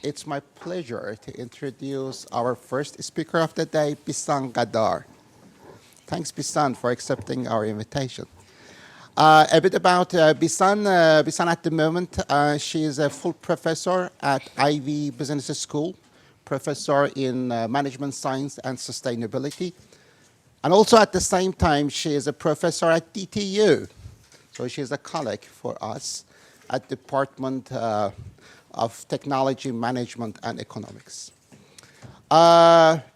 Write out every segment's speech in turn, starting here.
It's my pleasure to introduce our first speaker of the day, Bissan Ghaddar. Thanks, Bissan, for accepting our invitation. A bit about Bissan. Bissan at the moment, she is a full professor at Ivey Business School, professor in management science and sustainability. And also at the same time, she is a professor at DTU. So she is a colleague for us at Department of Technology, Management, and Economics.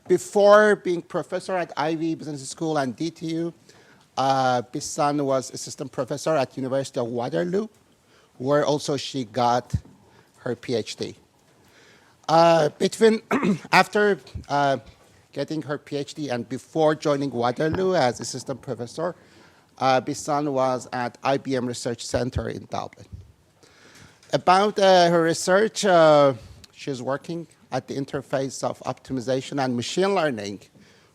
Before being professor at Ivey Business School and DTU, Bissan was assistant professor at University of Waterloo, where also she got her PhD. After getting her PhD and before joining Waterloo as assistant professor, Bissan was at IBM Research Center in Dublin. About her research, she's working at the interface of optimization and machine learning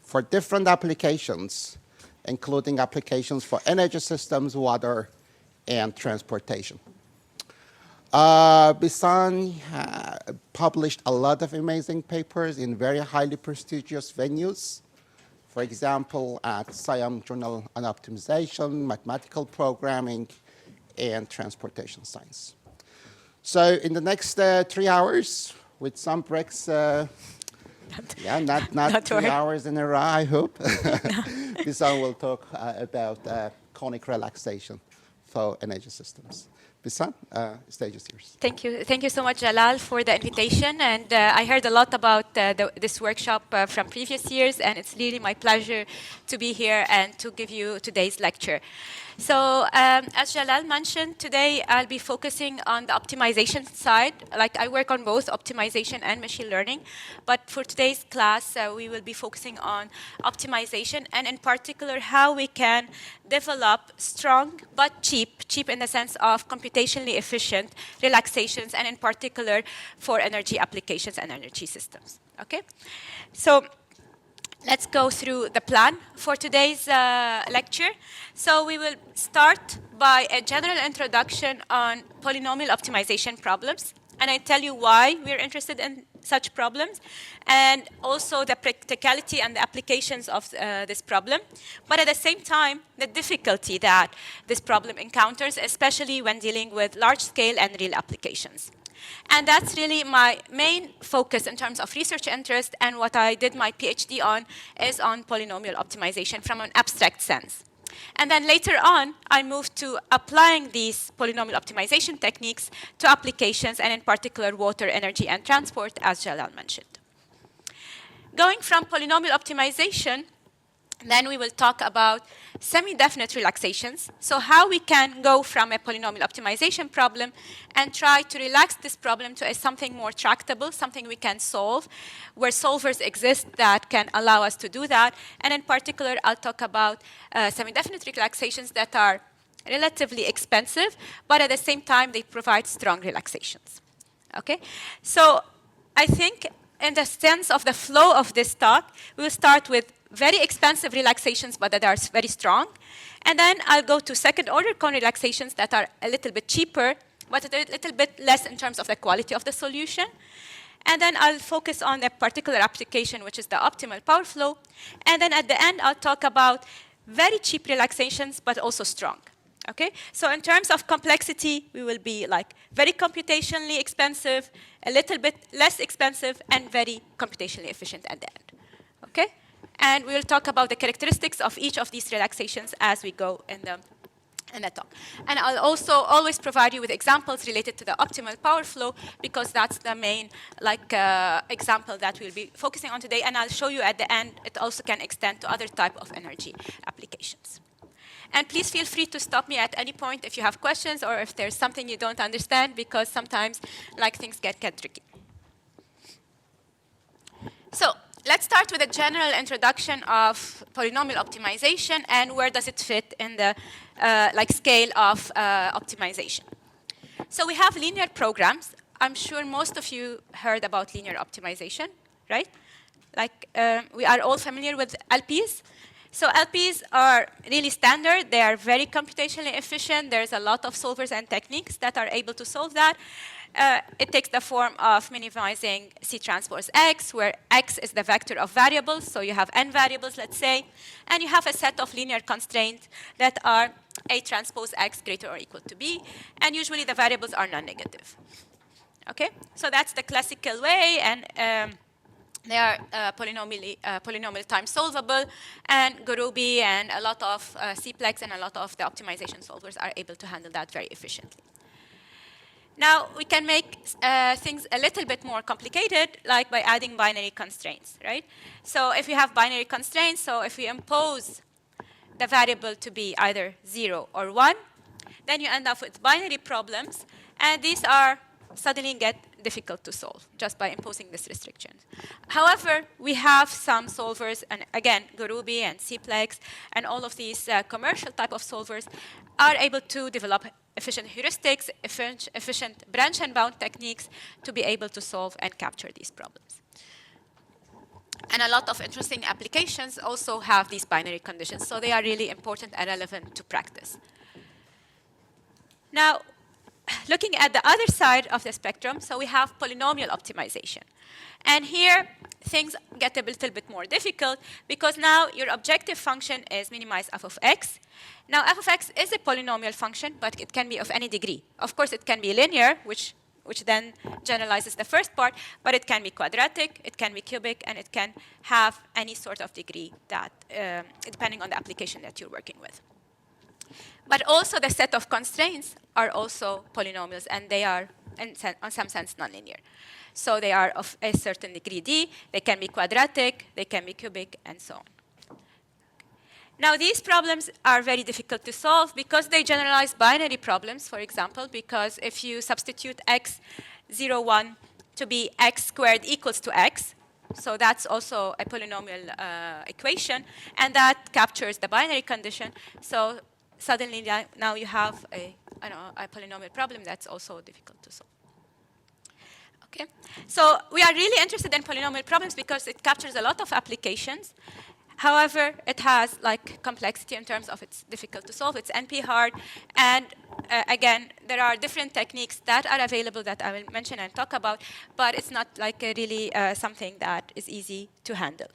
for different applications, including applications for energy systems, water, and transportation. Bissan published a lot of amazing papers in very highly prestigious venues. For example, at SIAM Journal on Optimization, Mathematical Programming, and Transportation Science. So in the next 3 hours, with some breaks, not 3 hours in a row, I hope, Bissan will talk about conic relaxation for energy systems. Bissan, stage is yours. Thank you. Thank you so much, Jalal, for the invitation. And I heard a lot about this workshop from previous years, and it's really my pleasure to be here and to give you today's lecture. So as Jalal mentioned, today I'll be focusing on the optimization side. Like I work on both optimization and machine learning. But for today's class, we will be focusing on optimization and in particular how we can develop strong but cheap in the sense of computationally efficient relaxations and in particular for energy applications and energy systems. Okay? So let's go through the plan for today's lecture. So we will start by a general introduction on polynomial optimization problems. And I tell you why we're interested in such problems, and also the practicality and the applications of this problem. But at the same time, the difficulty that this problem encounters, especially when dealing with large-scale and real applications. And that's really my main focus in terms of research interest, and what I did my PhD on is on polynomial optimization from an abstract sense. And then later on, I moved to applying these polynomial optimization techniques to applications, and in particular, water, energy, and transport, as Jalal mentioned. Going from polynomial optimization, then we will talk about semi-definite relaxations. So how we can go from a polynomial optimization problem and try to relax this problem to something more tractable, something we can solve, where solvers exist that can allow us to do that. And in particular, I'll talk about semi-definite relaxations that are relatively expensive, but at the same time, they provide strong relaxations. Okay? So I think in the sense of the flow of this talk, we will start with very expensive relaxations, but that are very strong. And then I'll go to second-order cone relaxations that are a little bit cheaper, but a little bit less in terms of the quality of the solution. And then I'll focus on a particular application, which is the optimal power flow. And then at the end, I'll talk about very cheap relaxations, but also strong. Okay? So in terms of complexity, we will be like very computationally expensive, a little bit less expensive, and very computationally efficient at the end. Okay? And we'll talk about the characteristics of each of these relaxations as we go in the talk. And I'll also always provide you with examples related to the optimal power flow, because that's the main example that we'll be focusing on today. And I'll show you at the end, it also can extend to other type of energy applications. And please feel free to stop me at any point if you have questions or if there's something you don't understand, because sometimes things get tricky. So let's start with a general introduction of polynomial optimization and where does it fit in the scale of optimization. So we have linear programs. I'm sure most of you heard about linear optimization, right? We are all familiar with LPs. So LPs are really standard. They are very computationally efficient. There's a lot of solvers and techniques that are able to solve that. it takes the form of minimizing C transpose X, where X is the vector of variables. So you have n variables, let's say. And you have a set of linear constraints that are A transpose X greater or equal to B. And usually the variables are non-negative. Okay? So that's the classical way. And they are polynomial time solvable, and Gurubi and a lot of Cplex and a lot of the optimization solvers are able to handle that very efficiently. Now, we can make things a little bit more complicated, like by adding binary constraints, right? So if you have binary constraints, so if we impose the variable to be either 0 or 1, then you end up with binary problems, and these are suddenly get difficult to solve just by imposing this restriction. However, we have some solvers, and again, Gurubi and Cplex and all of these commercial type of solvers are able to develop efficient heuristics, efficient branch and bound techniques to be able to solve and capture these problems. And a lot of interesting applications also have these binary conditions, so they are really important and relevant to practice. Now, looking at the other side of the spectrum, so we have polynomial optimization. And here, things get a little bit more difficult because now your objective function is minimize f of x. Now, f of x is a polynomial function, but it can be of any degree. Of course, it can be linear, which then generalizes the first part, but it can be quadratic, it can be cubic, and it can have any sort of degree that, depending on the application that you're working with. But also the set of constraints are also polynomials, and they are, in some sense, nonlinear. So they are of a certain degree d, they can be quadratic, they can be cubic, and so on. Now, these problems are very difficult to solve because they generalize binary problems, for example, because if you substitute x 0, 1 to be x squared equals to x, so that's also a polynomial equation, and that captures the binary condition. So suddenly now you have a polynomial problem that's also difficult to solve. Okay, so we are really interested in polynomial problems because it captures a lot of applications. However, it has like complexity in terms of it's difficult to solve, it's NP hard, and again, there are different techniques that are available that I will mention and talk about, but it's not like really something that is easy to handle.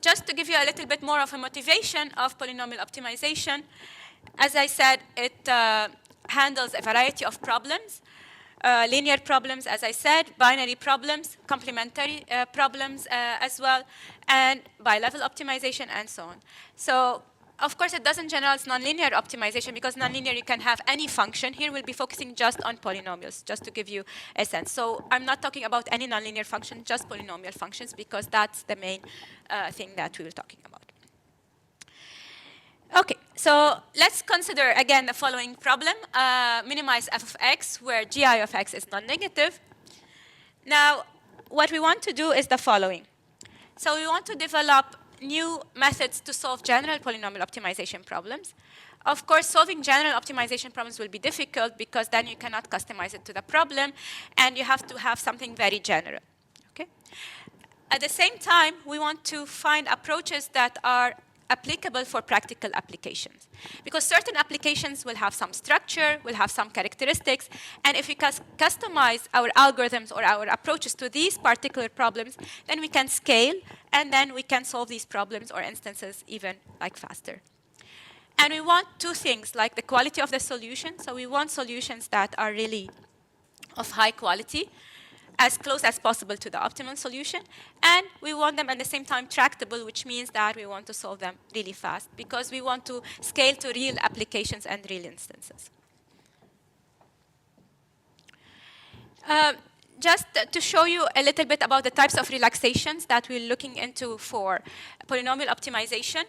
Just to give you a little bit more of a motivation of polynomial optimization, as I said, it handles a variety of problems. Linear problems, as I said, binary problems, complementary problems as well, and bi-level optimization, and so on. So, of course, it doesn't generalize nonlinear optimization because nonlinear you can have any function. Here we'll be focusing just on polynomials, just to give you a sense. So I'm not talking about any nonlinear function, just polynomial functions, because that's the main thing that we were talking about. Okay, so let's consider again the following problem. Minimize f of x, where gi of x is non-negative. Now, what we want to do is the following. So we want to develop new methods to solve general polynomial optimization problems. Of course, solving general optimization problems will be difficult because then you cannot customize it to the problem, and you have to have something very general. Okay? At the same time, we want to find approaches that are applicable for practical applications. Because certain applications will have some structure, will have some characteristics, and if we customize our algorithms or our approaches to these particular problems, then we can scale, and then we can solve these problems or instances even like faster. And we want two things, like the quality of the solution. So we want solutions that are really of high quality, as close as possible to the optimal solution. And we want them at the same time tractable, which means that we want to solve them really fast because we want to scale to real applications and real instances. Just to show you a little bit about the types of relaxations that we're looking into for polynomial optimization.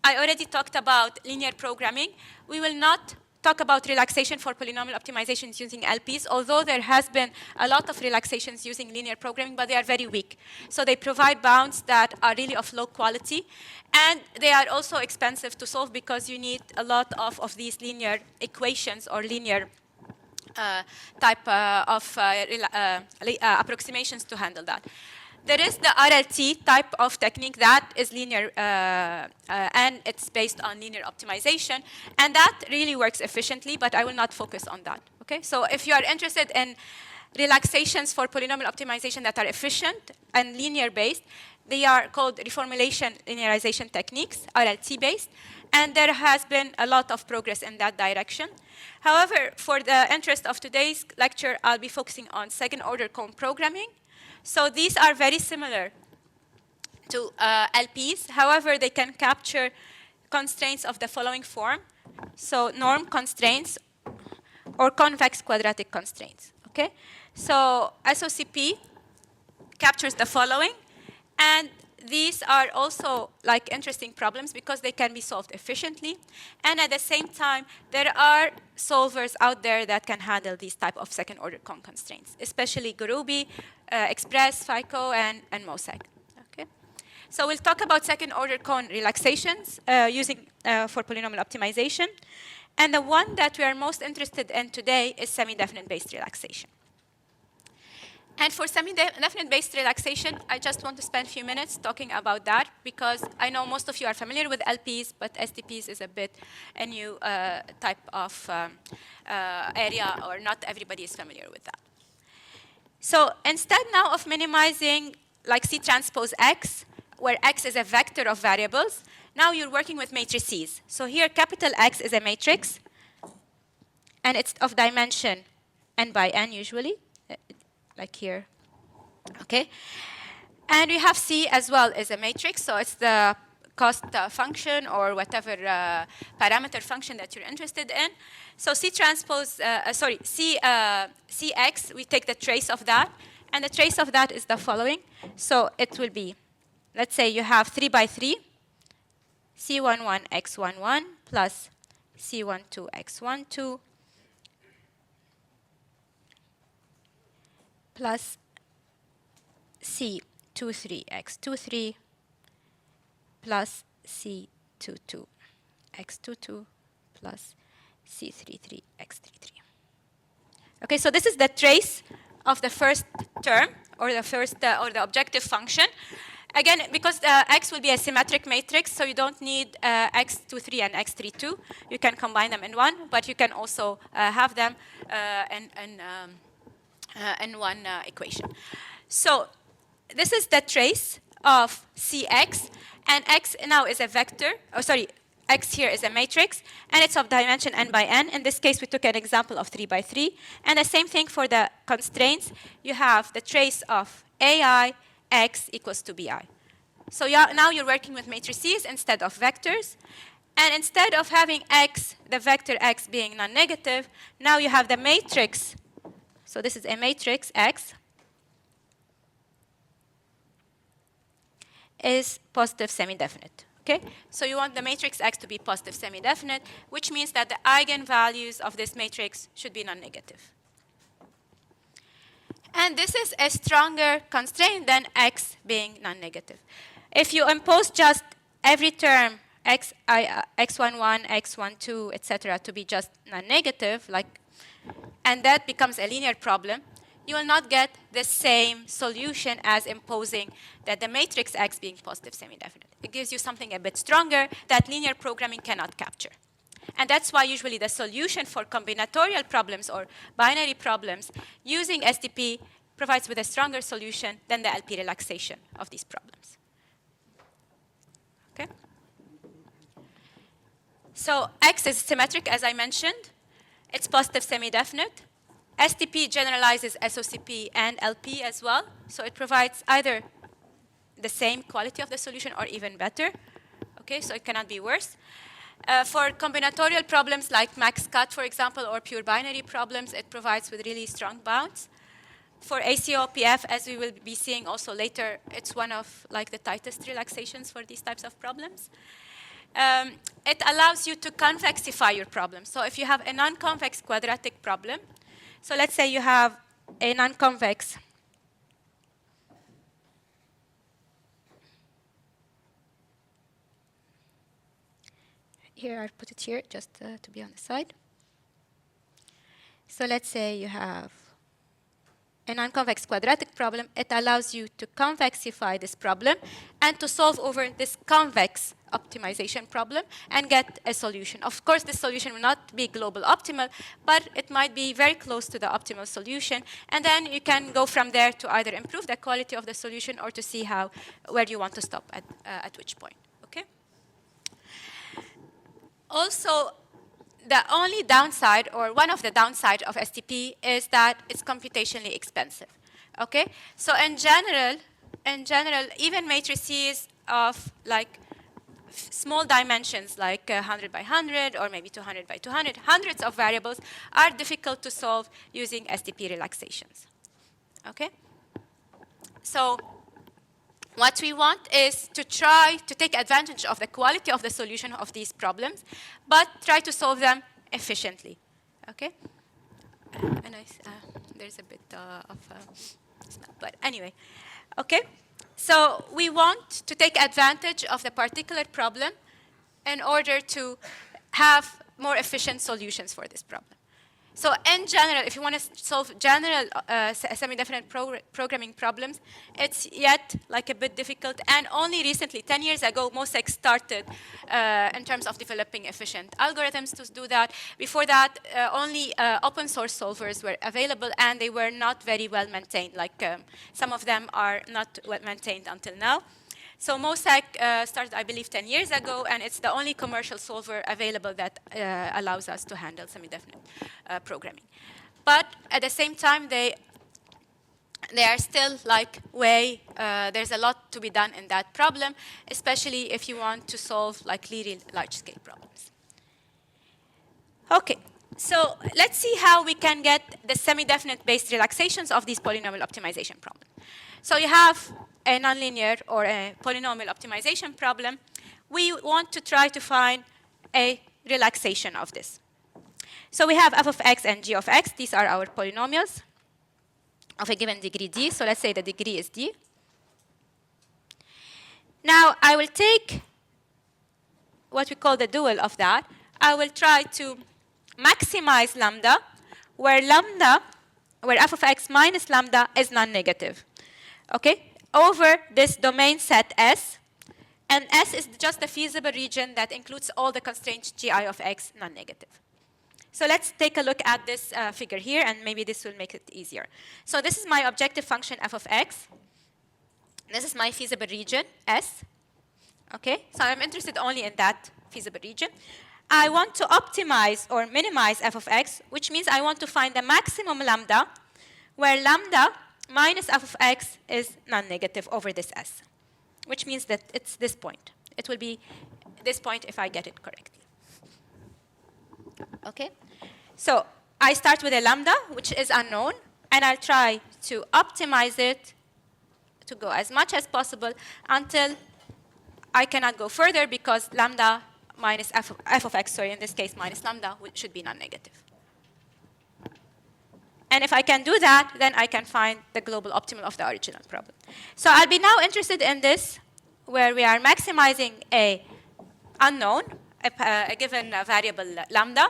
I already talked about linear programming. We will not talk about relaxation for polynomial optimizations using LPs, although there has been a lot of relaxations using linear programming, but they are very weak. So they provide bounds that are really of low quality, and they are also expensive to solve because you need a lot of these linear equations or linear type of approximations to handle that. There is the RLT type of technique that is linear, and it's based on linear optimization, and that really works efficiently, but I will not focus on that. Okay? Okay, so if you are interested in relaxations for polynomial optimization that are efficient and linear-based, they are called reformulation linearization techniques, RLT-based, and there has been a lot of progress in that direction. However, for the interest of today's lecture, I'll be focusing on second-order cone programming. So these are very similar to LPs. However, they can capture constraints of the following form. So norm constraints or convex quadratic constraints. Okay? So SOCP captures the following. And these are also like interesting problems because they can be solved efficiently. And at the same time, there are solvers out there that can handle these type of second-order cone constraints, especially Gurubi, Express, FICO, and MOSEC. Okay? So we'll talk about second-order cone relaxations using for polynomial optimization. And the one that we are most interested in today is semi-definite-based relaxation. And for semi-definite-based relaxation, I just want to spend a few minutes talking about that because I know most of you are familiar with LPs, but STPs is a bit a new type of area, or not everybody is familiar with that. So instead now of minimizing like C transpose X, where X is a vector of variables, now you're working with matrices. So here capital X is a matrix, and it's of dimension n by n usually. Like here, okay? And we have C as well as a matrix, so it's the cost function or whatever parameter function that you're interested in. So C transpose, Cx, we take the trace of that, and the trace of that is the following. So it will be, let's say you have 3 by 3, C11 x11 plus C12 x12 plus C23 x23 plus C22 x22 plus C33 x33. Okay, so this is the trace of the first term, or the first or the objective function. Again, because X will be a symmetric matrix, so you don't need x23 and x32. You can combine them in one, but you can also have them in one equation. So this is the trace of Cx, and X now is a vector, X here is a matrix, and it's of dimension n by n. In this case, we took an example of 3 by 3. And the same thing for the constraints. You have the trace of Ai, X equals to Bi. So now you're working with matrices instead of vectors. And instead of having X, the vector X being non-negative, now you have the matrix. So this is a matrix X is positive semi-definite. Okay? So you want the matrix X to be positive semi-definite, which means that the eigenvalues of this matrix should be non-negative. And this is a stronger constraint than X being non-negative. If you impose just every term x11, x12, etc., to be just non-negative, and that becomes a linear problem, you will not get the same solution as imposing that the matrix X being positive semi-definite. It gives you something a bit stronger that linear programming cannot capture. And that's why usually the solution for combinatorial problems or binary problems using SDP provides with a stronger solution than the LP relaxation of these problems. Okay? So X is symmetric, as I mentioned. It's positive semi-definite. SDP generalizes SOCP and LP as well. So it provides either the same quality of the solution or even better. Okay, so it cannot be worse. For combinatorial problems like max cut, for example, or pure binary problems, it provides with really strong bounds. For ACO-PF, as we will be seeing also later, it's one of the tightest relaxations for these types of problems. It allows you to convexify your problem. So if you have a non-convex quadratic problem, so let's say you have a non-convex here, I'll put it here just to be on the side. So let's say you have a non-convex quadratic problem. It allows you to convexify this problem and to solve over this convex optimization problem and get a solution. Of course, this solution will not be global optimal, but it might be very close to the optimal solution. And then you can go from there to either improve the quality of the solution or to see where you want to stop at which point. Okay? Also, the only downside, or one of the downsides of STP, is that it's computationally expensive. Okay? So in general, even matrices of like small dimensions, like 100 by 100 or maybe 200 by 200, hundreds of variables, are difficult to solve using STP relaxations. Okay? So what we want is to try to take advantage of the quality of the solution of these problems, but try to solve them efficiently. Okay? And there's a bit of smell, but anyway. Okay? So we want to take advantage of the particular problem in order to have more efficient solutions for this problem. So in general, if you want to solve general semi-definite programming problems, it's yet like a bit difficult. And only recently, 10 years ago, Mosaic started in terms of developing efficient algorithms to do that. Before that, only open source solvers were available, and they were not very well maintained. Like some of them are not well maintained until now. So Mosaic started, I believe, 10 years ago, and it's the only commercial solver available that allows us to handle semi-definite programming. But at the same time, they are still like there's a lot to be done in that problem, especially if you want to solve like really large-scale problems. Okay, so let's see how we can get the semi-definite-based relaxations of these polynomial optimization problems. So you have a nonlinear or a polynomial optimization problem. We want to try to find a relaxation of this. So we have f of x and g of x. These are our polynomials of a given degree d. So let's say the degree is d. Now I will take what we call the dual of that. I will try to maximize lambda, where f of x minus lambda is non-negative. Okay? Over this domain set S, and S is just a feasible region that includes all the constraints gi of x non-negative. So let's take a look at this figure here, and maybe this will make it easier. So this is my objective function f of x. This is my feasible region, S. Okay, so I'm interested only in that feasible region. I want to optimize or minimize f of x, which means I want to find the maximum lambda, where lambda minus f of x is non-negative over this S, which means that it's this point. It will be this point if I get it correctly. Okay? So I start with a lambda, which is unknown, and I'll try to optimize it to go as much as possible until I cannot go further because lambda minus f of x, sorry, in this case minus lambda, should be non-negative. And if I can do that, then I can find the global optimal of the original problem. So I'll be now interested in this, where we are maximizing a unknown, a given variable lambda,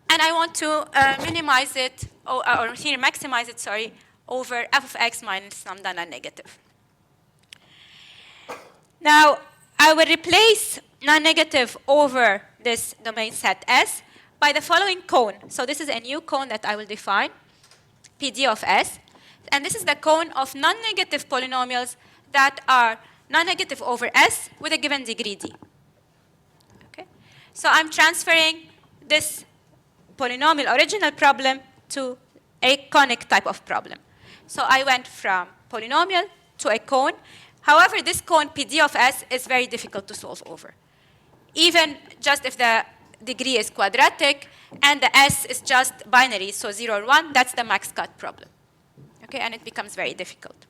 and I want to minimize it, or here maximize it, sorry, over f of x minus lambda non-negative. Now, I will replace non-negative over this domain set S by the following cone. So this is a new cone that I will define, PD of S. And this is the cone of non-negative polynomials that are non-negative over S with a given degree D. Okay? So I'm transferring this polynomial original problem to a conic type of problem. So I went from polynomial to a cone. However, this cone PD of S is very difficult to solve over. Even just if the degree is quadratic and the S is just binary, so 0 or 1, that's the max cut problem. Okay, and it becomes very difficult.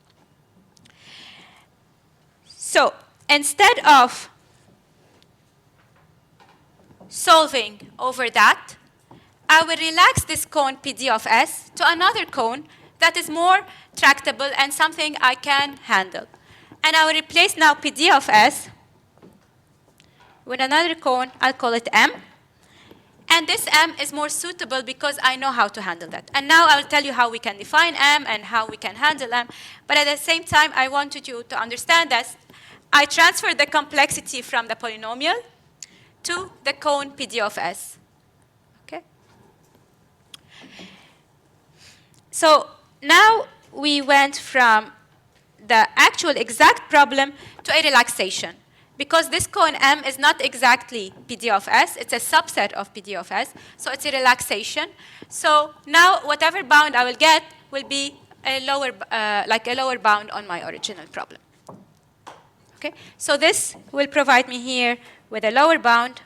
So instead of solving over that, I will relax this cone PD of S to another cone that is more tractable and something I can handle. And I will replace now PD of S with another cone. I'll call it M. And this M is more suitable because I know how to handle that. And now I will tell you how we can define M and how we can handle M. But at the same time, I wanted you to understand that I transfer the complexity from the polynomial to the cone PD of S. Okay? So now we went from the actual exact problem to a relaxation. Because this cone M is not exactly PD of S, it's a subset of PD of S, so it's a relaxation. So now whatever bound I will get will be a lower, like a lower bound on my original problem. Okay? So this will provide me here with a lower bound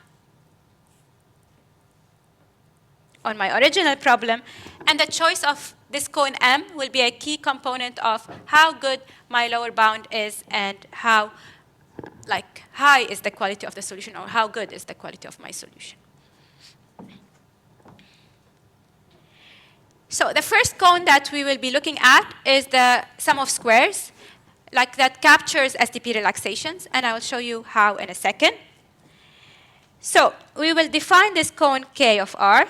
on my original problem, and the choice of this cone M will be a key component of how good my lower bound is and how high is the quality of the solution, or how good is the quality of my solution. So the first cone that we will be looking at is the sum of squares, like that captures SDP relaxations, and I will show you how in a second. So we will define this cone K of R,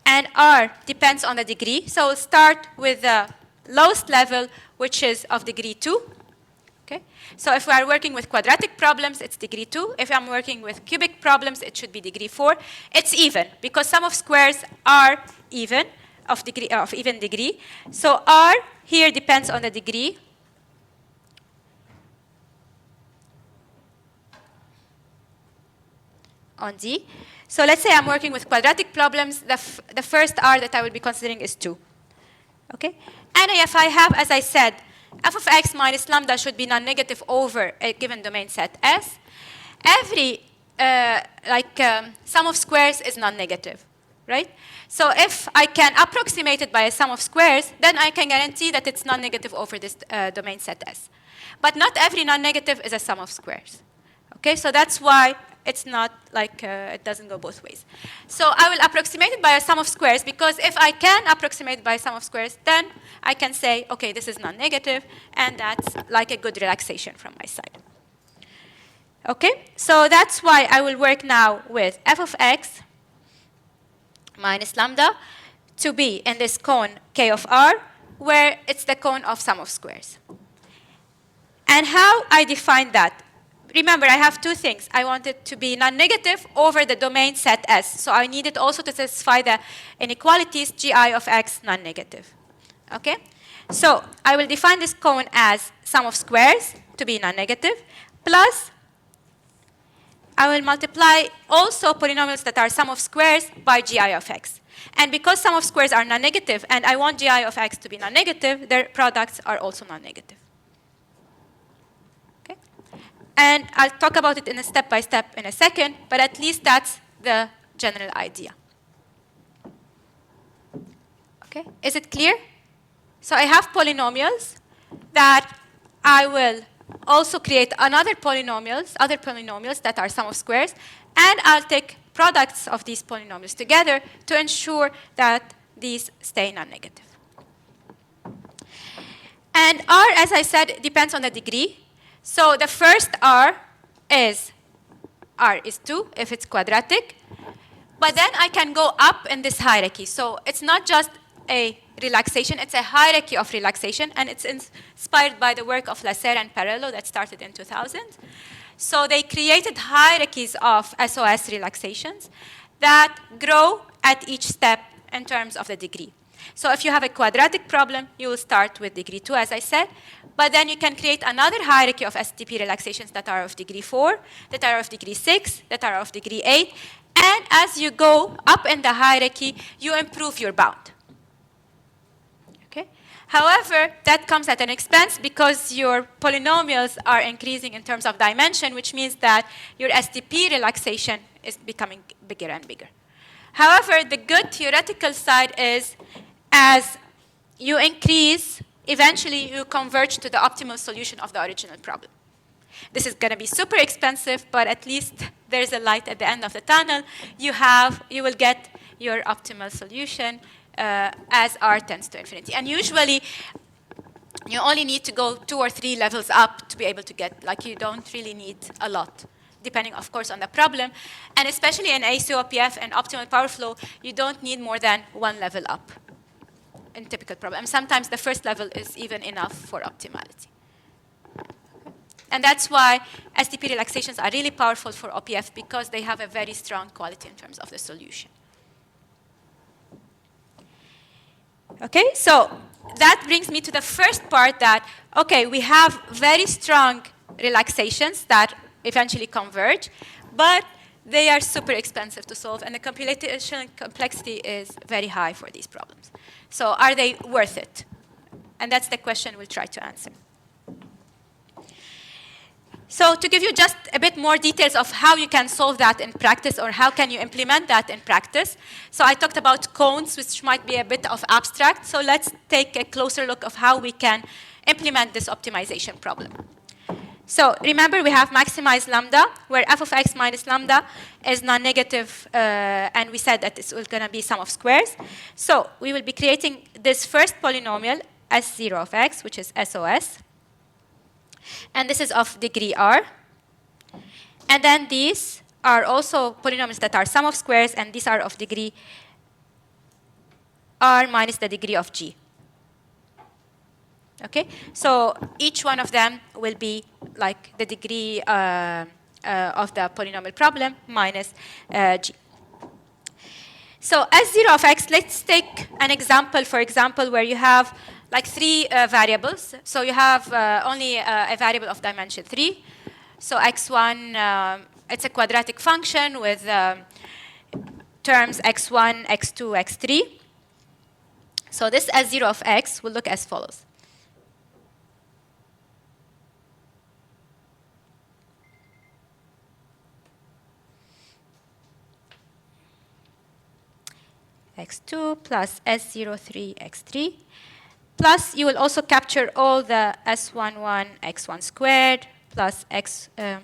and R depends on the degree. So we'll start with the lowest level, which is of degree 2. Okay? So if we are working with quadratic problems, it's degree 2. If I'm working with cubic problems, it should be degree 4. It's even, because sum of squares are even, of even degree. So R here depends on the degree. On D. So let's say I'm working with quadratic problems. The first R that I will be considering is 2. Okay? And if I have, as I said, f of x minus lambda should be non-negative over a given domain set S. Every sum of squares is non-negative, right? So if I can approximate it by a sum of squares, then I can guarantee that it's non-negative over this domain set S. But not every non-negative is a sum of squares. Okay, so that's why it's not like it doesn't go both ways. So I will approximate it by a sum of squares, because if I can approximate by a sum of squares, then I can say, okay, this is non-negative, and that's like a good relaxation from my side. Okay, so that's why I will work now with f of x minus lambda to be in this cone K of R, where it's the cone of sum of squares. And how I define that? Remember, I have two things. I want it to be non-negative over the domain set S. So I need it also to satisfy the inequalities gi of x non-negative. Okay? So I will define this cone as sum of squares to be non-negative, plus I will multiply also polynomials that are sum of squares by gi of x. And because sum of squares are non-negative, and I want gi of x to be non-negative, their products are also non-negative. And I'll talk about it in a step-by-step in a second, but at least that's the general idea. Okay, is it clear? So I have polynomials that I will also create other polynomials that are sum of squares, and I'll take products of these polynomials together to ensure that these stay non-negative. And R, as I said, depends on the degree. So the first R is 2 if it's quadratic. But then I can go up in this hierarchy. So it's not just a relaxation, it's a hierarchy of relaxation. And it's inspired by the work of Lasserre and Parello that started in 2000. So they created hierarchies of SOS relaxations that grow at each step in terms of the degree. So if you have a quadratic problem, you will start with degree 2, as I said. But then you can create another hierarchy of SDP relaxations that are of degree 4, that are of degree 6, that are of degree 8. And as you go up in the hierarchy, you improve your bound. Okay? However, that comes at an expense because your polynomials are increasing in terms of dimension, which means that your SDP relaxation is becoming bigger and bigger. However, the good theoretical side is as you increase, eventually you converge to the optimal solution of the original problem. This is going to be super expensive, but at least there's a light at the end of the tunnel. You will get your optimal solution as R tends to infinity. And usually, you only need to go 2 or 3 levels up to be able to get, like you don't really need a lot, depending, of course, on the problem. And especially in ACOPF and optimal power flow, you don't need more than 1 level up in typical problems. Sometimes the first level is even enough for optimality. And that's why STP relaxations are really powerful for OPF because they have a very strong quality in terms of the solution. Okay, so that brings me to the first part that, okay, we have very strong relaxations that eventually converge, but they are super expensive to solve, and the computational complexity is very high for these problems. So are they worth it? And that's the question we'll try to answer. So to give you just a bit more details of how you can solve that in practice or how can you implement that in practice. So I talked about cones, which might be a bit of abstract. So let's take a closer look of how we can implement this optimization problem. So remember, we have maximized lambda, where f of x minus lambda is non-negative, and we said that it's going to be sum of squares. So we will be creating this first polynomial, S0 of x, which is SOS. And this is of degree r. And then these are also polynomials that are sum of squares, and these are of degree r minus the degree of g. Okay, so each one of them will be like the degree of the polynomial problem minus g. So S0 of x, let's take an example, for example, where you have like 3 variables. So you have only a variable of dimension 3. So x1, it's a quadratic function with terms x1, x2, x3. So this S0 of x will look as follows. x2 plus S03 x3. Plus, you will also capture all the S11 x1 squared plus S12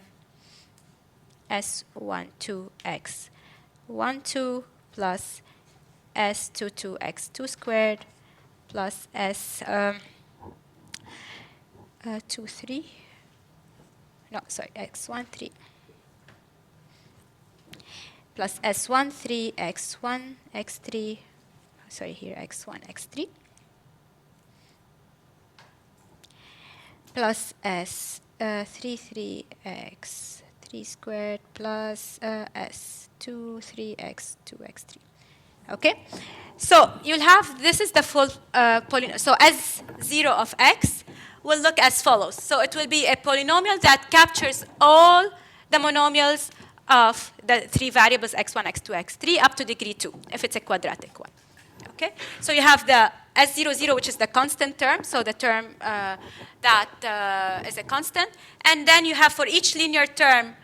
x12 plus S22 x2 squared plus S23. No, sorry, x13 plus S13 x1 x3. Sorry, here x1 x3. Plus S33 x3 squared plus S23 x2 x3. Okay? So you'll have, this is the full polynomial. So S0 of x will look as follows. So it will be a polynomial that captures all the monomials of the 3 variables x1, x2, x3 up to degree 2, if it's a quadratic one. Okay? So you have the S00, which is the constant term, so the term that is a constant. And then you have for each linear term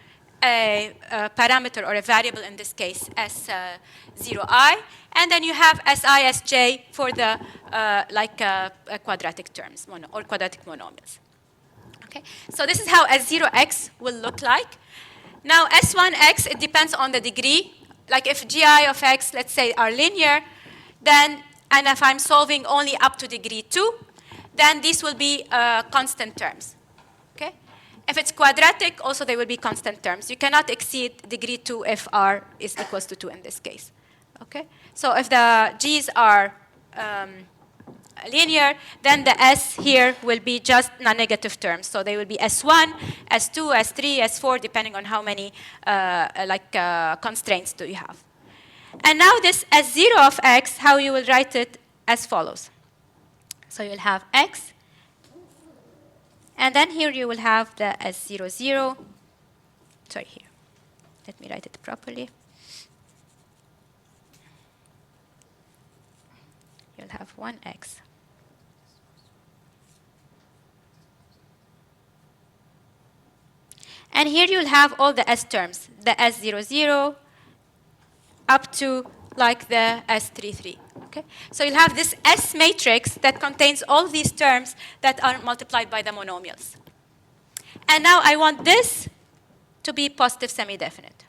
a parameter or a variable, in this case, S0i. And then you have Si, Sj for the quadratic terms or quadratic monomials. Okay? So this is how S0x will look like. Now, S1x, it depends on the degree. Like if gi of x, let's say, are linear, then, and if I'm solving only up to degree 2, then these will be constant terms. Okay? If it's quadratic, also they will be constant terms. You cannot exceed degree 2 if r is equals to 2 in this case. Okay? So if the g's are linear, then the s here will be just non-negative terms. So they will be S1, S2, S3, S4, depending on how many constraints do you have. And now this S0 of x, how you will write it as follows. So you'll have x, and then here you will have the S00. Sorry, here. Let me write it properly. You'll have 1x. And here you'll have all the S terms, the S00 up to like the S33. Okay? So you'll have this S matrix that contains all these terms that are multiplied by the monomials. And now I want this to be positive semi-definite.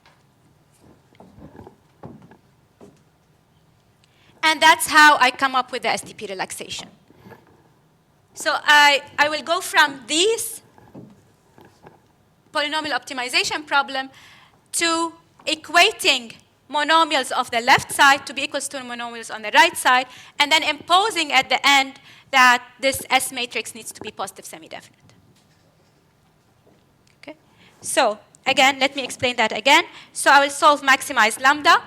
And that's how I come up with the STP relaxation. So I will go from these polynomial optimization problem to equating monomials of the left side to be equals to monomials on the right side, and then imposing at the end that this S matrix needs to be positive semi-definite. So again, let me explain that again. So I will solve maximize lambda.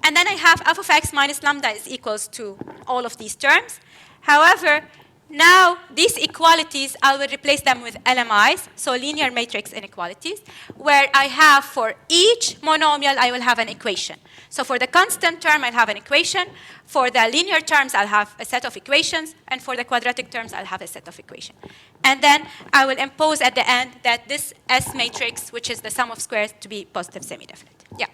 And then I have f of x minus lambda is equals to all of these terms. However, now these equalities, I will replace them with LMIs, so linear matrix inequalities, where I have for each monomial, I will have an equation. So for the constant term, I'll have an equation. For the linear terms, I'll have a set of equations. And for the quadratic terms, I'll have a set of equations. And then I will impose at the end that this S matrix, which is the sum of squares, to be positive semidefinite. Yeah.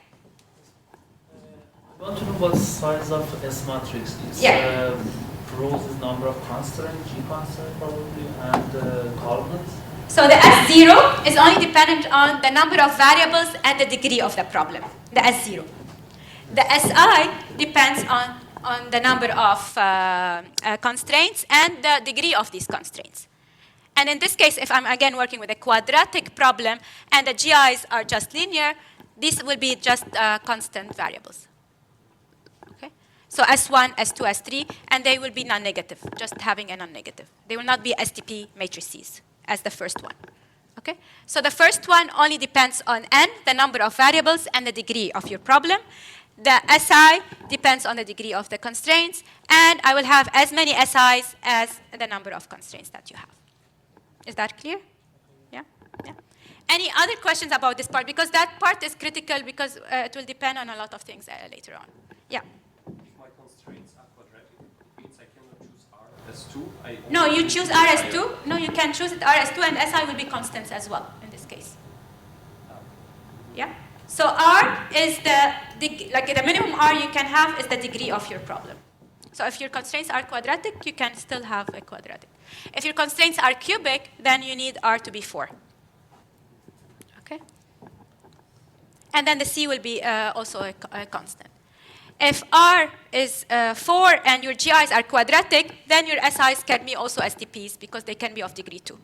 I want to know what size of S matrix is. Yeah. Rows is number of constant, G constant probably, and columns. So the S0 is only dependent on the number of variables and the degree of the problem, the S0. The SI depends on the number of constraints and the degree of these constraints. And in this case, if I'm again working with a quadratic problem and the GIs are just linear, these will be just constant variables. Okay? So S1, S2, S3, and they will be non-negative, just having a non-negative. They will not be STP matrices as the first one. Okay? So the first one only depends on n, the number of variables, and the degree of your problem. The SI depends on the degree of the constraints, and I will have as many SIs as the number of constraints that you have. Is that clear? Yeah? Yeah. Any other questions about this part? Because that part is critical because it will depend on a lot of things later on. Yeah? If my constraints are quadratic, it means I cannot choose R as 2. No, you choose R as 2. No, you can choose it R as 2, and SI will be constants as well in this case. Yeah? So R is the minimum R you can have is the degree of your problem. So if your constraints are quadratic, you can still have a quadratic. If your constraints are cubic, then you need R to be 4. Okay? And then the C will be also a constant. If R is 4 and your GIs are quadratic, then your SIs can be also STPs because they can be of degree 2.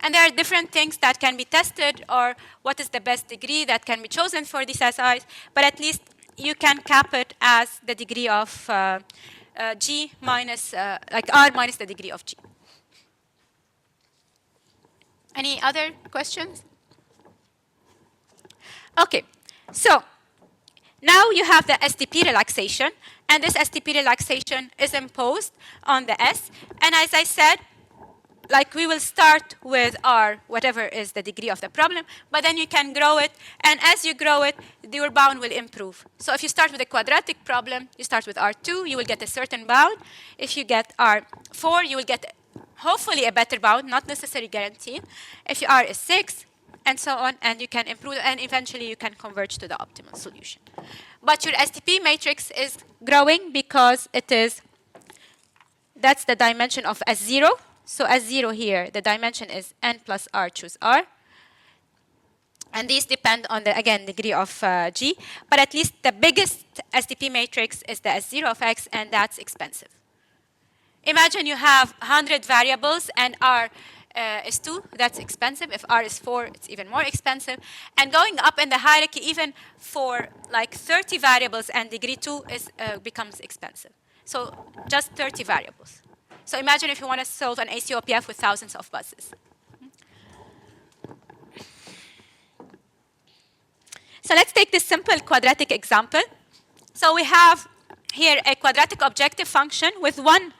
And there are different things that can be tested, or what is the best degree that can be chosen for these SIs, but at least you can cap it as the degree of G minus, like R minus the degree of G. Any other questions? Okay, so now you have the STP relaxation, and this STP relaxation is imposed on the S, and as I said, like we will start with R, whatever is the degree of the problem, but then you can grow it, and as you grow it, your bound will improve. So if you start with a quadratic problem, you start with R2, you will get a certain bound. If you get R4, you will get hopefully a better bound, not necessarily guaranteed. If your R is 6, and so on, and you can improve, and eventually you can converge to the optimal solution. But your STP matrix is growing because that's the dimension of S0. So S0 here, the dimension is n plus R, choose R. And these depend on the, again, degree of G. But at least the biggest STP matrix is the S0 of X, and that's expensive. Imagine you have 100 variables, and R is 2. That's expensive. If R is 4, it's even more expensive. And going up in the hierarchy, even for like 30 variables and degree 2 becomes expensive. So just 30 variables. So imagine if you want to solve an ACOPF with thousands of buses. So let's take this simple quadratic example. So we have here a quadratic objective function with one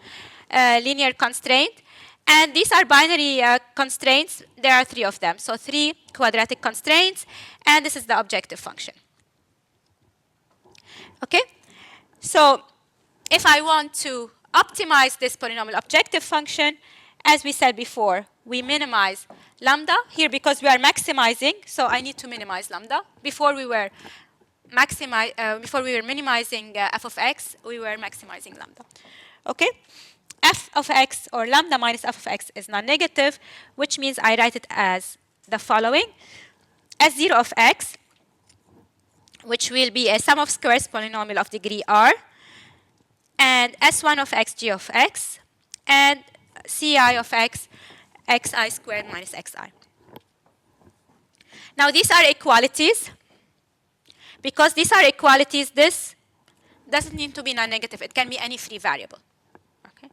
linear constraint. And these are binary constraints. There are 3 of them. So 3 quadratic constraints. And this is the objective function. OK? So if I want to optimize this polynomial objective function, as we said before, we minimize lambda here because we are maximizing. So I need to minimize lambda. Before we were minimizing f of x, we were maximizing lambda. Okay? F of x, or lambda minus f of x, is non-negative, which means I write it as the following: S0 of x, which will be a sum of squares polynomial of degree r, and S1 of x, g of x, and ci of x, xi squared minus xi. Now these are equalities. Because these are equalities, this doesn't need to be non-negative. It can be any free variable. Okay?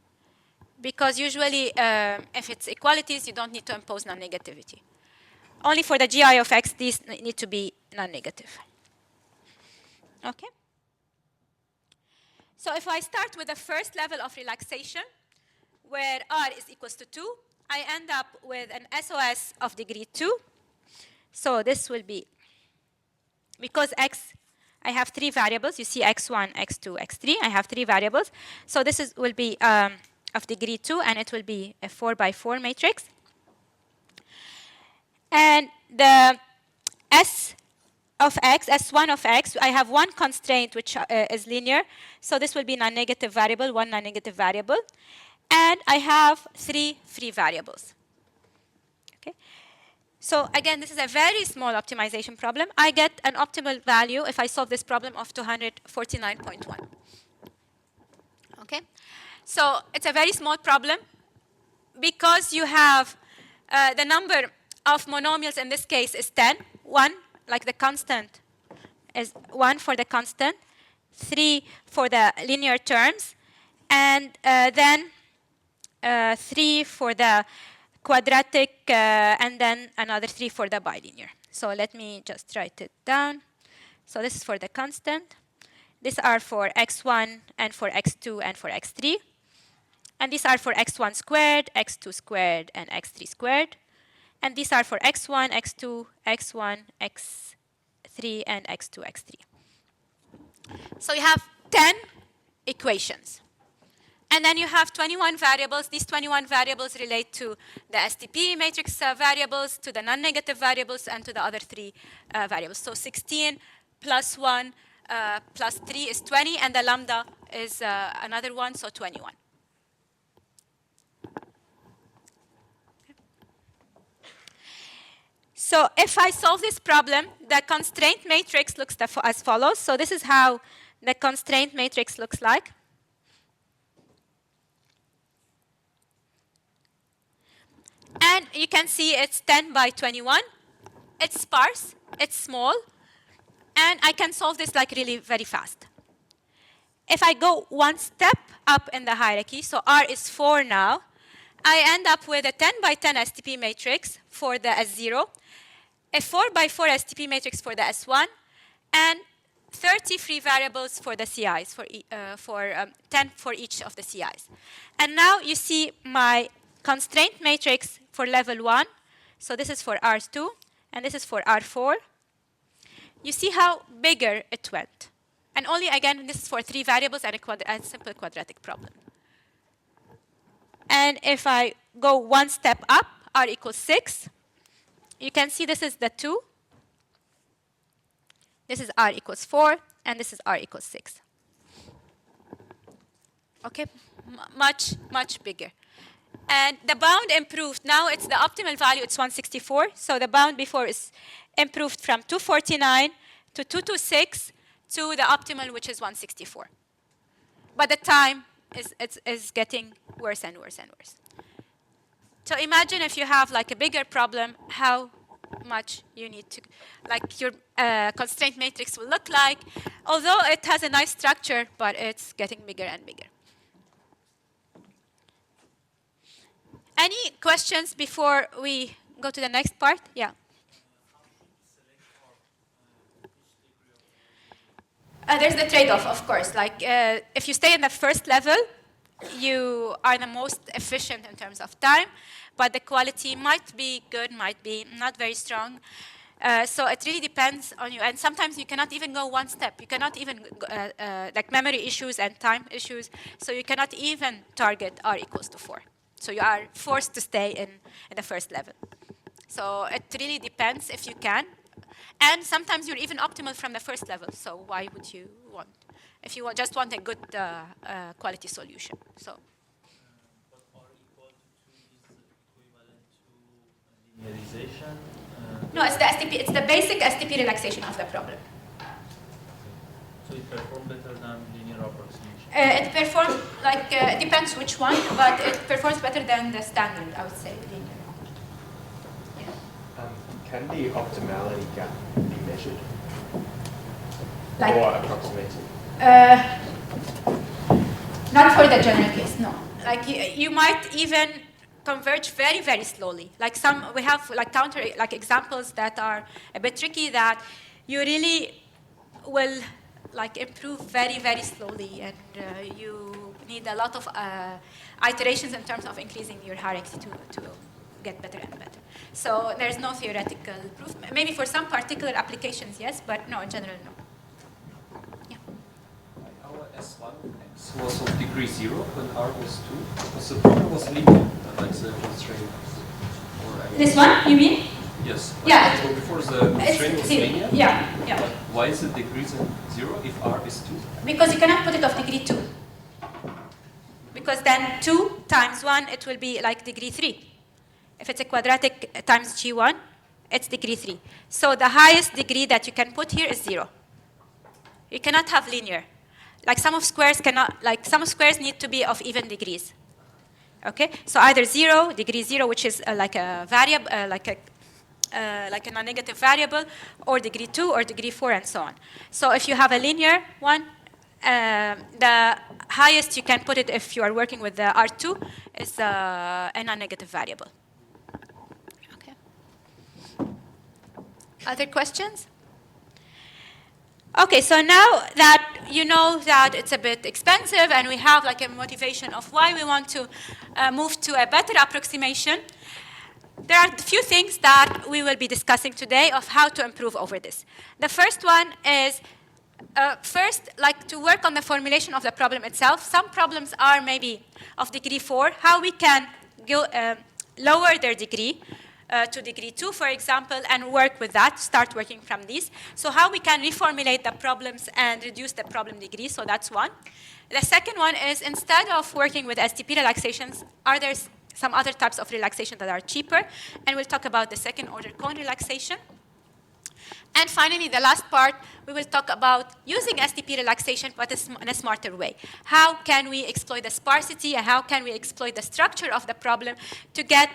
Because usually, if it's equalities, you don't need to impose non-negativity. only for the GI of x, these need to be non-negative. Okay? So if I start with the first level of relaxation, where r is equals to 2, I end up with an SOS of degree 2. So this will be, because x, I have 3 variables. You see x1, x2, x3. I have 3 variables. So this will be of degree 2, and it will be a 4 by 4 matrix. And the S of x, S1 of x, I have one constraint which is linear. So this will be non-negative variable, one non-negative variable. And I have 3 free variables. Okay. So again, this is a very small optimization problem. I get an optimal value if I solve this problem of 249.1. Okay. So it's a very small problem because you have the number of monomials in this case is 10. 1, like the constant, is 1 for the constant, 3 for the linear terms, and then 3 for the quadratic, and then another 3 for the bilinear. So let me just write it down. So this is for the constant. These are for x1 and for x2 and for x3. And these are for x1 squared, x2 squared, and x3 squared. And these are for x1, x2, x1, x3, and x2, x3. So you have 10 equations. And then you have 21 variables. These 21 variables relate to the STP matrix variables, to the non-negative variables, and to the other 3 variables. So 16 plus 1 plus 3 is 20, and the lambda is another 1, so 21. So if I solve this problem, the constraint matrix looks as follows. So this is how the constraint matrix looks like. And you can see it's 10 by 21. It's sparse, it's small, and I can solve this like really very fast. If I go one step up in the hierarchy, so R is 4 now, I end up with a 10 by 10 STP matrix for the S0, a 4 by 4 STP matrix for the S1, and 30 free variables for the CIs, for 10 for each of the CIs. And now you see my constraint matrix for level 1. So this is for R2, and this is for R4. You see how bigger it went. And only, again, this is for 3 variables and a simple quadratic problem. And if I go one step up, R equals 6, you can see this is the 2. This is R equals 4, and this is R equals 6. Okay, much, much bigger. And the bound improved. Now it's the optimal value, it's 164. So the bound before is improved from 249 to 226 to the optimal, which is 164. But the time is getting worse and worse and worse. So imagine if you have like a bigger problem, how much you need to, like your constraint matrix will look like. Although it has a nice structure, but it's getting bigger and bigger. Any questions before we go to the next part? Yeah. There's the trade-off, of course. Like if you stay in the first level, you are the most efficient in terms of time, but the quality might be good, might be not very strong. So it really depends on you. And sometimes you cannot even go one step. You cannot even, like memory issues and time issues, so you cannot even target R equals to 4. So you are forced to stay in the first level. So it really depends if you can. And sometimes you're even optimal from the first level. So why would you want? If you just want a good quality solution. So. But R equal to 2 is equivalent to linearization? No, it's the STP. It's the basic STP relaxation of the problem. So it performs better than linear approximation? It performs, like, it depends which one, but it performs better than the standard, I would say, linear. Yeah. Can the optimality gap be measured Like, or approximated? not for the general case, no. Like you might even converge very, very slowly. Like we have like examples that are a bit tricky that you really will like improve very, very slowly, and you need a lot of iterations in terms of increasing your hierarchy to get better and better. So there's no theoretical proof. Maybe for some particular applications, yes, but no, in general, no. Yeah. Our S1 X was of degree 0 when R was 2, because the problem was linear, like the constraint. This one, you mean? Yes. Yeah. So before the constraint was linear. Yeah, yeah. But why is it degree 0 if R is 2? Because you cannot put it of degree 2. Because then 2 times 1, it will be like degree 3. If it's a quadratic times G1, it's degree 3. So the highest degree that you can put here is 0. You cannot have linear. Like some of squares need to be of even degrees. Okay? So either 0, degree 0, which is like a variable, like a non-negative variable, or degree 2, or degree 4, and so on. So if you have a linear one, the highest you can put it if you are working with the R2 is a non-negative variable. Okay. Other questions? Okay, so now that you know that it's a bit expensive and we have like a motivation of why we want to move to a better approximation, there are a few things that we will be discussing today of how to improve over this. The first one is first, like to work on the formulation of the problem itself. Some problems are maybe of degree 4, how we can go, lower their degree to degree 2, for example, and work with that, start working from these. So how we can reformulate the problems and reduce the problem degree, so that's one. The second one is instead of working with STP relaxations, are there some other types of relaxation that are cheaper? And we'll talk about the second order cone relaxation. And finally, the last part, we will talk about using STP relaxation, but in a smarter way. How can we exploit the sparsity, and how can we exploit the structure of the problem to get,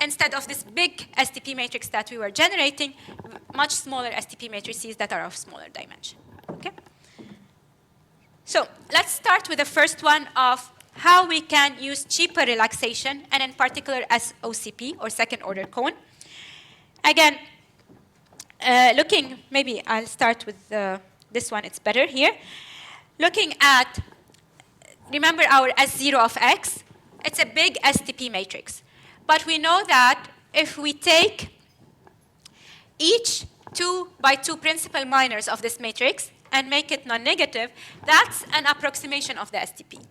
instead of this big STP matrix that we were generating, much smaller STP matrices that are of smaller dimension. Okay? So let's start with the first one of how we can use cheaper relaxation, and in particular SOCP, or second order cone. Again, looking, maybe I'll start with this one, it's better here. Looking at, remember our S0 of X, it's a big STP matrix. But we know that if we take each 2 by 2 principal minors of this matrix and make it non-negative, that's an approximation of the STP.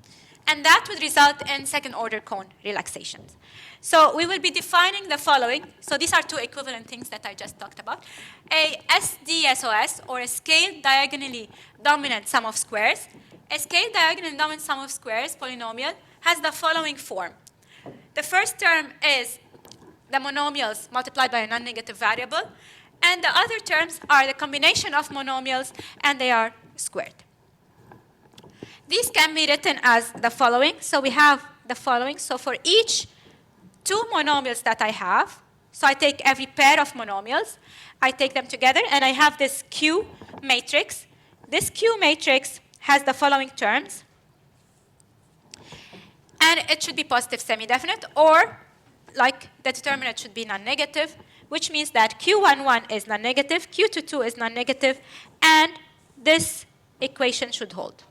And that would result in second order cone relaxations. So we will be defining the following. So these are 2 equivalent things that I just talked about. A SDSOS, or a scaled diagonally dominant sum of squares. A scaled diagonally dominant sum of squares polynomial has the following form. The first term is the monomials multiplied by a non-negative variable, and the other terms are the combination of monomials, and they are squared. These can be written as the following. So we have the following. So for each 2 monomials that I have, so I take every pair of monomials, I take them together, and I have this Q matrix. This Q matrix has the following terms. And it should be positive semi-definite, or like the determinant should be non-negative, which means that Q11 is non-negative, Q22 is non-negative, and this equation should hold.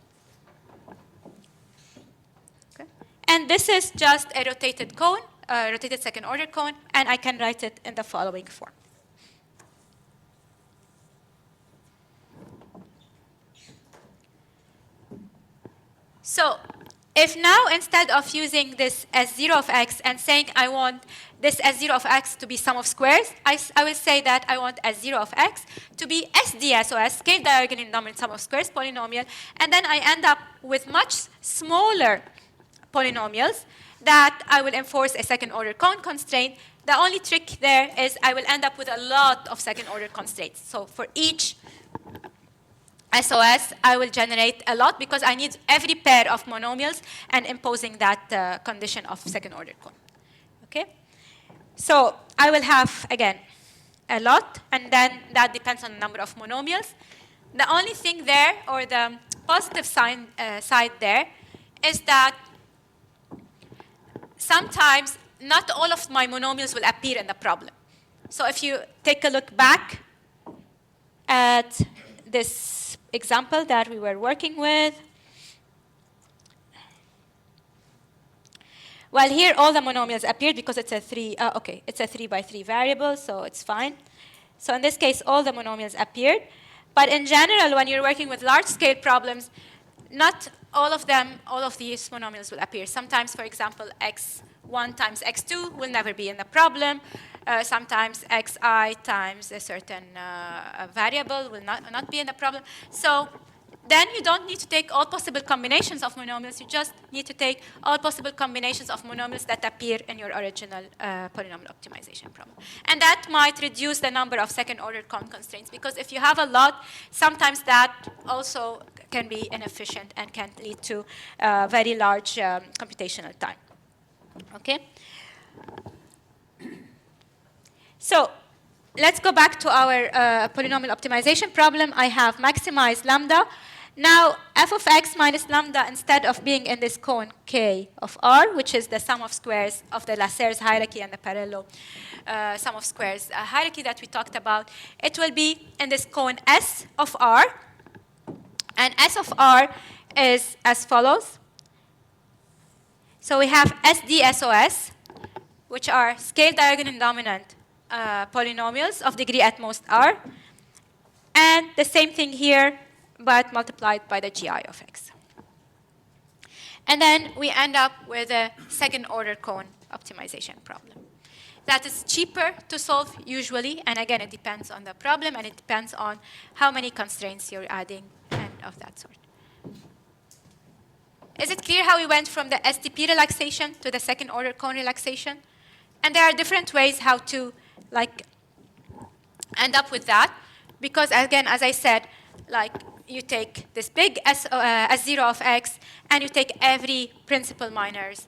Okay. And this is just a rotated cone, a rotated second order cone, and I can write it in the following form. So if now, instead of using this S0 of X and saying I want this S0 of X to be sum of squares, I will say that I want S0 of X to be SDSOS, scaled diagonally dominant sum of squares polynomial, and then I end up with much smaller polynomials that I will enforce a second order cone constraint. The only trick there is I will end up with a lot of second order constraints. So for each SOS, I will generate a lot because I need every pair of monomials and imposing that condition of second order cone. Okay? So I will have, again, a lot, and then that depends on the number of monomials. The only thing there, or the positive side there, is that sometimes not all of my monomials will appear in the problem. So if you take a look back at this example that we were working with, well, here all the monomials appeared because it's a it's a 3 by 3 variable, so it's fine. So in this case, all the monomials appeared. But in general, when you're working with large-scale problems, not all of these monomials will appear. Sometimes, for example, x1 times x2 will never be in the problem. Sometimes xi times a certain variable will not be in the problem. So then you don't need to take all possible combinations of monomials. You just need to take all possible combinations of monomials that appear in your original polynomial optimization problem. And that might reduce the number of second-order constraints, because if you have a lot, sometimes that also can be inefficient and can lead to very large computational time. Okay? So let's go back to our polynomial optimization problem. I have maximized lambda. Now, f of x minus lambda, instead of being in this cone K of R, which is the sum of squares of the Lasserre's hierarchy and the parallel sum of squares hierarchy that we talked about, it will be in this cone S of R. And S of R is as follows. So we have SDSOS, which are scale diagonal dominant polynomials of degree at most R. And the same thing here, but multiplied by the GI of x. And then we end up with a second-order cone optimization problem. That is cheaper to solve usually, and again, it depends on the problem, and it depends on how many constraints you're adding and of that sort. Is it clear how we went from the SDP relaxation to the second-order cone relaxation? And there are different ways how to end up with that, because again, as I said, you take this big S0 of x, and you take every principal minors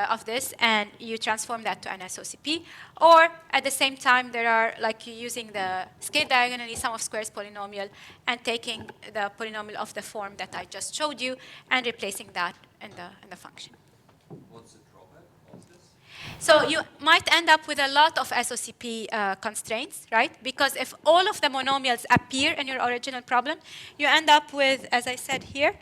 of this, and you transform that to an SOCP. Or at the same time, there are using the scale diagonally sum of squares polynomial and taking the polynomial of the form that I just showed you and replacing that in the function. What's the drawback of this? So you might end up with a lot of SOCP constraints, right? Because if all of the monomials appear in your original problem, you end up with, as I said here,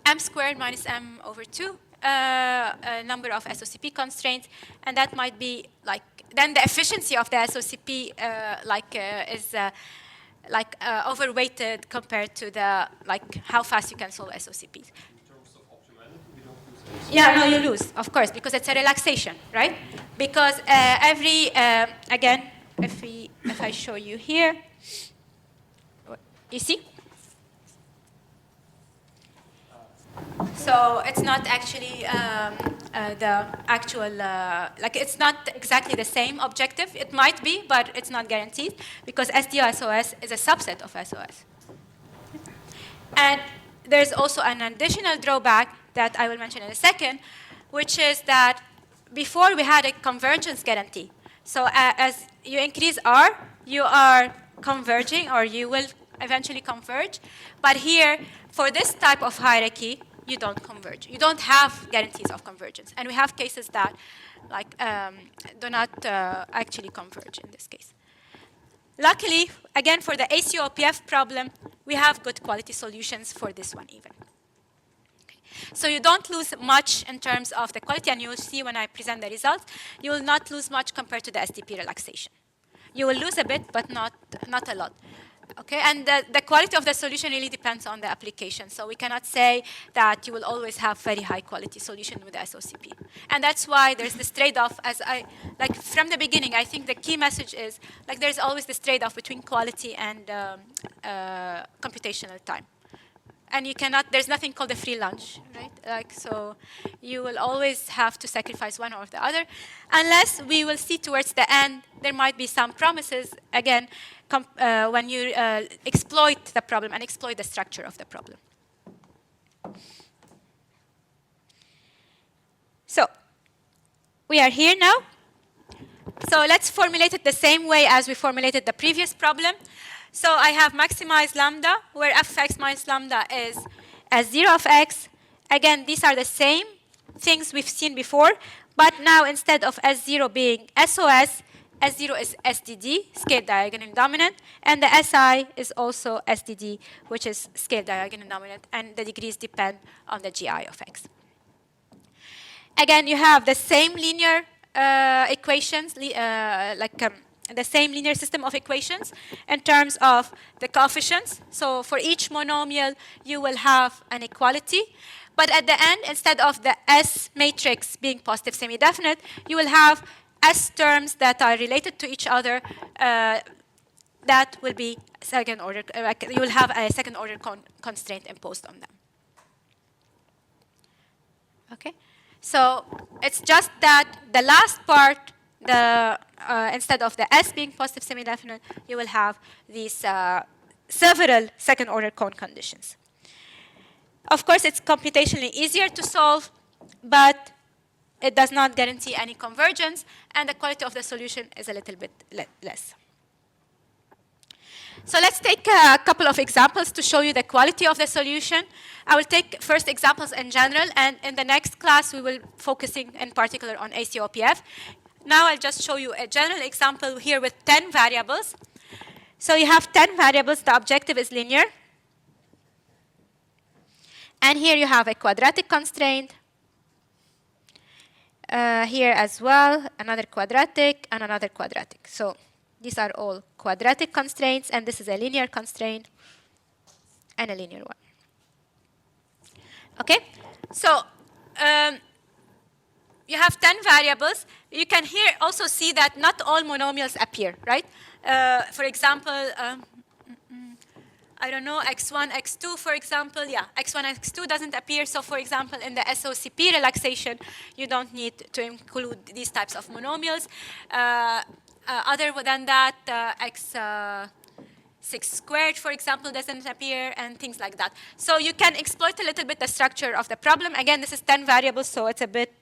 m squared minus m over 2, a number of SOCP constraints, and that might be then the efficiency of the SOCP is overweighted compared to the how fast you can solve SOCPs. Yeah, no, you lose, of course, because it's a relaxation, right? Because again, if I show you here, you see? So it's not actually the actual, it's not exactly the same objective. It might be, but it's not guaranteed, because SDSOS is a subset of SOS. And there's also an additional drawback that I will mention in a second, which is that before we had a convergence guarantee. So as you increase R, you are converging, or you will eventually converge. But here, for this type of hierarchy, you don't converge. You don't have guarantees of convergence. And we have cases that do not actually converge in this case. Luckily, again, for the ACOPF problem, we have good quality solutions for this one even. So you don't lose much in terms of the quality, and you will see when I present the results, you will not lose much compared to the SDP relaxation. You will lose a bit, but not a lot. Okay, and the quality of the solution really depends on the application. So we cannot say that you will always have very high quality solution with the SOCP. And that's why there's this trade-off. As from the beginning, I think the key message is there's always this trade-off between quality and computational time. And you cannot, there's nothing called a free lunch, right? So you will always have to sacrifice one or the other, unless we will see towards the end, there might be some promises, again, when you exploit the problem and exploit the structure of the problem. So we are here now. So let's formulate it the same way as we formulated the previous problem. So I have maximized lambda, where f of x minus lambda is S0 of x. Again, these are the same things we've seen before, But now instead of S0 being SOS, S0 is SDD, scale diagonal dominant, and the SI is also SDD, which is scale diagonal dominant, and the degrees depend on the GI of X. Again, you have the same linear equations, the same linear system of equations in terms of the coefficients. So for each monomial, you will have an equality. But at the end, instead of the S matrix being positive semi-definite, you will have S terms that are related to each other that will be second order. You will have a second order constraint imposed on them. Okay? So it's just that the last part, instead of the S being positive semi-definite, you will have these several second order cone conditions. Of course, it's computationally easier to solve, but it does not guarantee any convergence, and the quality of the solution is a little bit less. So let's take a couple of examples to show you the quality of the solution. I will take first examples in general, and in the next class, we will focusing in particular on ACOPF. Now I'll just show you a general example here with 10 variables. So you have 10 variables. The objective is linear. And here you have a quadratic constraint. Here as well, another quadratic and another quadratic. So these are all quadratic constraints, and this is a linear constraint and a linear one. Okay? So you have 10 variables. You can here also see that not all monomials appear, right? For example, I don't know, x1, x2, for example. Yeah, x1, x2 doesn't appear. So, for example, in the SOCP relaxation, you don't need to include these types of monomials. Other than that, x6 squared, for example, doesn't appear, and things like that. So you can exploit a little bit the structure of the problem. Again, this is 10 variables, so it's a bit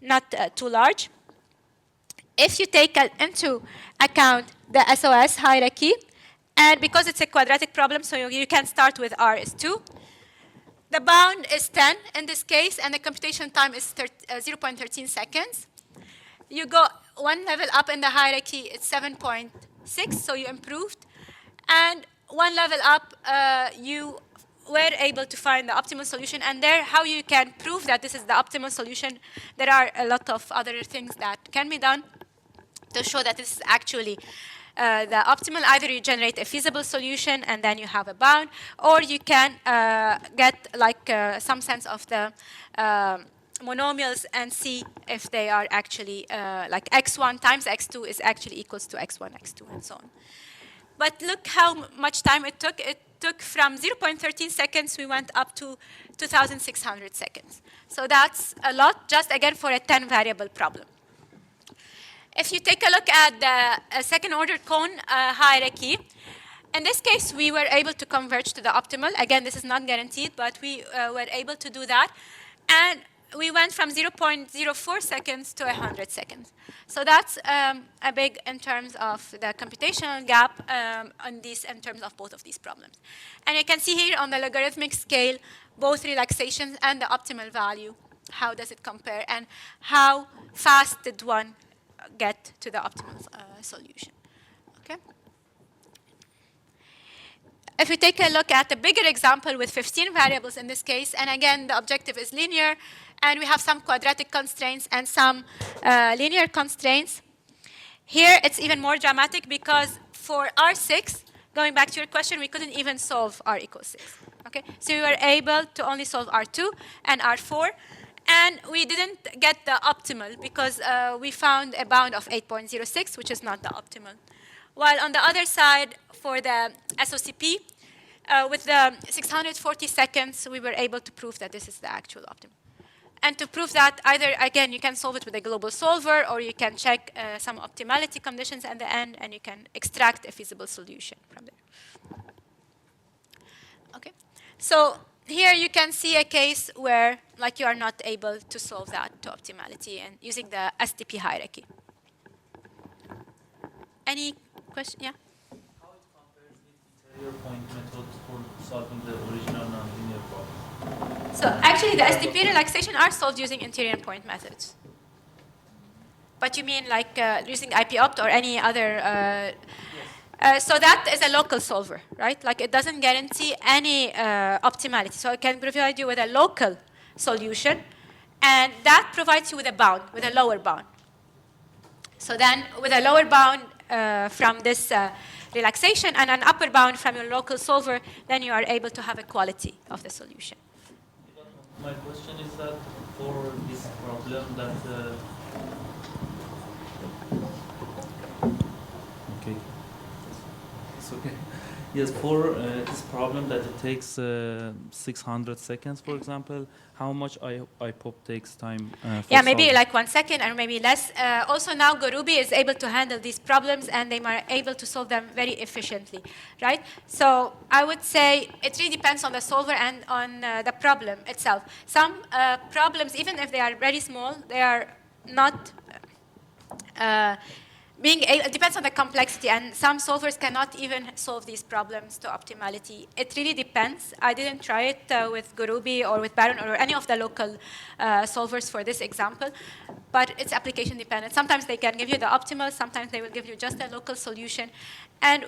not too large. If you take into account the SOS hierarchy, and because it's a quadratic problem, so you can start with R is 2. The bound is 10 in this case, and the computation time is 0.13 seconds. You go one level up in the hierarchy, it's 7.6, so you improved. And one level up, you were able to find the optimal solution. And there, how you can prove that this is the optimal solution, there are a lot of other things that can be done to show that this is actually the optimal. Either you generate a feasible solution and then you have a bound, or you can get like some sense of the monomials and see if they are actually like x1 times x2 is actually equals to x1, x2, and so on. But look how much time it took. It took from 0.13 seconds, we went up to 2,600 seconds. So that's a lot, just again for a 10 variable problem. If you take a look at the second order cone hierarchy, in this case, we were able to converge to the optimal. Again, this is not guaranteed, but we were able to do that. And we went from 0.04 seconds to 100 seconds. So that's a big in terms of the computational gap in terms of both of these problems. And you can see here on the logarithmic scale, both relaxations and the optimal value. How does it compare? And how fast did one get to the optimal solution? Okay. If we take a look at a bigger example with 15 variables in this case, and again, the objective is linear, and we have some quadratic constraints and some linear constraints. Here, it's even more dramatic because for R6, going back to your question, we couldn't even solve R equals 6. Okay? So we were able to only solve R2 and R4. And we didn't get the optimal because we found a bound of 8.06, which is not the optimal. While on the other side, for the SOCP, with the 640 seconds, we were able to prove that this is the actual optimal. And to prove that, either, again, you can solve it with a global solver, or you can check some optimality conditions at the end, and you can extract a feasible solution from there. Okay. So here you can see a case where like you are not able to solve that to optimality and using the STP hierarchy. Any question? Yeah? How it compares with interior point method for solving the original nonlinear problem? So actually the STP relaxation are solved using interior point methods. But you mean like using IP-opt or any other? So that is a local solver, right? Like it doesn't guarantee any optimality. So it can provide you with a local solution, and that provides you with a bound, with a lower bound. So then with a lower bound from this relaxation and an upper bound from your local solver, then you are able to have a quality of the solution. My question is that for this problem that okay, it's okay. Yes, for this problem that it takes 600 seconds, for example, how much IPOP takes time? Yeah, maybe like 1 second or maybe less. Also now Gurubi is able to handle these problems and they are able to solve them very efficiently, right? So I would say it really depends on the solver and on the problem itself. Some problems, even if they are very small, they are not it depends on the complexity, and some solvers cannot even solve these problems to optimality. It really depends. I didn't try it with Gurubi or with Baron or any of the local solvers for this example, but it's application dependent. Sometimes they can give you the optimal, sometimes they will give you just a local solution. And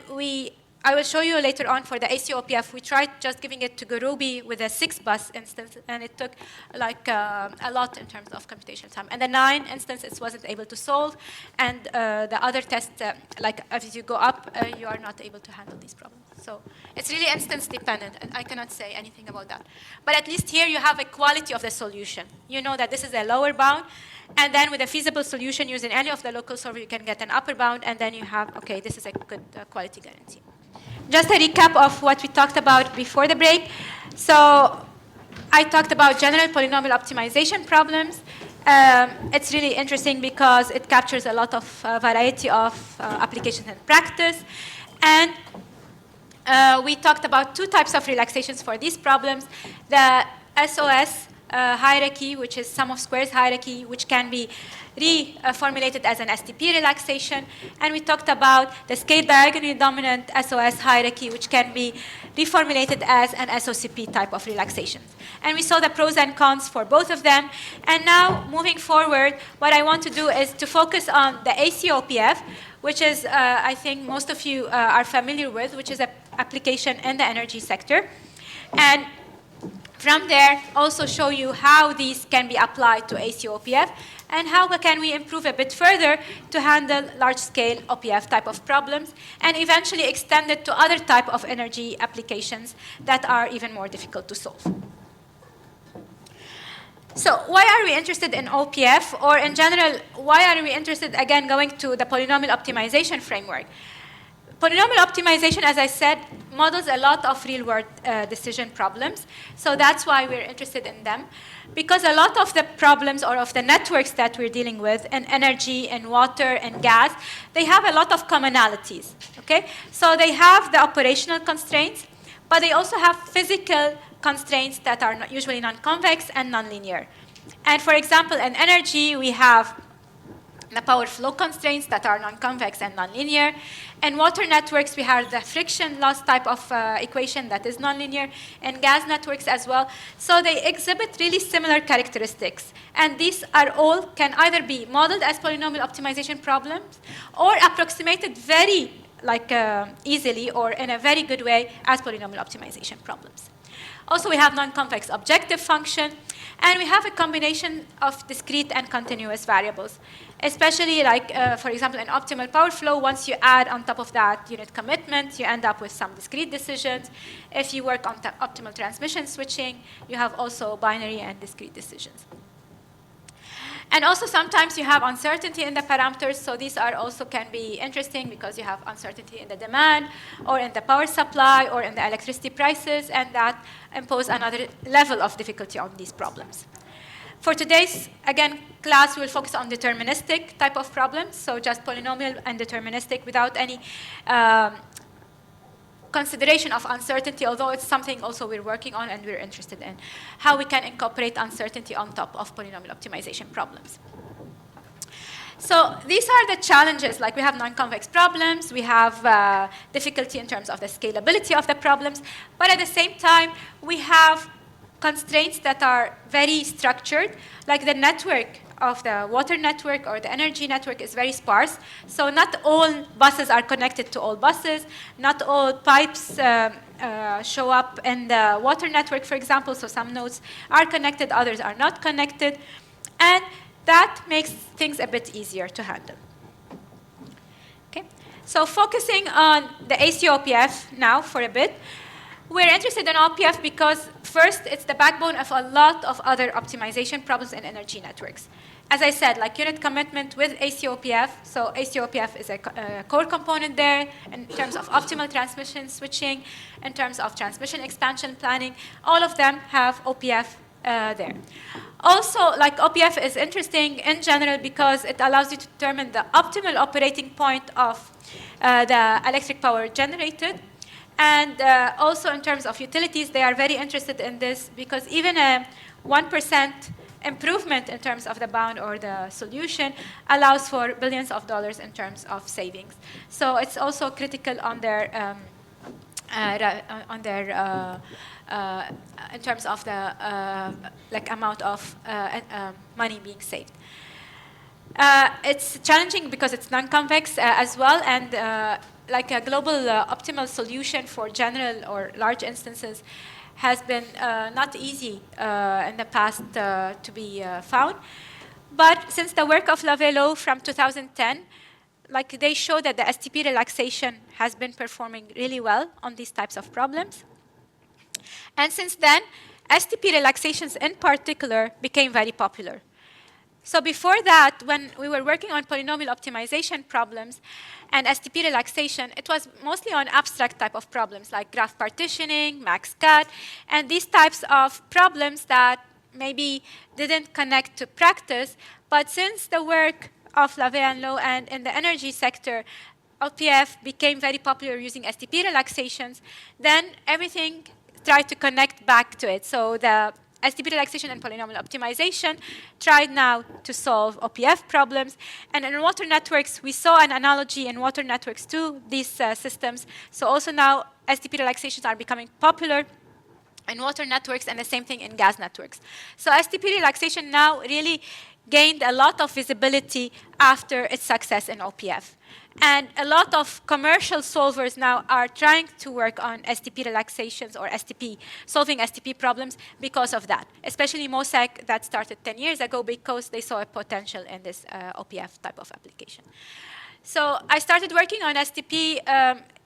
I will show you later on for the ACOPF, we tried just giving it to Gurubi with a 6-bus instance, and it took like a lot in terms of computational time. And the 9 instance, it wasn't able to solve, and the other test, like as you go up, you are not able to handle these problems. So it's really instance dependent, and I cannot say anything about that. But at least here you have a quality of the solution. You know that this is a lower bound, and then with a feasible solution using any of the local solver, you can get an upper bound, and then you have, okay, this is a good quality guarantee. Just a recap of what we talked about before the break. So I talked about general polynomial optimization problems. It's really interesting because it captures a lot of variety of applications and practice. And we talked about 2 types of relaxations for these problems. The SOS hierarchy, which is sum of squares hierarchy, which can be reformulated as an STP relaxation. And we talked about the scale diagonally dominant SOS hierarchy, which can be reformulated as an SOCP type of relaxation. And we saw the pros and cons for both of them. And now, moving forward, what I want to do is to focus on the ACOPF, which is, I think most of you are familiar with, which is an application in the energy sector. And from there, also show you how these can be applied to ACOPF and how can we improve a bit further to handle large-scale OPF type of problems and eventually extend it to other type of energy applications that are even more difficult to solve. So why are we interested in OPF? Or in general, why are we interested, again, going to the polynomial optimization framework? Polynomial optimization, as I said, models a lot of real-world decision problems. So that's why we're interested in them. Because a lot of the problems or of the networks that we're dealing with in energy, in water, and gas, they have a lot of commonalities. Okay? So they have the operational constraints, but they also have physical constraints that are usually non-convex and non-linear. And for example, in energy, we have the power flow constraints that are non-convex and non-linear. In water networks, we have the friction loss type of equation that is non-linear, and gas networks as well. So they exhibit really similar characteristics. And these are all can either be modeled as polynomial optimization problems or approximated very easily or in a very good way as polynomial optimization problems. Also, we have non-convex objective function, and we have a combination of discrete and continuous variables, especially for example, in optimal power flow, once you add on top of that unit commitment, you end up with some discrete decisions. If you work on optimal transmission switching, you have also binary and discrete decisions. And also sometimes you have uncertainty in the parameters, so these are also can be interesting because you have uncertainty in the demand or in the power supply or in the electricity prices, and that impose another level of difficulty on these problems. For today's, again, class, we'll focus on deterministic type of problems, so just polynomial and deterministic without any consideration of uncertainty, although it's something also we're working on and we're interested in, how we can incorporate uncertainty on top of polynomial optimization problems. So these are the challenges, like we have non-convex problems, we have difficulty in terms of the scalability of the problems, but at the same time, we have constraints that are very structured, like the network of the water network or the energy network is very sparse. So not all buses are connected to all buses. Not all pipes show up in the water network, for example. So some nodes are connected, others are not connected. And that makes things a bit easier to handle. Okay. So focusing on the ACOPF now for a bit. We're interested in OPF because, first, it's the backbone of a lot of other optimization problems in energy networks. As I said, like unit commitment with ACOPF, so ACOPF is a core component there in terms of optimal transmission switching, in terms of transmission expansion planning. All of them have OPF there. Also, like OPF is interesting in general because it allows you to determine the optimal operating point of the electric power generated. And also in terms of utilities, they are very interested in this because even a 1% improvement in terms of the bound or the solution allows for billions of dollars in terms of savings. So it's also critical on their in terms of the like amount of money being saved. It's challenging because it's non-convex as well, and like a global optimal solution for general or large instances has been not easy in the past to be found. But since the work of Lavelo from 2010, like they show that the STP relaxation has been performing really well on these types of problems. And since then, STP relaxations in particular became very popular. So before that, when we were working on polynomial optimization problems and STP relaxation, it was mostly on abstract type of problems like graph partitioning, max cut, and these types of problems that maybe didn't connect to practice. But since the work of Lavey and Lowe and in the energy sector, OPF became very popular using STP relaxations, then everything tried to connect back to it. So the STP relaxation and polynomial optimization tried now to solve OPF problems. And in water networks, we saw an analogy in water networks to these systems. So also now STP relaxations are becoming popular in water networks and the same thing in gas networks. So STP relaxation now really gained a lot of visibility after its success in OPF. And a lot of commercial solvers now are trying to work on STP relaxations or STP, solving STP problems because of that, especially MOSEC that started 10 years ago because they saw a potential in this OPF type of application. So I started working on STP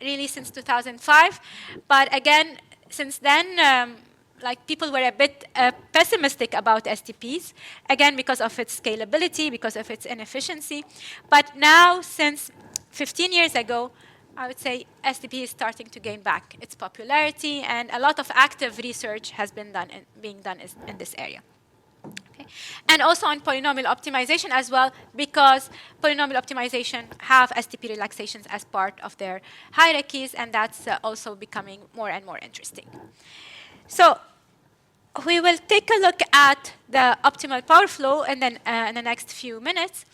really since 2005, but again, since then, like people were a bit pessimistic about STPs, again, because of its scalability, because of its inefficiency. But now, since 15 years ago, I would say STP is starting to gain back its popularity, and a lot of active research has been done being done in this area. Okay. And also on polynomial optimization as well, because polynomial optimization have STP relaxations as part of their hierarchies, and that's also becoming more and more interesting. So we will take a look at the optimal power flow and then in the next few minutes.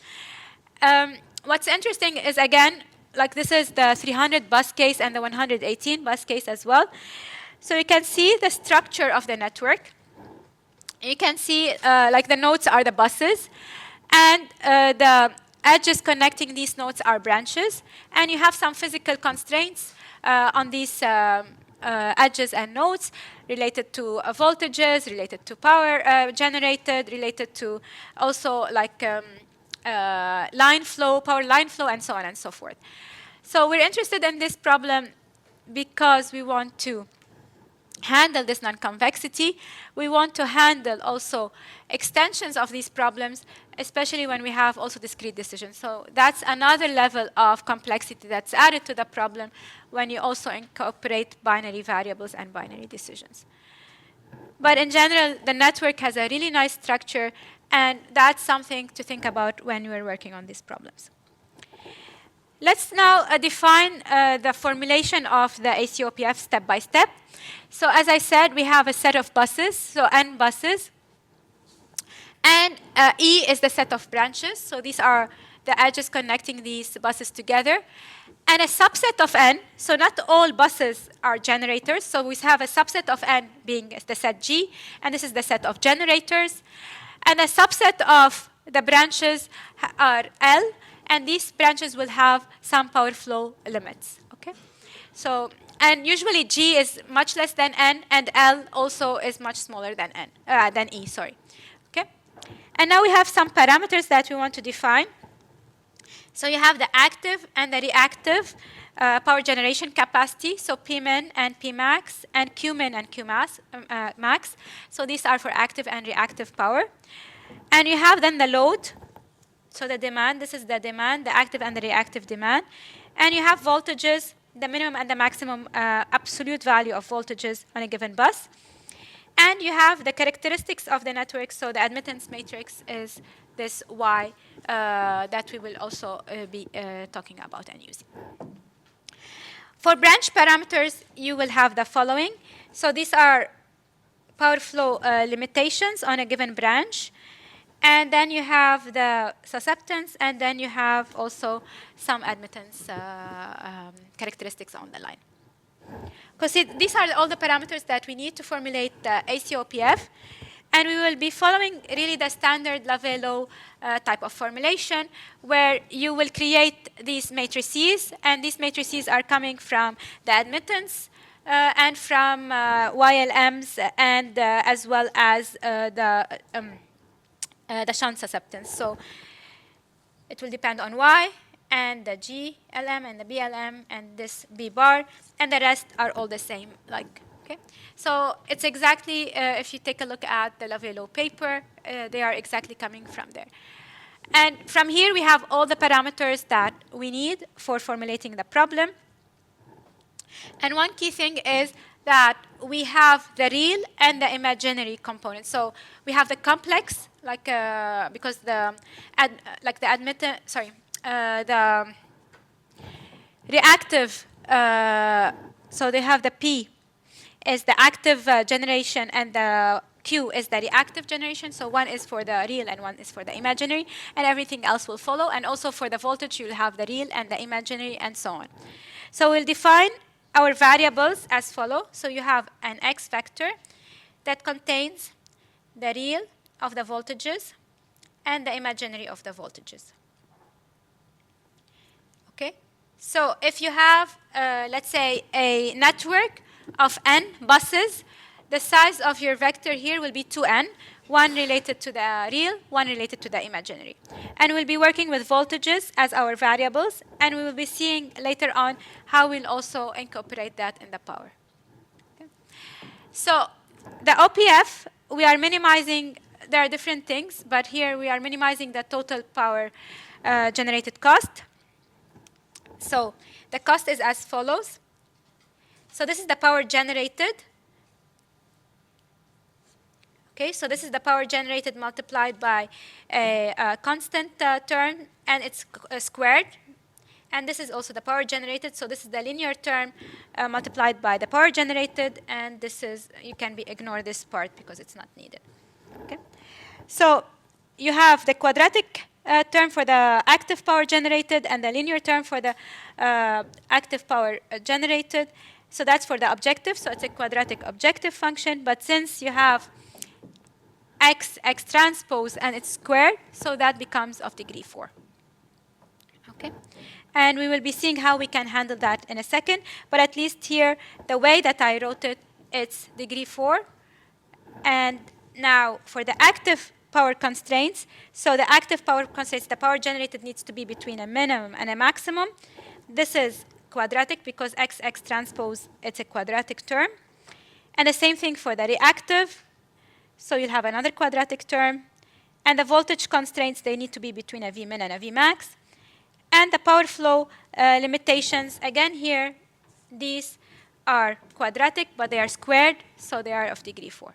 What's interesting is, again, like this is the 300 bus case and the 118 bus case as well. So you can see the structure of the network. You can see like the nodes are the buses, and the edges connecting these nodes are branches. And you have some physical constraints on these edges and nodes related to voltages, related to power generated, related to also like line flow, power line flow, and so on and so forth. So we're interested in this problem because we want to handle this non-convexity. We want to handle also extensions of these problems, especially when we have also discrete decisions. So that's another level of complexity that's added to the problem when you also incorporate binary variables and binary decisions. But in general, the network has a really nice structure, and that's something to think about when we're working on these problems. Let's now define the formulation of the ACOPF step by step. So as I said, we have a set of buses, so n buses. And E is the set of branches. So these are the edges connecting these buses together. And a subset of n, so not all buses are generators. So we have a subset of n being the set G, and this is the set of generators. And a subset of the branches are L, and these branches will have some power flow limits. Okay? So, and usually G is much less than n, and L also is much smaller than E. Sorry. Okay? And now we have some parameters that we want to define. So you have the active and the reactive power generation capacity, so Pmin and Pmax, and Qmin and Qmax. Max. So these are for active and reactive power. And you have then the load, so the demand. This is the demand, the active and the reactive demand. And you have voltages, the minimum and the maximum absolute value of voltages on a given bus. And you have the characteristics of the network, so the admittance matrix is this Y that we will also be talking about and using. For branch parameters, you will have the following. So these are power flow limitations on a given branch. And then you have the susceptance, and then you have also some admittance characteristics on the line. Because these are all the parameters that we need to formulate the ACOPF. And we will be following really the standard Lavelo type of formulation, where you will create these matrices. And these matrices are coming from the admittance and from YLMs, and as well as the shunt susceptance. So it will depend on Y, and the GLM, and the BLM, and this B bar, and the rest are all the same. Okay? So it's exactly, if you take a look at the Lavelo paper, they are exactly coming from there. And from here, we have all the parameters that we need for formulating the problem. And one key thing is that we have the real and the imaginary components. So we have the complex, because the reactive. So they have the P is the active generation, and the Q is the reactive generation. So one is for the real and one is for the imaginary, and everything else will follow. And also for the voltage, you'll have the real and the imaginary, and so on. So we'll define our variables as follow. So you have an X vector that contains the real of the voltages and the imaginary of the voltages. Okay? So if you have, let's say, a network of n buses, the size of your vector here will be 2n, one related to the real, one related to the imaginary. And we'll be working with voltages as our variables, and we will be seeing later on how we'll also incorporate that in the power. Okay. So the OPF, we are minimizing, there are different things, but here we are minimizing the total power generated cost. So the cost is as follows. So this is the power generated. Okay, so this is the power generated multiplied by a constant term, and it's squared. And this is also the power generated. So this is the linear term multiplied by the power generated. And this is, you can ignore this part because it's not needed. Okay. So you have the quadratic term for the active power generated, and the linear term for the active power generated. So that's for the objective. So it's a quadratic objective function. But since you have x transpose and it's squared, so that becomes of degree 4. Okay? And we will be seeing how we can handle that in a second. But at least here, the way that I wrote it, it's degree 4. And now for the active power constraints, so the active power constraints, the power generated needs to be between a minimum and a maximum. This is quadratic because x transpose, it's a quadratic term. And the same thing for the reactive. So you'll have another quadratic term. And the voltage constraints, they need to be between a Vmin and a Vmax. And the power flow limitations, again here, these are quadratic, but they are squared, so they are of degree 4.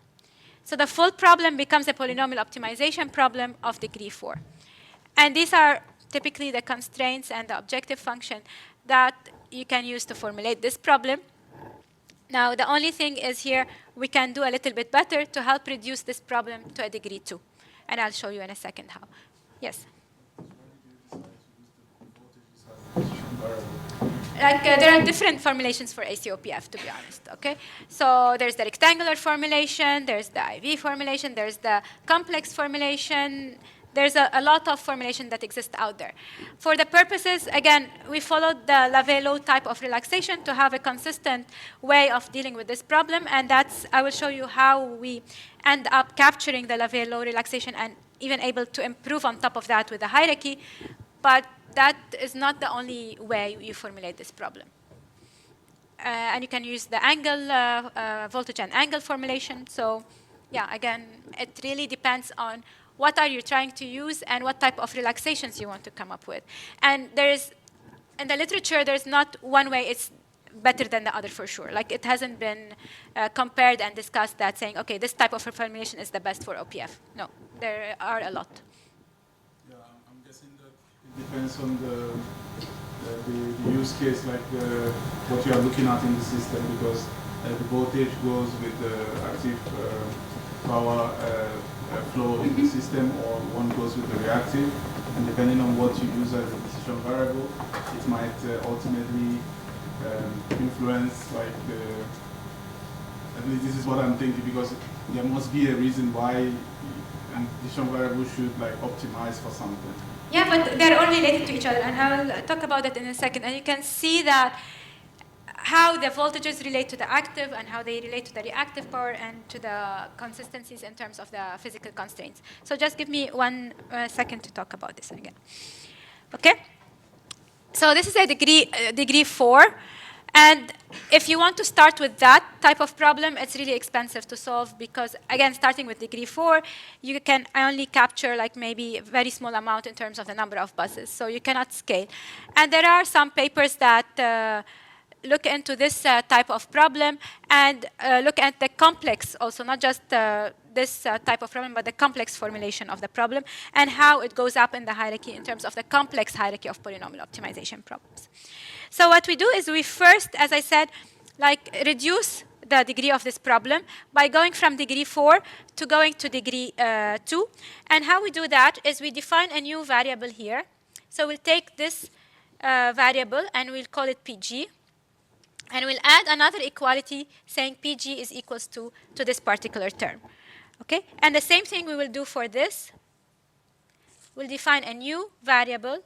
So the full problem becomes a polynomial optimization problem of degree 4. And these are typically the constraints and the objective function that you can use to formulate this problem. Now, the only thing is here, we can do a little bit better to help reduce this problem to a degree 2. And I'll show you in a second how. Yes? Like there are different formulations for ACOPF, to be honest, okay? So there's the rectangular formulation, there's the Ivey formulation, there's the complex formulation. There's a lot of formulation that exists out there. For the purposes, again, we followed the Lavelo type of relaxation to have a consistent way of dealing with this problem, and that's, I will show you how we end up capturing the Lavelo relaxation and even able to improve on top of that with the hierarchy. But that is not the only way you formulate this problem. And you can use the angle, voltage and angle formulation. So yeah, again, it really depends on what are you trying to use and what type of relaxations you want to come up with. And there is, in the literature, there's not one way it's better than the other for sure. Like it hasn't been compared and discussed that saying, okay, this type of formulation is the best for OPF. No, there are a lot. I'm guessing that it depends on the use case, like what you are looking at in the system, because the voltage goes with the active power flow in the system, or one goes with the reactive, and depending on what you use as a decision variable, it might ultimately influence, like, at least this is what I'm thinking, because there must be a reason why and decision variable should like optimize for something. Yeah, but they're all related to each other, and I'll talk about that in a second. And you can see that how the voltages relate to the active and how they relate to the reactive power and to the consistencies in terms of the physical constraints. So just give me 1 second to talk about this again. Okay? So this is a degree 4. And if you want to start with that type of problem, it's really expensive to solve because, again, starting with degree 4, you can only capture like maybe a very small amount in terms of the number of buses. So you cannot scale. And there are some papers that look into this type of problem and look at the complex also, not just this type of problem, but the complex formulation of the problem and how it goes up in the hierarchy in terms of the complex hierarchy of polynomial optimization problems. So what we do is we first, as I said, like reduce the degree of this problem by going from degree 4 to going to degree 2. And how we do that is we define a new variable here. So we'll take this variable and we'll call it PG. And we'll add another equality saying PG is equals to this particular term. Okay? And the same thing we will do for this. We'll define a new variable.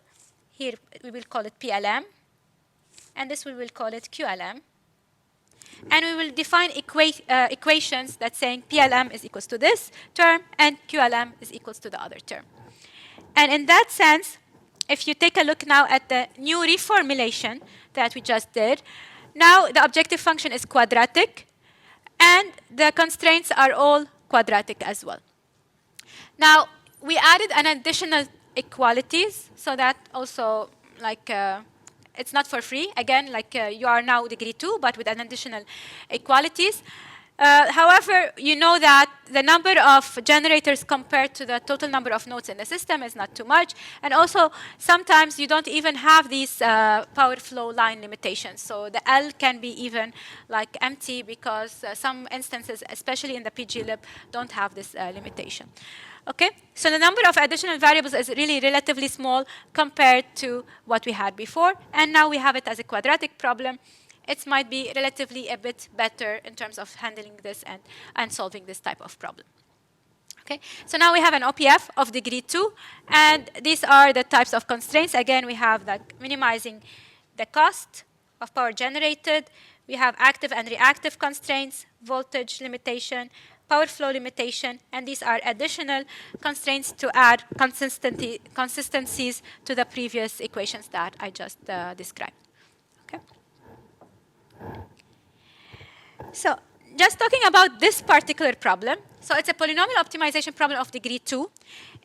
Here we will call it PLM. And this we will call it QLM. And we will define equations that saying PLM is equals to this term and QLM is equals to the other term. And in that sense, if you take a look now at the new reformulation that we just did, now the objective function is quadratic and the constraints are all quadratic as well. Now, we added an additional equalities so that also like it's not for free. Again, like you are now degree 2, but with an additional equalities. However, you know that the number of generators compared to the total number of nodes in the system is not too much. And also, sometimes you don't even have these power flow line limitations. So the L can be even like empty because some instances, especially in the PGLib, don't have this limitation. Okay, so the number of additional variables is really relatively small compared to what we had before. And now we have it as a quadratic problem. It might be relatively a bit better in terms of handling this and solving this type of problem. Okay, so now we have an OPF of degree 2. And these are the types of constraints. Again, we have like minimizing the cost of power generated. We have active and reactive constraints, voltage limitation, power flow limitation, and these are additional constraints to add consistencies to the previous equations that I just described. Okay. So just talking about this particular problem, so it's a polynomial optimization problem of degree 2.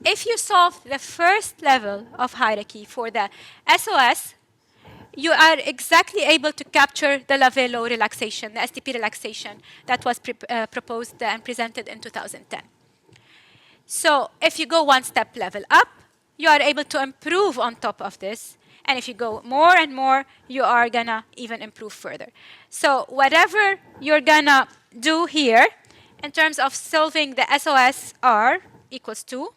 If you solve the first level of hierarchy for the SOS, you are exactly able to capture the Lavelo relaxation, the STP relaxation that was proposed and presented in 2010. So if you go one step level up, you are able to improve on top of this. And if you go more and more, you are going to even improve further. So whatever you're going to do here, in terms of solving the SOS R equals 2,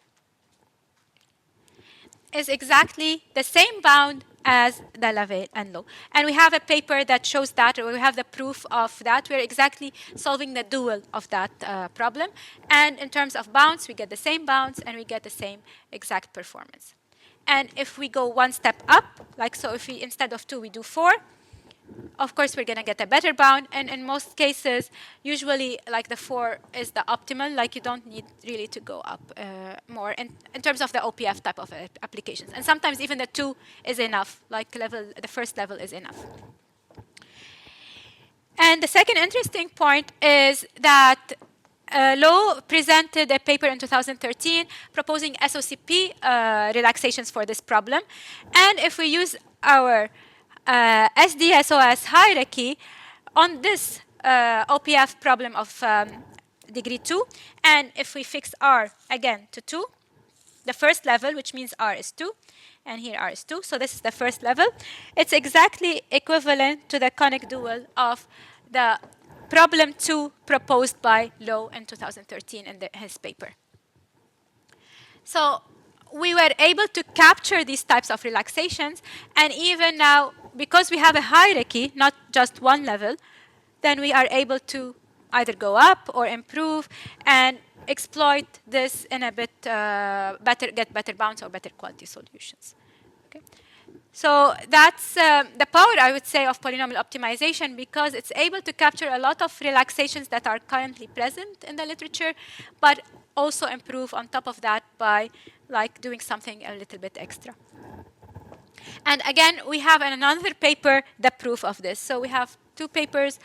is exactly the same bound as the level and low. And we have a paper that shows that, or we have the proof of that. We're exactly solving the dual of that problem. And in terms of bounds, we get the same bounds and we get the same exact performance. And if we go one step up, like so, if we instead of 2, we do 4, of course, we're going to get a better bound. And in most cases, usually, like the 4 is the optimal. Like you don't need really to go up more in terms of the OPF type of applications. And sometimes even the 2 is enough. Like the first level is enough. And the second interesting point is that Lowe presented a paper in 2013 proposing SOCP relaxations for this problem. And if we use our SDSOS hierarchy on this OPF problem of degree 2, and if we fix R again to 2, the first level, which means R is 2, and here R is 2, so this is the first level, it's exactly equivalent to the conic dual of the problem 2 proposed by Lowe in 2013 in his paper. So we were able to capture these types of relaxations, and even now, because we have a hierarchy, not just one level, then we are able to either go up or improve and exploit this in a bit get better bounds or better quality solutions. Okay? So that's the power, I would say, of polynomial optimization, because it's able to capture a lot of relaxations that are currently present in the literature, but also improve on top of that by like doing something a little bit extra. And again, we have in another paper the proof of this. So we have 2 papers,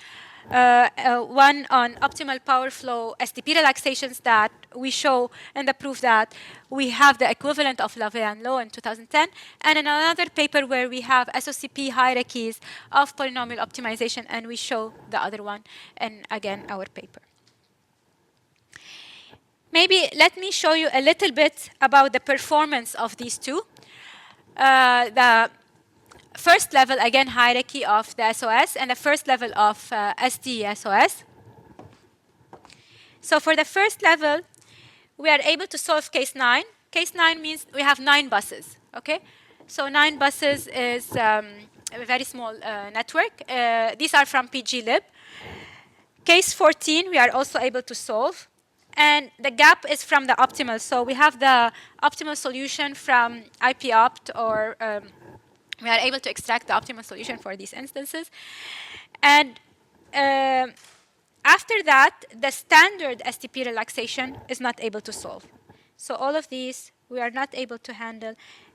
one on optimal power flow STP relaxations that we show in the proof that we have the equivalent of Lavey and Lowe in 2010, and in another paper where we have SOCP hierarchies of polynomial optimization, and we show the other one in, again, our paper. Maybe let me show you a little bit about the performance of these 2. The first level, again, hierarchy of the SOS, and the first level of SDSOS. So for the first level, we are able to solve case 9. Case 9 means we have 9 buses, okay? So 9 buses is a very small network. These are from PGLib. Case 14, we are also able to solve. And the gap is from the optimal. So we have the optimal solution from IPOpt, or we are able to extract the optimal solution for these instances. And after that, the standard STP relaxation is not able to solve. So all of these, we are not able to handle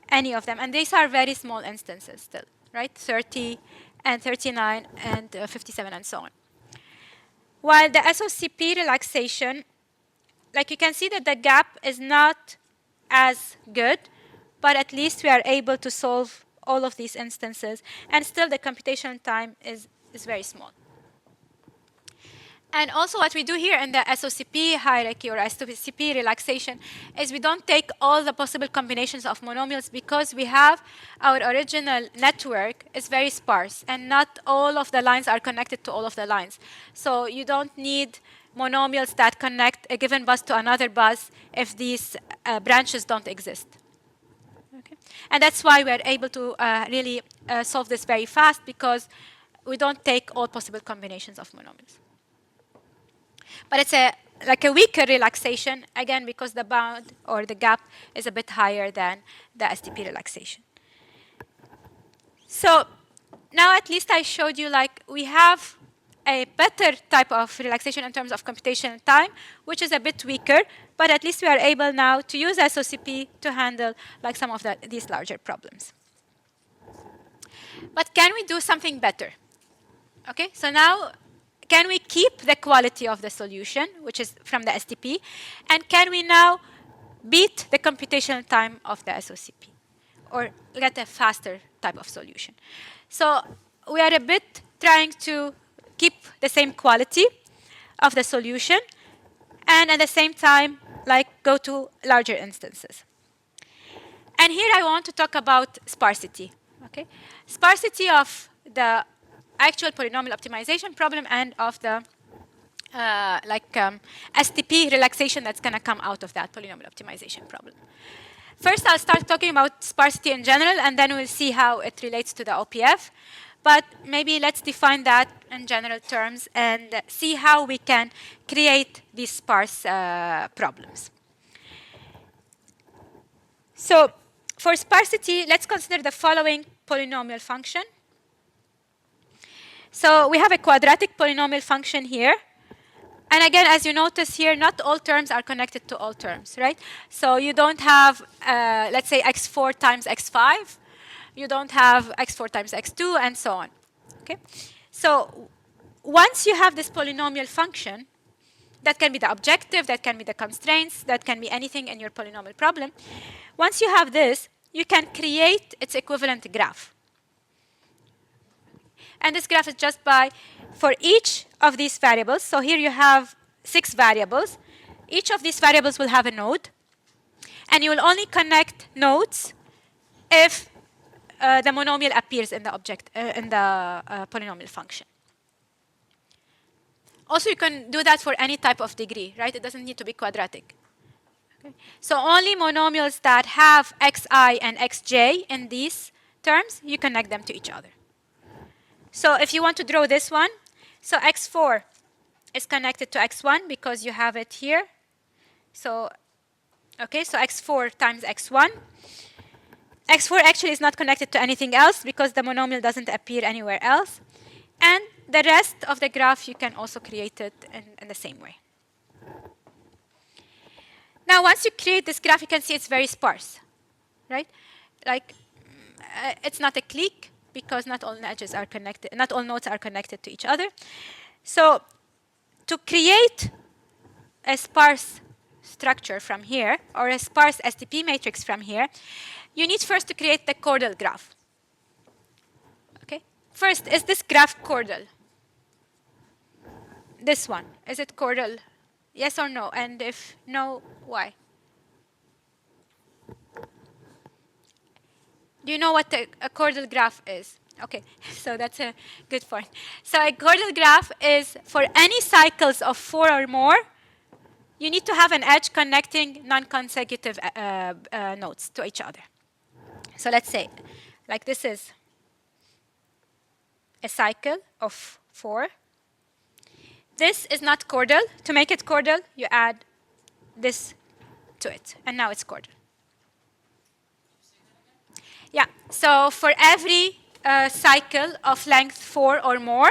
any of them. And these are very small instances still, right? 30 and 39 and 57 and so on. While the SOCP relaxation, like you can see that the gap is not as good, but at least we are able to solve all of these instances, and still the computation time is very small. And also what we do here in the SOCP hierarchy or SOCP relaxation is we don't take all the possible combinations of monomials, because we have our original network is very sparse, and not all of the lines are connected to all of the lines. So you don't need monomials that connect a given bus to another bus if these branches don't exist. Okay? And that's why we're able to really solve this very fast, because we don't take all possible combinations of monomials. But it's like a weaker relaxation, again, because the bound or the gap is a bit higher than the STP relaxation. So now at least I showed you like we have a better type of relaxation in terms of computation time, which is a bit weaker, but at least we are able now to use SOCP to handle like some of these larger problems. But can we do something better? Okay, so now can we keep the quality of the solution, which is from the STP, and can we now beat the computational time of the SOCP, or get a faster type of solution? So we are a bit trying to keep the same quality of the solution, and at the same time, like go to larger instances. And here I want to talk about sparsity. Okay, sparsity of the actual polynomial optimization problem and of the STP relaxation that's going to come out of that polynomial optimization problem. first, I'll start talking about sparsity in general, and then we'll see how it relates to the OPF. But maybe let's define that in general terms and see how we can create these sparse problems. So for sparsity, let's consider the following polynomial function. So we have a quadratic polynomial function here. And again, as you notice here, not all terms are connected to all terms, right? So you don't have, let's say, x4 times x5. You don't have x4 times x2, and so on. Okay? So once you have this polynomial function, that can be the objective, that can be the constraints, that can be anything in your polynomial problem. Once you have this, you can create its equivalent graph. And this graph is just by, for each of these variables, so here you have 6 variables. Each of these variables will have a node. And you will only connect nodes if the monomial appears in the polynomial function. Also, you can do that for any type of degree, right? It doesn't need to be quadratic. Okay. So only monomials that have xi and xj in these terms, you connect them to each other. So if you want to draw this one, so x4 is connected to x1 because you have it here. So, okay, so x4 times x1. x4 actually is not connected to anything else because the monomial doesn't appear anywhere else. And the rest of the graph, you can also create it in the same way. Now, once you create this graph, you can see it's very sparse, right? Like, it's not a clique because not all edges are connected, not all nodes are connected to each other. So, to create a sparse structure from here, or a sparse STP matrix from here, you need first to create the chordal graph. Okay? First, is this graph chordal? This one, is it chordal? Yes or no? And if no, why? Do you know what a chordal graph is? Okay, so that's a good point. So a chordal graph is for any cycles of 4 or more, you need to have an edge connecting non-consecutive nodes to each other. So let's say, like this is a cycle of 4. This is not chordal. To make it chordal, you add this to it, and now it's chordal. Yeah, so for every cycle of length 4 or more,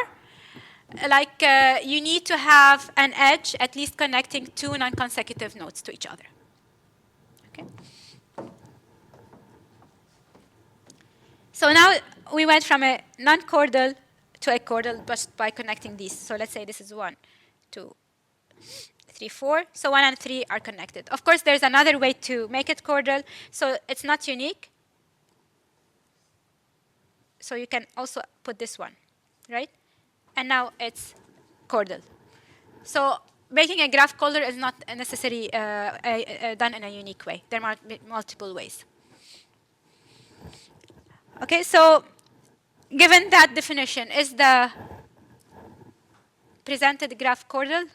like you need to have an edge at least connecting 2 non-consecutive nodes to each other. Okay. So now we went from a non-chordal to a chordal just by connecting these. So let's say this is 1, 2, 3, 4. So 1 and 3 are connected. Of course, there's another way to make it chordal. So it's not unique. So you can also put this one, right? And now it's chordal. So making a graph chordal is not necessarily done in a unique way. There are multiple ways. Okay, so given that definition, is the presented graph chordal?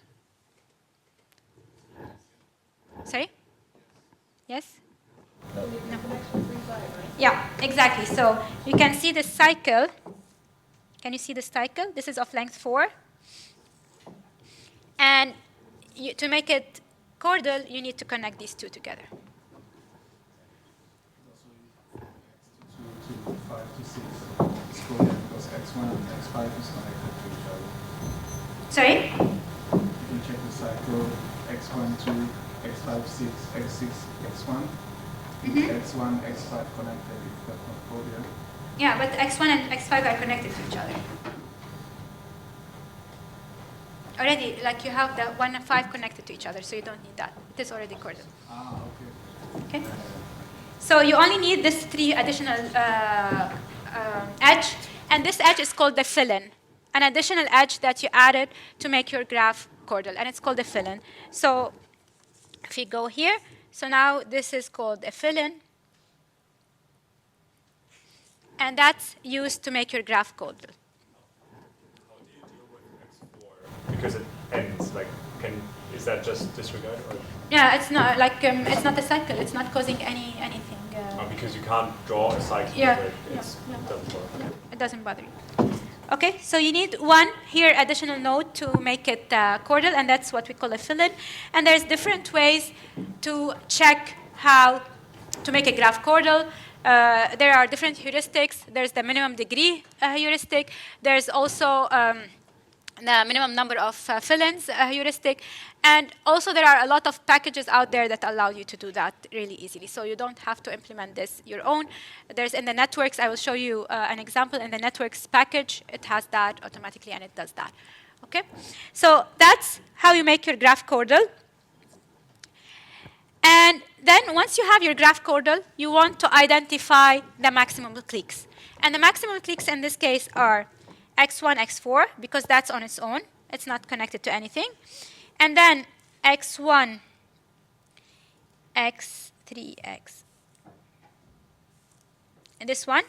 Sorry? Yes? No. Yeah, exactly. So you can see the cycle. Can you see the cycle? This is of length 4. And to make it chordal, you need to connect these two together. To 5 to 6 is chordal because x1 and x5 is connected to each other. Sorry? You can check the cycle x1, 2, x5, 6, x6, x1. X1, x5 connected, if that's not chordal. Yeah, but x1 and x5 are connected to each other. Already, like you have the 1 and 5 connected to each other, so you don't need that. It is already chordal. Ah, okay. Okay? So you only need this 3 additional edge, and this edge is called the fill-in, an additional edge that you added to make your graph chordal, and it's called the fill-in. So if you go here, so now this is called a fill-in, and that's used to make your graph chordal. How do you deal with x4? Because it ends, like, is that just disregarded? Or? Yeah, it's not like it's not a cycle. It's not causing anything. Because you can't draw a cycle. Yeah, It doesn't work. Yeah, it doesn't bother you. Okay, so you need one here additional node to make it chordal, and that's what we call a fill-in. And there's different ways to check how to make a graph chordal. There are different heuristics. There's the minimum degree heuristic. There's also the minimum number of fill-ins heuristic. And also there are a lot of packages out there that allow you to do that really easily. So you don't have to implement this your own. There's in the networks, I will show you an example in the networks package. It has that automatically and it does that. Okay? So that's how you make your graph chordal. And then once you have your graph chordal, you want to identify the maximum cliques. And the maximum cliques in this case are x1, x4, because that's on its own. It's not connected to anything. And then x1, x3, x. And this one.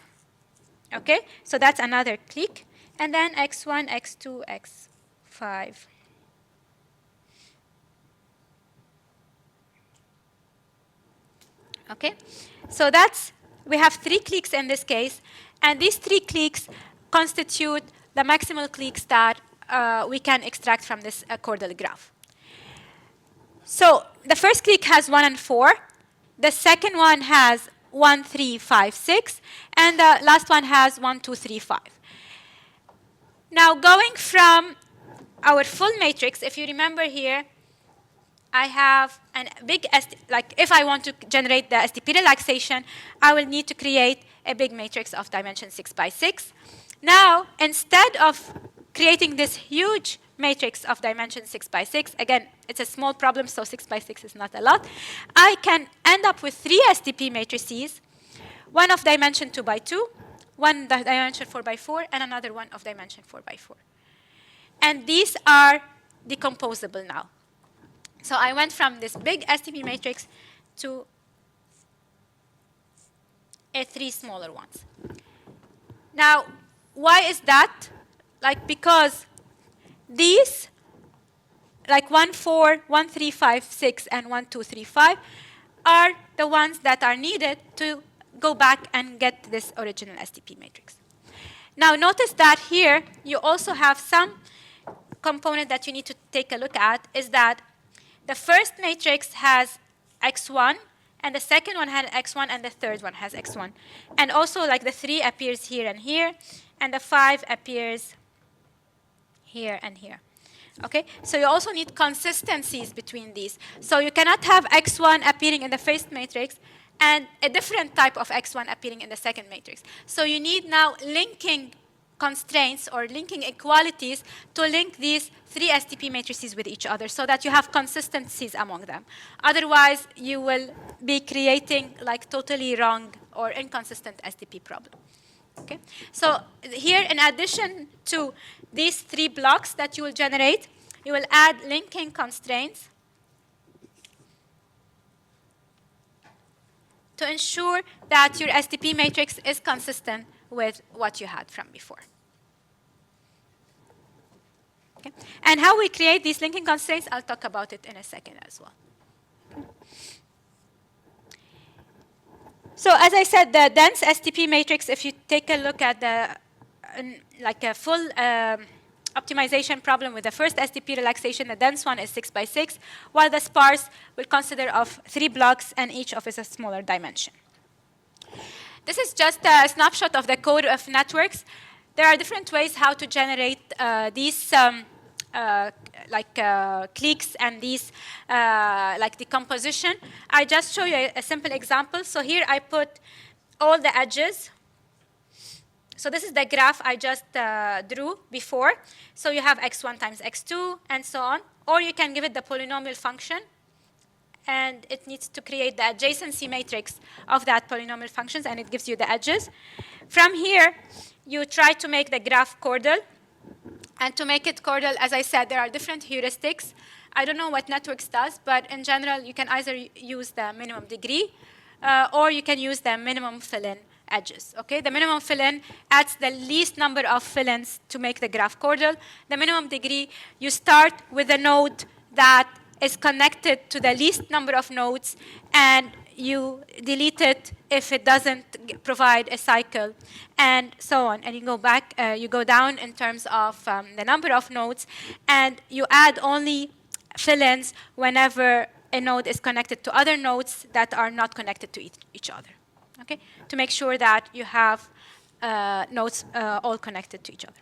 Okay? So that's another clique. And then x1, x2, x5. Okay? So that's, we have 3 cliques in this case. And these 3 cliques constitute the maximal cliques that we can extract from this chordal graph. So the first clique has 1 and 4. The second one has 1, 3, 5, 6. And the last one has 1, 2, 3, 5. Now going from our full matrix, if you remember here, I have a big, like if I want to generate the SDP relaxation, I will need to create a big matrix of dimension 6 by 6. Now, instead of creating this huge matrix of dimension 6 by 6, again, it's a small problem, so 6 by 6 is not a lot, I can end up with 3 SDP matrices, one of dimension 2 by 2, one dimension 4 by 4, and another one of dimension 4 by 4. And these are decomposable now. So I went from this big SDP matrix to 3 smaller ones. Now, why is that? Like, because these, like 1, 4, 1, 3, 5, 6, and 1, 2, 3, 5, are the ones that are needed to go back and get this original SDP matrix. Now, notice that here, you also have some component that you need to take a look at, is that the first matrix has x1, and the second one has x1, and the third one has x1. And also, like, the 3 appears here and here, and the 5 appears here and here. Okay? So you also need consistencies between these. So you cannot have x1 appearing in the first matrix and a different type of x1 appearing in the second matrix. So you need now linking constraints or linking equalities to link these 3 SDP matrices with each other so that you have consistencies among them. Otherwise, you will be creating like totally wrong or inconsistent SDP problem. Okay? So here, in addition to these 3 blocks that you will generate, you will add linking constraints to ensure that your SDP matrix is consistent with what you had from before. Okay? And how we create these linking constraints, I'll talk about it in a second as well. So as I said, the dense SDP matrix, if you take a look at the like a full optimization problem with the first SDP relaxation, the dense one is 6 by 6, while the sparse will consider of 3 blocks and each of is a smaller dimension. This is just a snapshot of the code of networks. There are different ways how to generate these cliques and these like decomposition. I just show you a simple example. So here I put all the edges. So this is the graph I just drew before. So you have x1 times x2 and so on. Or you can give it the polynomial function. And it needs to create the adjacency matrix of that polynomial functions, and it gives you the edges. From here, you try to make the graph chordal. And to make it chordal, as I said, there are different heuristics. I don't know what networks does, but in general, you can either use the minimum degree, or you can use the minimum fill-in edges. Okay? The minimum fill-in adds the least number of fill-ins to make the graph chordal. The minimum degree, you start with a node that is connected to the least number of nodes, and you delete it if it doesn't provide a cycle, and so on. And you go back, you go down in terms of the number of nodes, and you add only fill-ins whenever a node is connected to other nodes that are not connected to each other, okay? To make sure that you have nodes all connected to each other.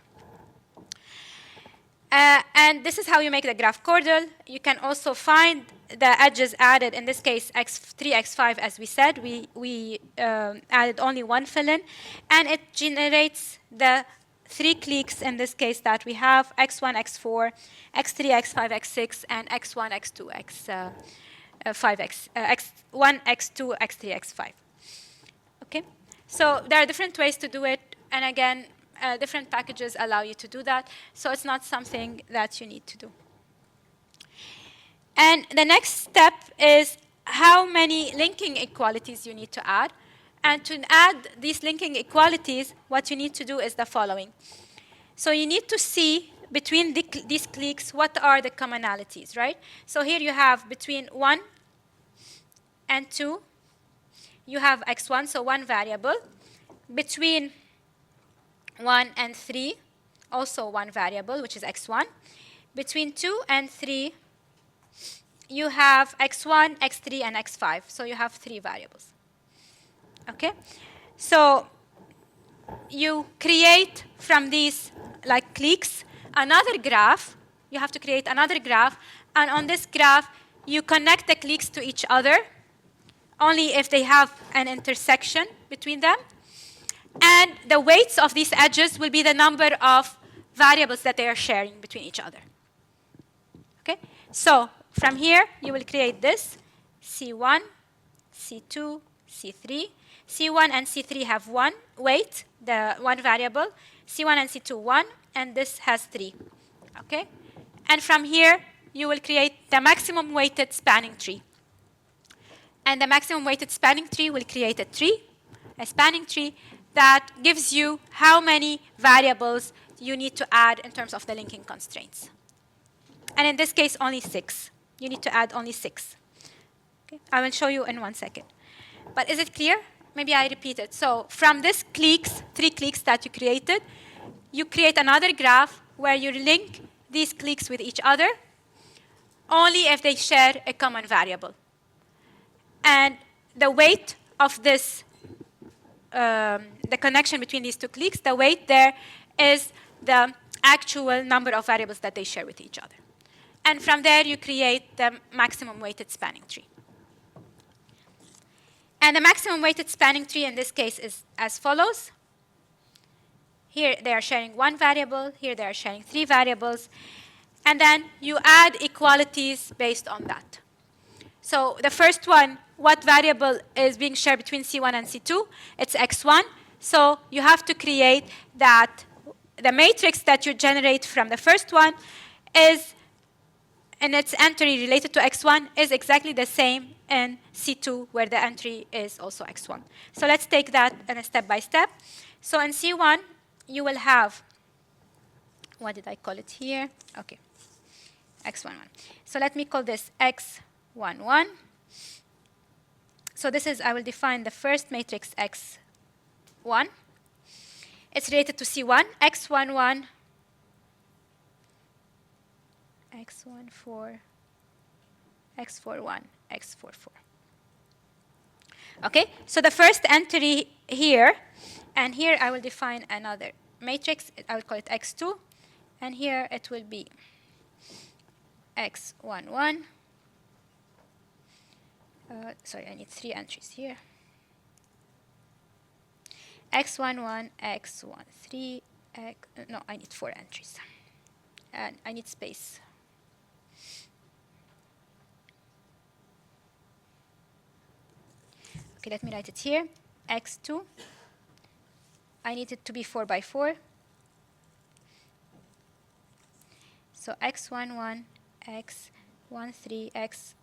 And this is how you make the graph chordal. You can also find the edges added, in this case, x3, x5, as we said. We added only one fill-in, and it generates the 3 cliques, in this case, that we have, x1, x4, x3, x5, x6, and x1, x2, x1, x2, x3, x5. Okay? So there are different ways to do it, and again, different packages allow you to do that, so it's not something that you need to do. And the next step is how many linking equalities you need to add. And to add these linking equalities, what you need to do is the following. So you need to see between these cliques what are the commonalities, right? So here you have between 1 and 2, you have x1, so one variable. Between 1 and 3, also one variable, which is x1. Between 2 and 3, you have x1, x3, and x5. So you have 3 variables. Okay? So you create from these like cliques another graph. You have to create another graph. And on this graph, you connect the cliques to each other only if they have an intersection between them. And the weights of these edges will be the number of variables that they are sharing between each other. Okay? So from here, you will create this, C1, C2, C3. C1 and C3 have 1 weight, the 1 variable. C1 and C2, 1, and this has 3. Okay? And from here, you will create the maximum weighted spanning tree. And the maximum weighted spanning tree will create a spanning tree that gives you how many variables you need to add in terms of the linking constraints. And in this case, only 6. You need to add only 6. Okay? I will show you in 1 second. But is it clear? Maybe I repeat it. So from this cliques, 3 cliques that you created, you create another graph where you link these cliques with each other only if they share a common variable. And the weight of this, the connection between these 2 cliques, the weight there is the actual number of variables that they share with each other. And from there, you create the maximum weighted spanning tree. And the maximum weighted spanning tree in this case is as follows. Here they are sharing 1 variable. Here they are sharing 3 variables. And then you add equalities based on that. So the first one, what variable is being shared between C1 and C2? It's x1. So you have to create that the matrix that you generate from the first one is, and its entry related to x1 is exactly the same in C2, where the entry is also x1. So let's take that in a step by step. So in C1, you will have, what did I call it here? Okay, x11. So let me call this x11. So this is, I will define the first matrix x1. It's related to C1, x11, x14, x41, x44. Okay, so the first entry here, and here I will define another matrix. I will call it x2, and here it will be x11. Sorry, I need 3 entries here. x11, x13, no, I need 4 entries. And I need space. Okay, let me write it here. x2. I need it to be 4 by 4. So x11, x13, x15,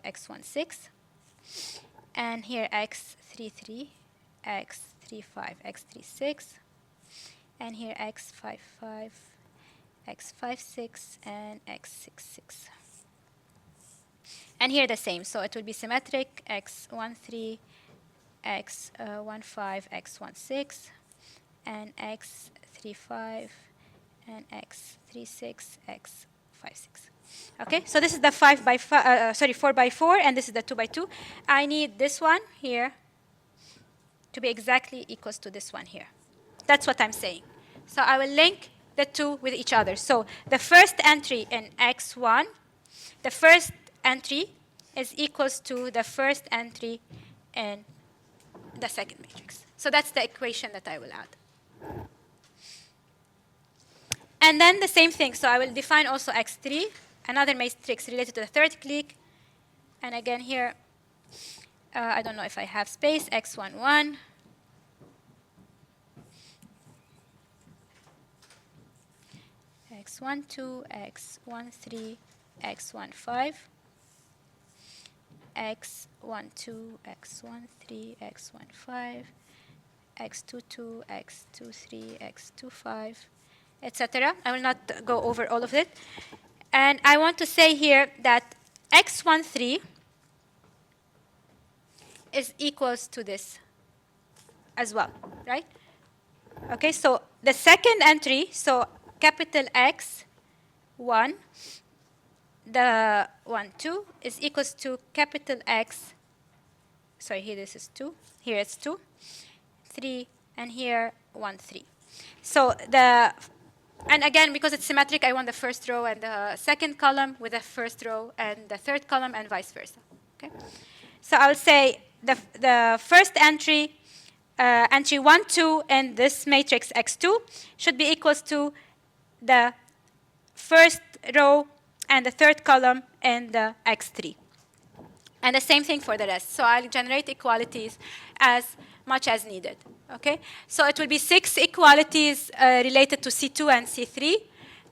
x16. And here x33, x35, x36. And here x55, x56, and x66. And here the same. So it will be symmetric x13, x15, x16, and x35, and x36, x56. Okay, so this is the 4 by 4, and this is the 2 by 2. I need this one here to be exactly equals to this one here. That's what I'm saying. So I will link the two with each other. So the first entry in x1, the first entry is equals to the first entry in the second matrix. So that's the equation that I will add. And then the same thing. So I will define also x3, another matrix related to the third clique. And again here, I don't know if I have space, x11, x12, x13, x15, x12, x13, x15, x22, x23, x25, etc. I will not go over all of it. And I want to say here that x13 is equals to this as well, right? Okay, so the second entry, so capital X1, the 1, 2, is equals to capital X, sorry, here this is 2, here it's 2, 3, and here 1, 3. So and again, because it's symmetric, I want the first row and the second column with the first row and the third column and vice versa. Okay? So I'll say the first entry, entry 1, 2 in this matrix X2 should be equals to the first row and the third column in the X3. And the same thing for the rest. So I'll generate equalities as much as needed. Okay? So it will be 6 equalities related to C2 and C3,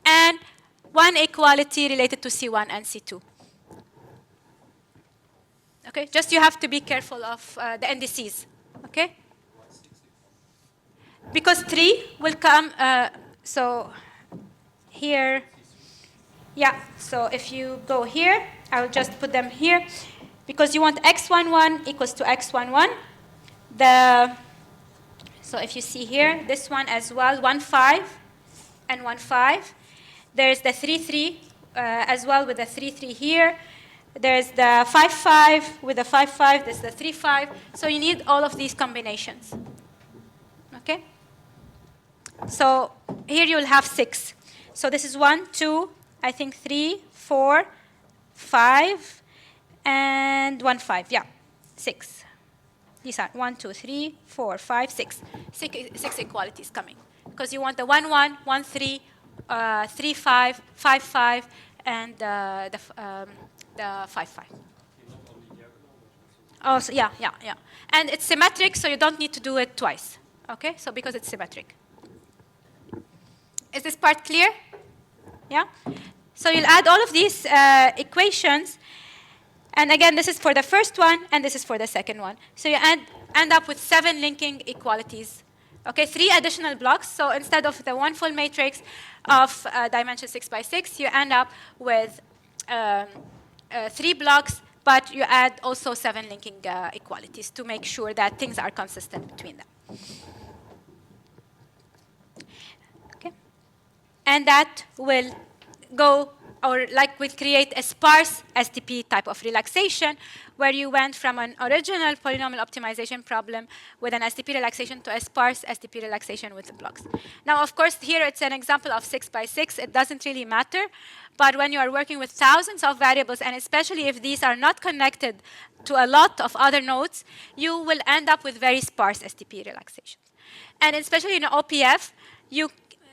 and 1 equality related to C1 and C2. Okay? Just you have to be careful of the indices. Okay? Because 3 will come, so here, yeah, so if you go here, I will just put them here, because you want x11 equals to x11. So if you see here, this one as well, 1, 5 and 1, 5. There's the 3, 3 as well with the 3, 3 here. There's the 5, 5 with the 5, 5. There's the 3, 5. So you need all of these combinations. Okay? So here you will have 6. So this is 1, 2, I think 3, 4, 5, and 1, 5. Yeah, 6. These are 1, 2, 3, 4, 5, 6. 6 equalities coming. Because you want the 1, 1, 1, 3, 3, 5, 5, 5, and the 5, 5. Oh, so yeah. And it's symmetric, so you don't need to do it twice. Okay? So because it's symmetric. Is this part clear? Yeah? So you'll add all of these equations. And again, this is for the first one, and this is for the second one. So you end up with 7 linking equalities. Okay, 3 additional blocks. So instead of the 1 full matrix of dimension 6 by 6, you end up with 3 blocks, but you add also 7 linking equalities to make sure that things are consistent between them. Okay, and that will go, or like will create a sparse STP type of relaxation, where you went from an original polynomial optimization problem with an STP relaxation to a sparse STP relaxation with the blocks. Now, of course, here it's an example of 6 by 6. It doesn't really matter. But when you are working with thousands of variables, and especially if these are not connected to a lot of other nodes, you will end up with very sparse STP relaxations. And especially in OPF, you,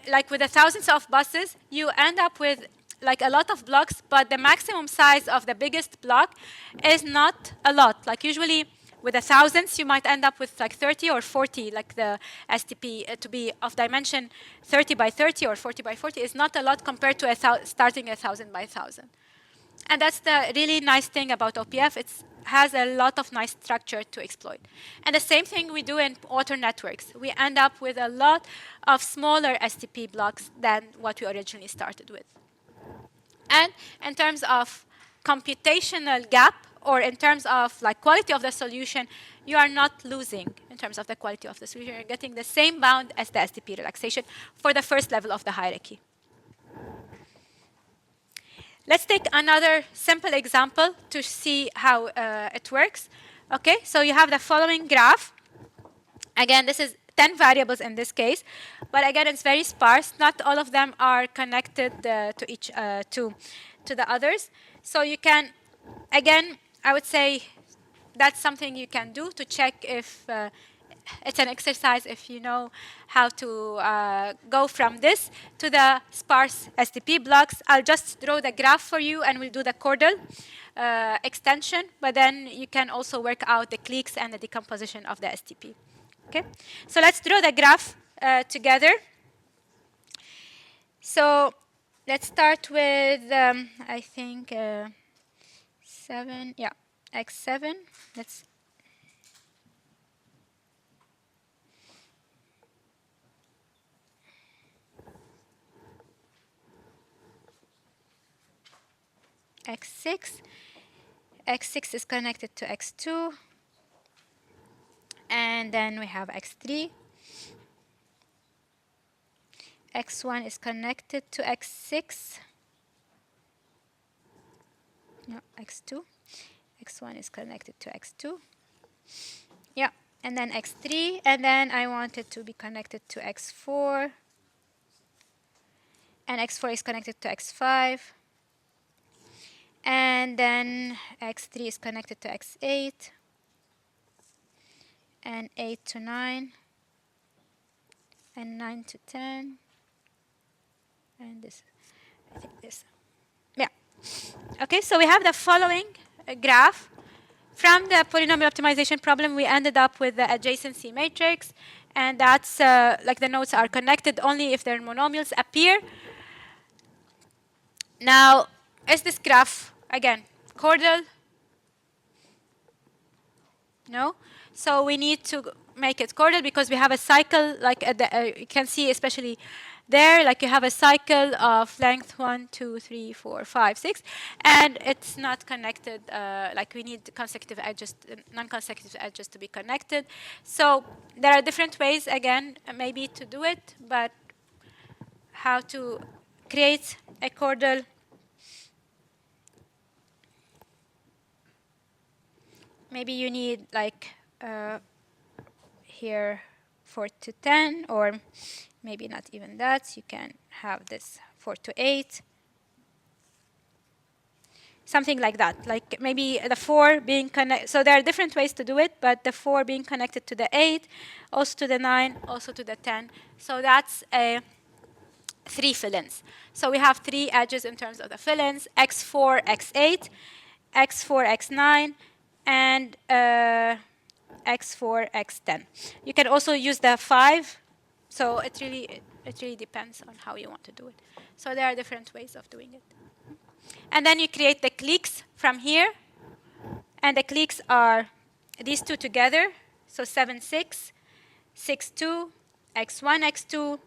like with the thousands of buses, you end up with like a lot of blocks, but the maximum size of the biggest block is not a lot. Like usually with the thousands, you might end up with like 30 or 40, like the STP to be of dimension 30 by 30 or 40 by 40 is not a lot compared to starting 1,000 by 1,000. And that's the really nice thing about OPF. It has a lot of nice structure to exploit. And the same thing we do in author networks. We end up with a lot of smaller STP blocks than what we originally started with. And in terms of computational gap, or in terms of like quality of the solution, you are not losing in terms of the quality of the solution. You're getting the same bound as the SDP relaxation for the first level of the hierarchy. Let's take another simple example to see how it works. Okay, so you have the following graph. Again, this is 10 variables in this case, but again, it's very sparse. Not all of them are connected to the others. So you can, again, I would say that's something you can do to check if it's an exercise if you know how to go from this to the sparse SDP blocks. I'll just draw the graph for you and we'll do the chordal extension, but then you can also work out the cliques and the decomposition of the SDP. Okay, so let's draw the graph together. So let's start with, I think, 7, yeah, x7. Let's x6. x6 is connected to x2. And then we have x3. x1 is connected to x6. No, x2. x1 is connected to x2. Yeah, and then x3. And then I want it to be connected to x4. And x4 is connected to x5. And then x3 is connected to x8. And 8 to 9. And 9 to 10. And this, I think this. Yeah. Okay, so we have the following graph. From the polynomial optimization problem, we ended up with the adjacency matrix. And that's like the nodes are connected only if their monomials appear. Now, is this graph, again, chordal? No? So we need to make it chordal because we have a cycle, like you can see especially there, like you have a cycle of length 1, 2, 3, 4, 5, 6, and it's not connected, like we need consecutive edges, non-consecutive edges to be connected. So there are different ways, again, maybe to do it, but how to create a chordal. Maybe you need like here 4 to 10, or maybe not even that. You can have this 4 to 8. Something like that. Like maybe the 4 being connected. So there are different ways to do it, but the 4 being connected to the 8, also to the 9, also to the 10. So that's a 3 fill-ins. So we have 3 edges in terms of the fill-ins: x4, x8, x4, x9, and x4, x10. You can also use the 5. So it really depends on how you want to do it. So there are different ways of doing it. And then you create the cliques from here. And the cliques are these two together. So 7, 6, 6, 2, x1, x2,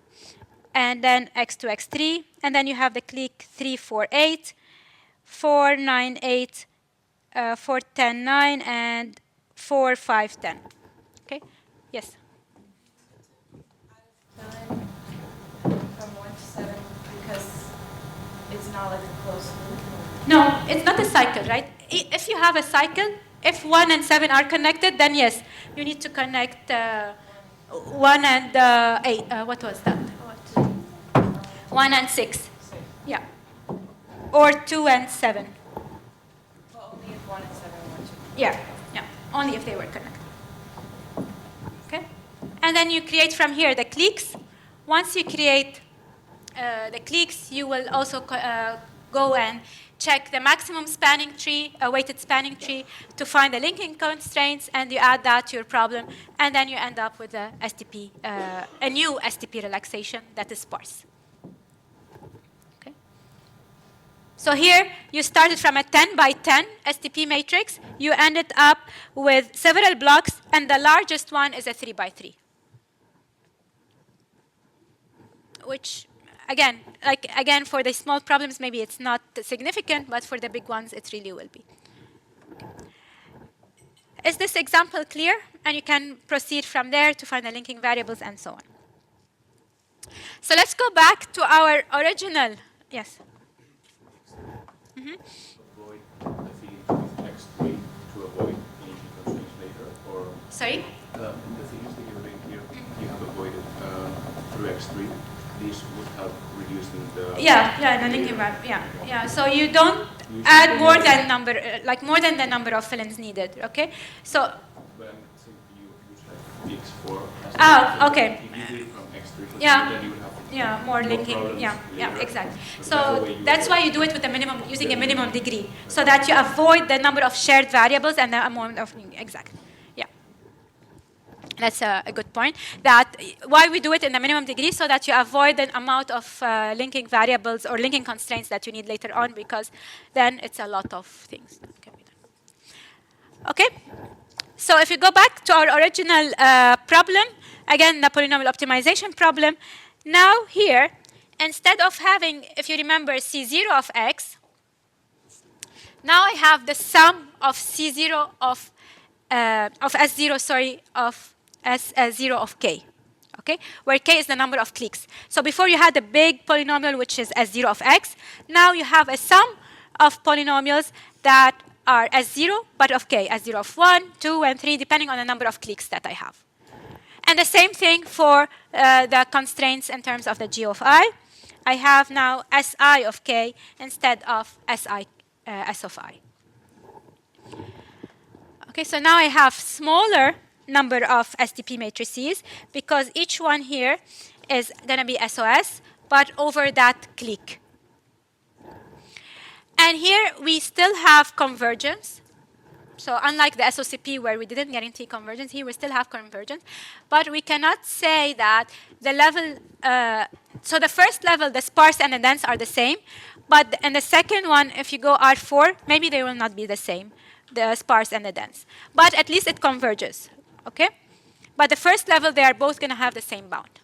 and then x2, x3. And then you have the clique 3, 4, 8, 4, 9, 8, 4, 10, 9, and 4, 5, 10. Okay? Yes? From 1 to 7 because it's not like a closed loop. No, it's not a cycle, right? If you have a cycle, if 1 and 7 are connected, then yes, you need to connect 1 and 8. What was that? 1 and 6. Yeah. Or 2 and 7. Well, only if 1 and 7 were to. Yeah, yeah. Only if they were connected. Okay? And then you create from here the cliques. Once you create the cliques, you will also go and check the maximum spanning tree, a weighted spanning tree, to find the linking constraints, and you add that to your problem, and then you end up with a SDP, a new SDP relaxation that is sparse. Okay. So here you started from a 10 by 10 SDP matrix. You ended up with several blocks, and the largest one is a 3 by 3, which again, for the small problems, maybe it's not significant, but for the big ones, it really will be. Is this example clear? And you can proceed from there to find the linking variables and so on. So let's go back to our original, yes? Avoid the field with x3 to avoid linking constraints later, or Sorry? the things that you're doing here, you have avoided through x3. These would have reduced in the The linking variable, yeah. So you don't add more than more than the number of filings needed, okay? So, But I'm saying you use like x4 as okay. If you do it from x3, Yeah. then you would have More linking, problems later. exactly. So So that's why you do it with a minimum, using a minimum degree, so that you avoid the number of shared variables and the amount of, exactly, yeah. That's a good point. That why we do it in the minimum degree, so that you avoid the amount of linking variables or linking constraints that you need later on, because then it's a lot of things that can be done. Okay? So if you go back to our original problem, again, the polynomial optimization problem, now here, instead of having, if you remember, C0 of x, now I have the sum of C0 of S0, sorry, of S0 of k, okay? Where k is the number of cliques. So before you had a big polynomial, which is S0 of x. Now you have a sum of polynomials that are S0, but of k, S0 of 1, 2, and 3, depending on the number of cliques that I have. And the same thing for the constraints in terms of the g of I. I have now Si of k instead of S of I. Okay, so now I have smaller number of SDP matrices, because each one here is going to be SOS, but over that clique. And here we still have convergence. So unlike the SOCP, where we didn't guarantee convergence, here we still have convergence. But we cannot say that the level, so the first level, the sparse and the dense are the same. But in the second one, if you go R4, maybe they will not be the same, the sparse and the dense. But at least it converges, okay? But the first level, they are both going to have the same bound.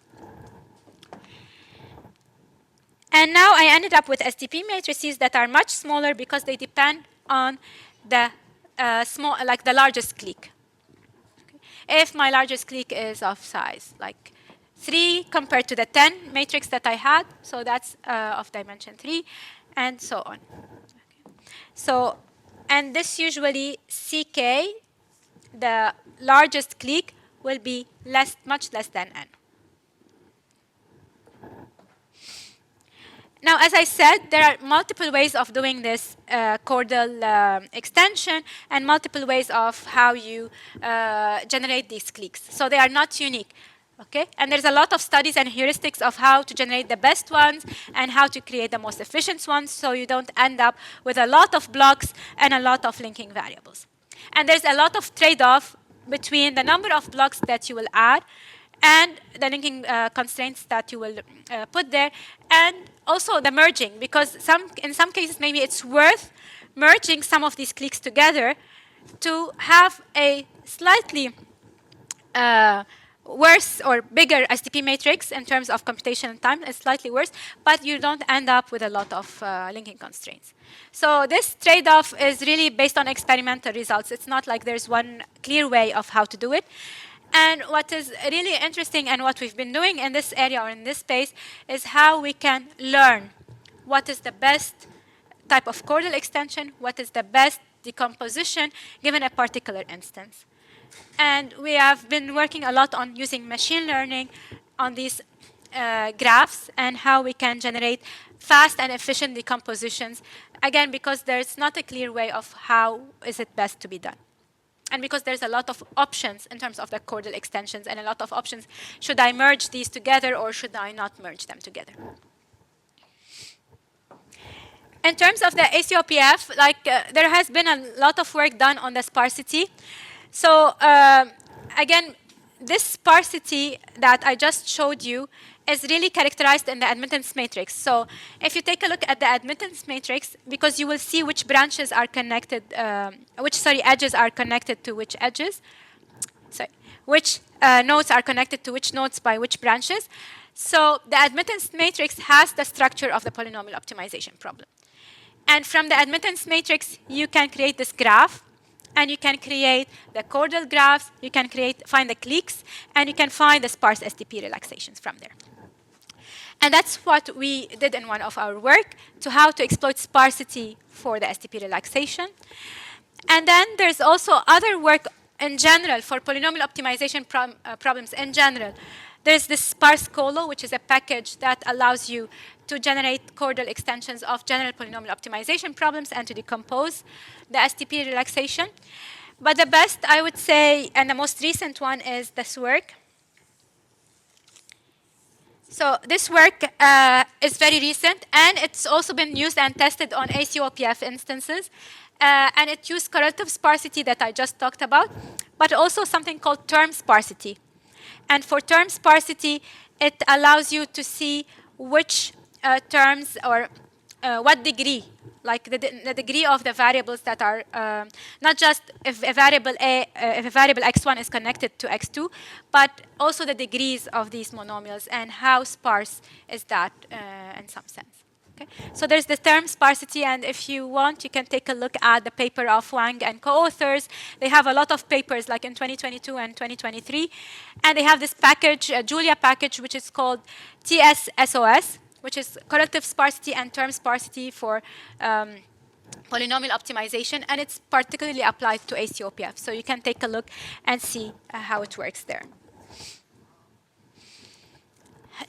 And now I ended up with SDP matrices that are much smaller, because they depend on the the largest clique. Okay. If my largest clique is of size like 3 compared to the 10 matrix that I had, so that's of dimension 3, and so on. Okay. So, and this usually CK, the largest clique, will be much less than n. Now, as I said, there are multiple ways of doing this chordal extension, and multiple ways of how you generate these cliques. So they are not unique, okay? And there's a lot of studies and heuristics of how to generate the best ones and how to create the most efficient ones, so you don't end up with a lot of blocks and a lot of linking variables. And there's a lot of trade-off between the number of blocks that you will add and the linking constraints that you will put there, and also the merging, because in some cases maybe it's worth merging some of these cliques together to have a slightly worse or bigger SDP matrix in terms of computation time. It's slightly worse, but you don't end up with a lot of linking constraints. So this trade-off is really based on experimental results. It's not like there's one clear way of how to do it. And what is really interesting, and what we've been doing in this area or in this space, is how we can learn what is the best type of chordal extension, what is the best decomposition given a particular instance. And we have been working a lot on using machine learning on these graphs, and how we can generate fast and efficient decompositions, again, because there's not a clear way of how is it best to be done. And because there's a lot of options in terms of the chordal extensions, and a lot of options, should I merge these together or should I not merge them together? In terms of the ACOPF, there has been a lot of work done on the sparsity. So again, this sparsity that I just showed you is really characterized in the admittance matrix. So if you take a look at the admittance matrix, because you will see which branches are connected, edges are connected to which edges, which nodes are connected to which nodes by which branches. So the admittance matrix has the structure of the polynomial optimization problem. And from the admittance matrix, you can create this graph, and you can create the chordal graphs, you can find the cliques, and you can find the sparse STP relaxations from there. And that's what we did in one of our work, to how to exploit sparsity for the STP relaxation. And then there's also other work in general for polynomial optimization problems in general. There's this sparse colo, which is a package that allows you to generate chordal extensions of general polynomial optimization problems and to decompose the STP relaxation. But the best, I would say, and the most recent one is this work. So this work is very recent, and it's also been used and tested on ACOPF instances. And it used correlative sparsity that I just talked about, but also something called term sparsity. And for term sparsity, it allows you to see which terms or what degree, like the degree of the variables that are not just if a variable x1 is connected to x2, but also the degrees of these monomials and how sparse is that in some sense. Okay. So there's the term sparsity, and if you want, you can take a look at the paper of Wang and co-authors. They have a lot of papers, like in 2022 and 2023, and they have this package, a Julia package, which is called TSSOS, which is correlative sparsity and term sparsity for polynomial optimization, and it's particularly applied to ACOPF. So you can take a look and see how it works there.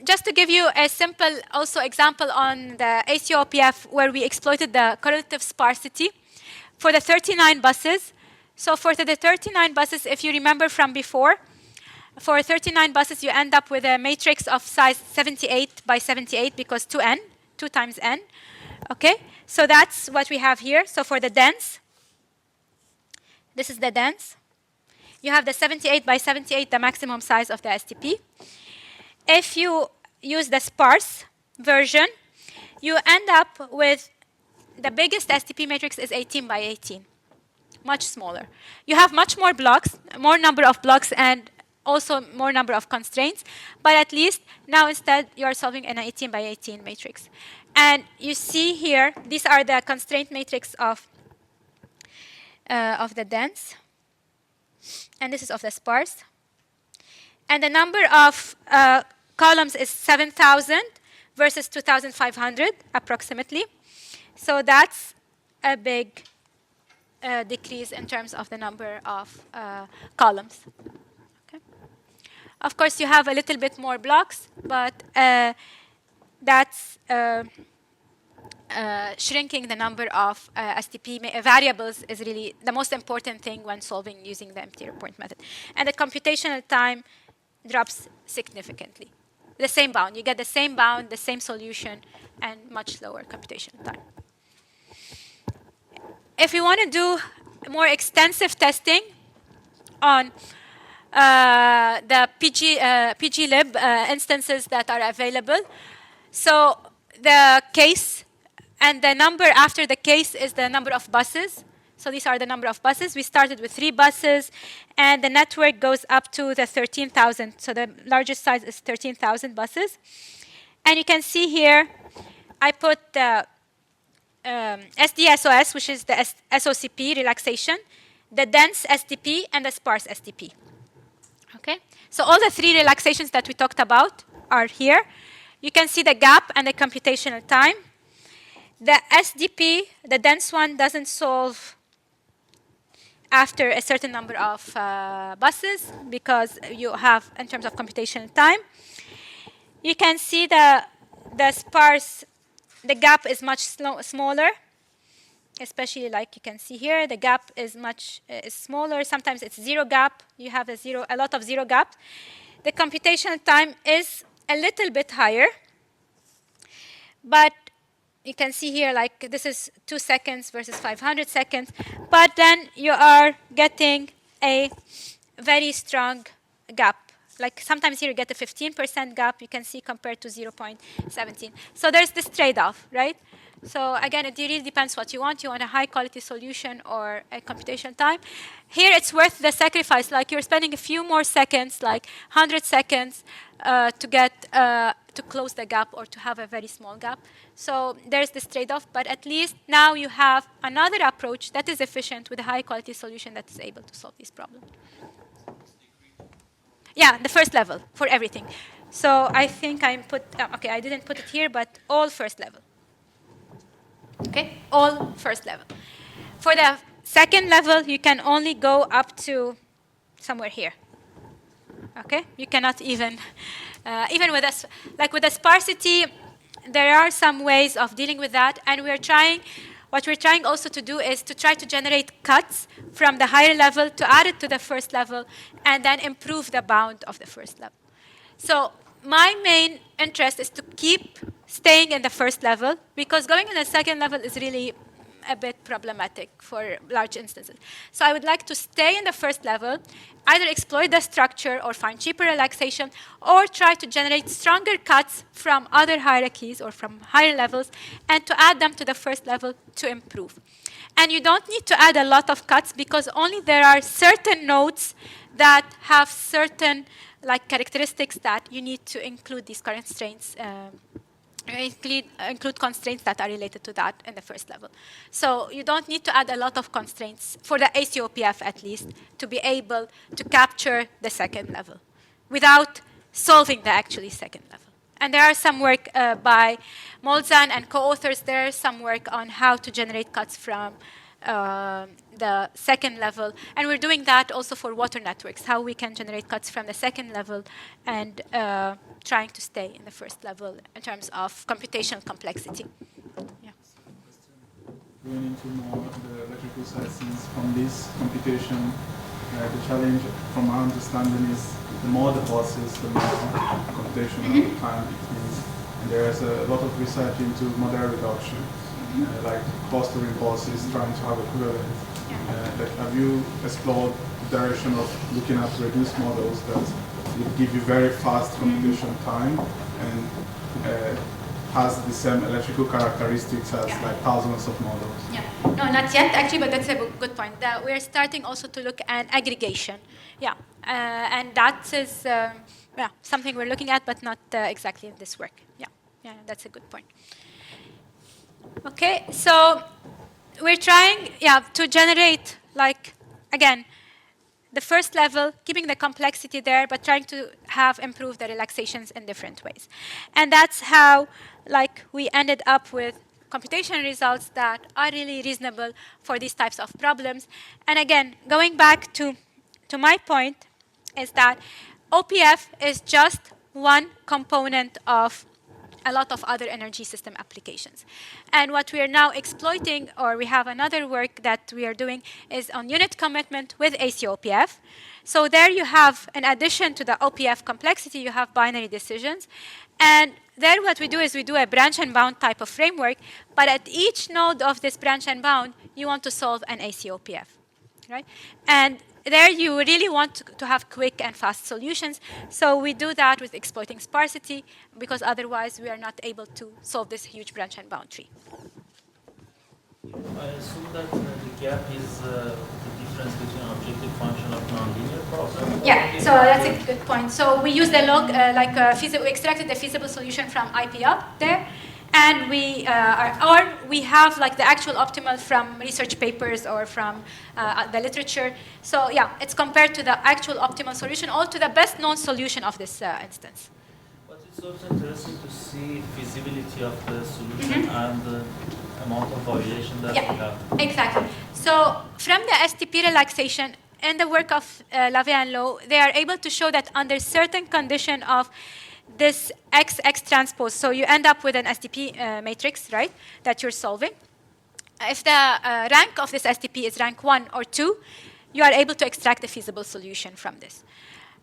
Just to give you a simple also example on the ACOPF where we exploited the correlative sparsity for the 39 buses. So for the 39 buses, if you remember from before, for 39 buses, you end up with a matrix of size 78 by 78 because 2n, 2 times n. Okay, so that's what we have here. So for the dense, this is the dense. You have the 78 by 78, the maximum size of the STP. If you use the sparse version, you end up with the biggest STP matrix is 18 by 18, much smaller. You have much more blocks, more number of blocks, and also more number of constraints, but at least now instead you are solving an 18 by 18 matrix. And you see here, these are the constraint matrix of the dense, and this is of the sparse. And the number of columns is 7,000 versus 2,500 approximately. So that's a big decrease in terms of the number of columns. Okay. Of course, you have a little bit more blocks, but that's shrinking the number of STP variables is really the most important thing when solving using the empty point method. And the computational time drops significantly. The same bound. You get the same bound, the same solution, and much lower computational time. If you want to do more extensive testing on the PGLib instances that are available, so the case and the number after the case is the number of buses. So these are the number of buses. We started with 3 buses, and the network goes up to the 13,000. So the largest size is 13,000 buses. And you can see here, I put the SDSOS, which is the SOCP relaxation, the dense STP, and the sparse STP. Okay? So all the 3 relaxations that we talked about are here. You can see the gap and the computational time. The SDP, the dense one, doesn't solve after a certain number of buses because you have, in terms of computational time. You can see the sparse, the gap is much smaller, especially like you can see here, the gap is much smaller. Sometimes it's 0 gap. You have a lot of 0 gap. The computational time is a little bit higher, but you can see here, like this is 2 seconds versus 500 seconds. But then you are getting a very strong gap. Like sometimes here you get a 15% gap, you can see, compared to 0.17. So there's this trade-off, right? So again, it really depends what you want. You want a high-quality solution or a computation time. Here, it's worth the sacrifice. Like you're spending a few more seconds, like 100 seconds, to get to close the gap or to have a very small gap. So there's this trade-off. But at least now you have another approach that is efficient with a high-quality solution that is able to solve these problems. Yeah, the first level for everything. So I think okay, I didn't put it here, but all first level. Okay, all first level. For the second level, you can only go up to somewhere here. Okay, you cannot even with us, like with the sparsity, there are some ways of dealing with that, and what we're trying also to do is to try to generate cuts from the higher level to add it to the first level, and then improve the bound of the first level. So my main interest is to keep staying in the first level, because going in the second level is really a bit problematic for large instances. So I would like to stay in the first level, either exploit the structure or find cheaper relaxation, or try to generate stronger cuts from other hierarchies or from higher levels, and to add them to the first level to improve. And you don't need to add a lot of cuts, because only there are certain nodes that have certain characteristics that you need to include these constraints, include constraints that are related to that in the first level. So you don't need to add a lot of constraints, for the ACOPF at least, to be able to capture the second level without solving the actually second level. And there are some work by Molzan and co-authors. There is some work on how to generate cuts from the second level. And we're doing that also for water networks, how we can generate cuts from the second level and trying to stay in the first level in terms of computational complexity. Yeah. Going into more the electrical side, since from this computation, the challenge from our understanding is the more the bosses, the more computational time it means. And there is a lot of research into model reduction, like clustering bosses, trying to have equivalent. Have you explored the direction of looking at reduced models that will give you very fast computation time and has the same electrical characteristics as like thousands of models? Yeah. No, not yet, actually, but that's a good point. We're starting also to look at aggregation. Yeah, and that is something we're looking at, but not exactly in this work. Yeah, that's a good point. Okay, so we're trying, to generate, again, the first level, keeping the complexity there, but trying to improve the relaxations in different ways. And that's how, we ended up with computation results that are really reasonable for these types of problems. And again, going back to my point, is that OPF is just one component of a lot of other energy system applications. And what we are now exploiting, or we have another work that we are doing, is on unit commitment with ACOPF. So there you have, in addition to the OPF complexity, you have binary decisions. And there what we do is we do a branch and bound type of framework, but at each node of this branch and bound, you want to solve an ACOPF, right? And there you really want to have quick and fast solutions. So we do that with exploiting sparsity, because otherwise we are not able to solve this huge branch and bound tree. I assume that the gap is the difference between objective function of nonlinear problem. Yeah, so that's a good point. So we use the log, we extracted the feasible solution from IPL there. And we have the actual optimal from research papers or from the literature. So yeah, it's compared to the actual optimal solution or to the best known solution of this instance. But it's also interesting to see feasibility of the solution and the amount of variation that we have. Exactly. So from the STP relaxation and the work of Lavey and Lowe, they are able to show that under certain condition of this X transpose, so you end up with an STP matrix, right, that you're solving. If the rank of this STP is rank 1 or 2, you are able to extract a feasible solution from this.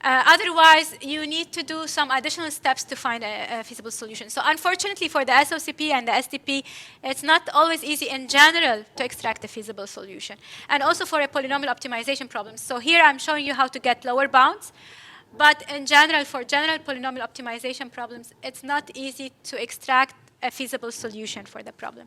Otherwise, you need to do some additional steps to find a feasible solution. So unfortunately for the SOCP and the STP, it's not always easy in general to extract a feasible solution. And also for a polynomial optimization problem. So here I'm showing you how to get lower bounds. But in general, for general polynomial optimization problems, it's not easy to extract a feasible solution for the problem.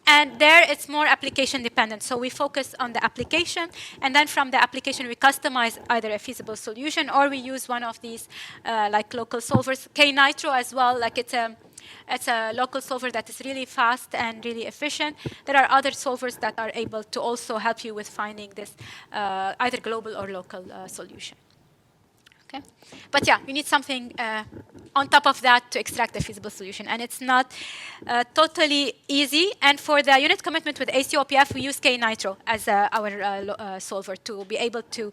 And there it's more application dependent. So we focus on the application, and then from the application we customize either a feasible solution or we use one of these like local solvers. K-Nitro as well, like it's a local solver that is really fast and really efficient. There are other solvers that are able to also help you with finding this either global or local solution. Okay? But yeah, you need something on top of that to extract a feasible solution. And it's not totally easy. And for the unit commitment with ACOPF, we use K-Nitro as our solver to be able to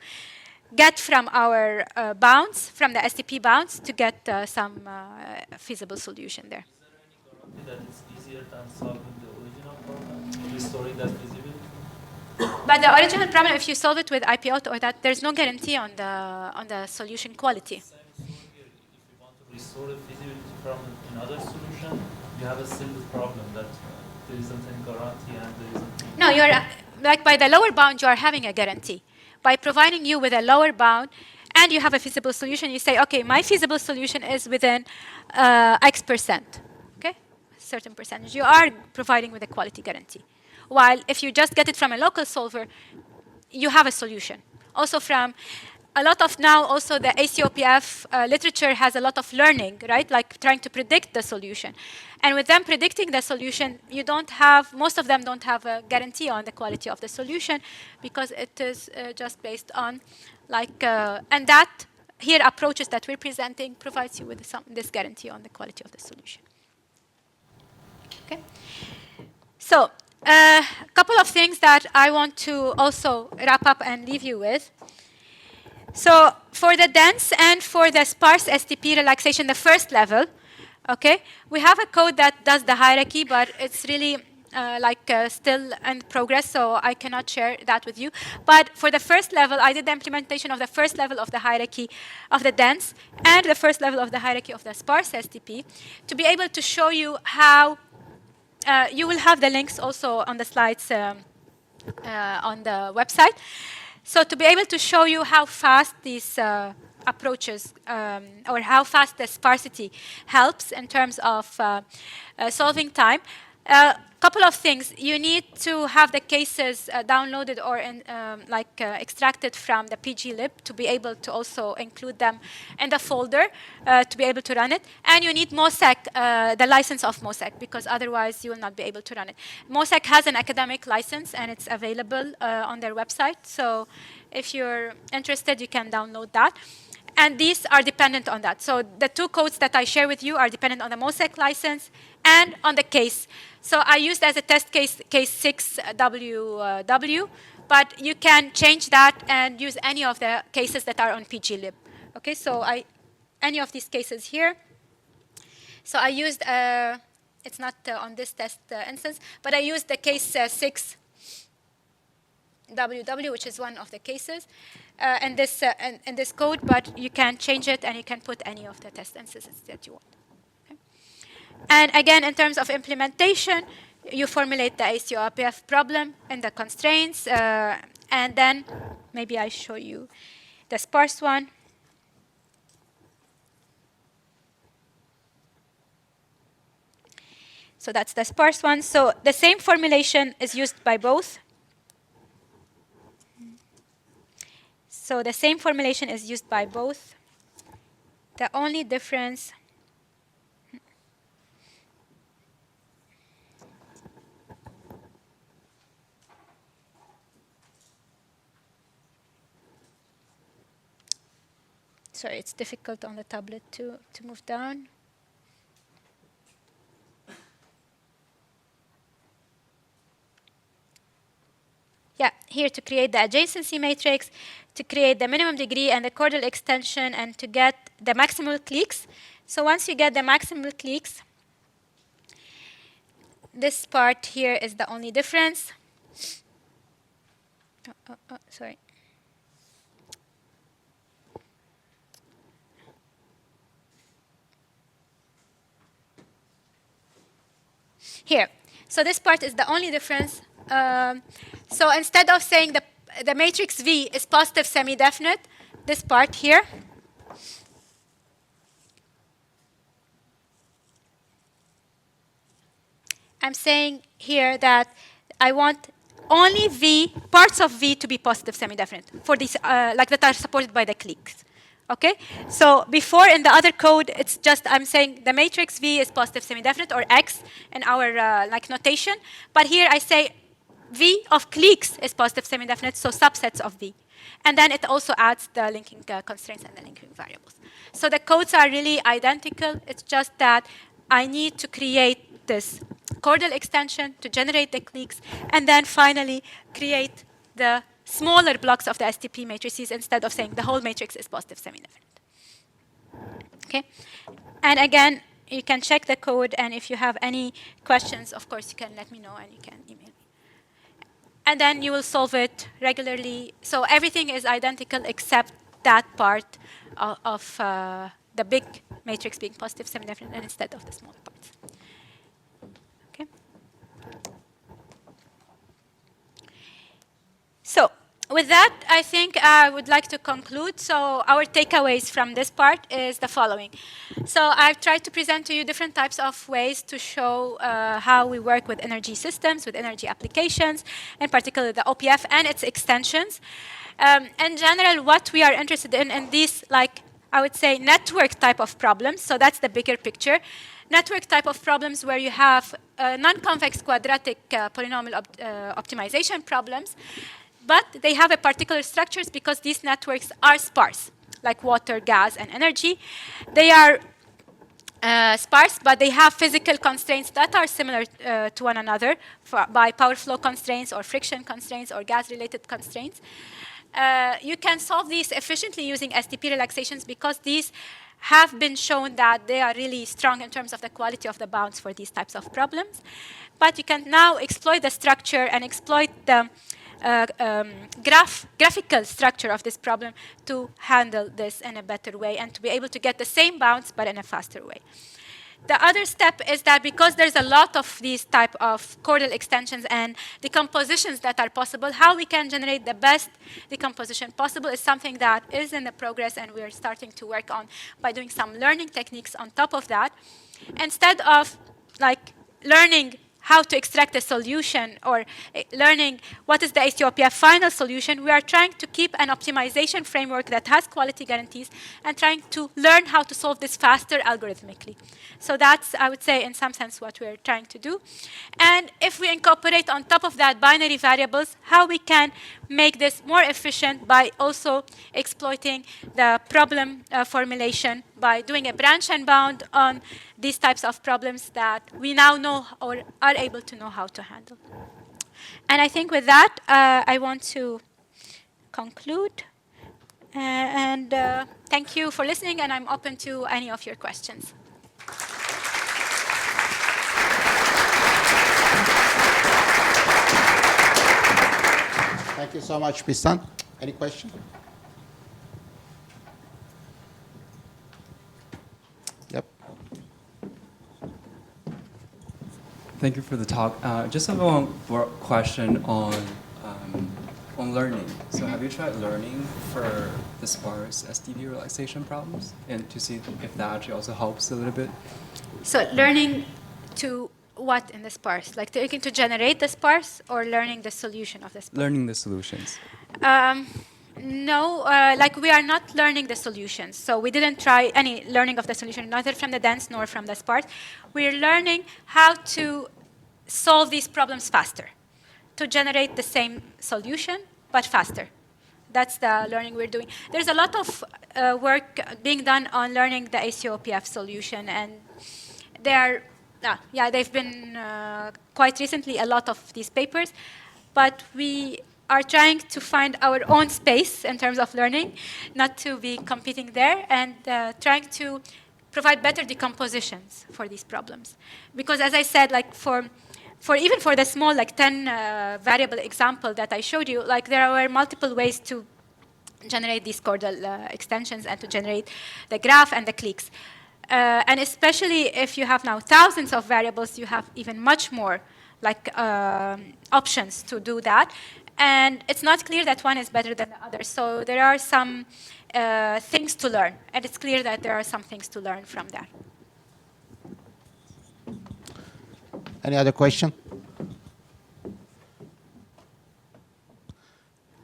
get from our bounds, from the STP bounds, to get some feasible solution there. Is there any guarantee that it's easier than solving the original problem, restoring that feasibility? But the original problem, if you solve it with IPO or that, there's no guarantee on the solution quality. Same is true here. If you want to restore the feasibility from another solution, you have a simple problem that there isn't any guarantee and there isn't. No, you're like by the lower bound, you are having a guarantee. By providing you with a lower bound and you have a feasible solution, you say, okay, my feasible solution is within X%, okay, certain percentage. You are providing with a quality guarantee. While if you just get it from a local solver, you have a solution. Also from a lot of now, also the ACOPF literature has a lot of learning, right? Like trying to predict the solution. And with them predicting the solution, you don't have, most of them don't have a guarantee on the quality of the solution because it is just based on like, and that here approaches that we're presenting provides you with this guarantee on the quality of the solution. Okay. So, a couple of things that I want to also wrap up and leave you with. So for the dense and for the sparse STP relaxation, the first level, okay, we have a code that does the hierarchy, but it's really still in progress, so I cannot share that with you. But for the first level, I did the implementation of the first level of the hierarchy of the dense and the first level of the hierarchy of the sparse STP to be able to show you how you will have the links also on the slides on the website. So to be able to show you how fast these approaches or how fast the sparsity helps in terms of solving time. Couple of things. You need to have the cases downloaded or extracted from the pglib to be able to also include them in the folder to be able to run it. And you need MOSEC, the license of MOSEC, because otherwise you will not be able to run it. MOSEC has an academic license and it's available on their website. So if you're interested, you can download that. And these are dependent on that. So the two codes that I share with you are dependent on the MOSEC license and on the case. So I used as a test case 6WW, but you can change that and use any of the cases that are on pglib. Okay, so any of these cases here. So I used, it's not on this test instance, but I used the case 6WW, which is one of the cases, and this code, but you can change it and you can put any of the test instances that you want. Okay? And again, in terms of implementation, you formulate the ACOPF problem and the constraints, and then maybe I show you the sparse one. So that's the sparse one. So the same formulation is used by both. So the same formulation is used by both. The only difference sorry, it's difficult on the tablet to move down. Yeah, here to create the adjacency matrix, to create the minimum degree and the chordal extension, and to get the maximal cliques. So once you get the maximal cliques, this part here is the only difference. Sorry. Here. So this part is the only difference. So instead of saying the matrix V is positive semi-definite, this part here, I'm saying here that I want only V, parts of V to be positive semi-definite for these, like that are supported by the cliques. Okay? So before in the other code, it's just I'm saying the matrix V is positive semi-definite or X in our like notation. But here I say V of cliques is positive semi-definite, so subsets of V. And then it also adds the linking constraints and the linking variables. So the codes are really identical. It's just that I need to create this chordal extension to generate the cliques, and then finally create the smaller blocks of the STP matrices instead of saying the whole matrix is positive semi-definite. Okay? And again, you can check the code, and if you have any questions, of course, you can let me know and you can email me. And then you will solve it regularly. So everything is identical except that part of the big matrix being positive semi-definite and instead of the small parts. Okay. So with that, I think I would like to conclude. So our takeaways from this part is the following. So I've tried to present to you different types of ways to show how we work with energy systems, with energy applications, in particular the OPF and its extensions. In general, what we are interested in these, like, I would say, network type of problems. So that's the bigger picture. Network type of problems where you have non-convex quadratic polynomial optimization problems. But they have a particular structures because these networks are sparse, like water, gas, and energy. They are sparse, but they have physical constraints that are similar to one another by power flow constraints or friction constraints or gas-related constraints. You can solve these efficiently using STP relaxations because these have been shown that they are really strong in terms of the quality of the bounds for these types of problems. But you can now exploit the structure and exploit the graphical structure of this problem to handle this in a better way and to be able to get the same bounds but in a faster way. The other step is that because there's a lot of these type of chordal extensions and decompositions that are possible, how we can generate the best decomposition possible is something that is in the progress and we're starting to work on by doing some learning techniques on top of that. Instead of like learning how to extract a solution or learning what is the ACOPF final solution, we are trying to keep an optimization framework that has quality guarantees and trying to learn how to solve this faster algorithmically. So that's, I would say, in some sense, what we're trying to do. And if we incorporate on top of that binary variables, how we can make this more efficient by also exploiting the problem formulation by doing a branch and bound on these types of problems that we now know or are able to know how to handle. And I think with that, I want to conclude. Thank you for listening, and I'm open to any of your questions. Thank you so much, Bissan. Any question? Yep. Thank you for the talk. Just have one question on learning. So have you tried learning for the sparse STP relaxation problems and to see if that actually also helps a little bit? So learning to what in the sparse? Like to generate the sparse or learning the solution of the sparse? Learning the solutions. No, like we are not learning the solutions. So we didn't try any learning of the solution, neither from the dense nor from the sparse. We're learning how to solve these problems faster, to generate the same solution, but faster. That's the learning we're doing. There's a lot of work being done on learning the ACOPF solution, and they've been quite recently a lot of these papers, but we are trying to find our own space in terms of learning, not to be competing there, and trying to provide better decompositions for these problems. Because as I said, like even for the small, like 10 variable example that I showed you, like there were multiple ways to generate these chordal extensions and to generate the graph and the cliques. And especially if you have now thousands of variables, you have even much more like options to do that. And it's not clear that one is better than the other. So there are some things to learn. And it's clear that there are some things to learn from that. Any other question?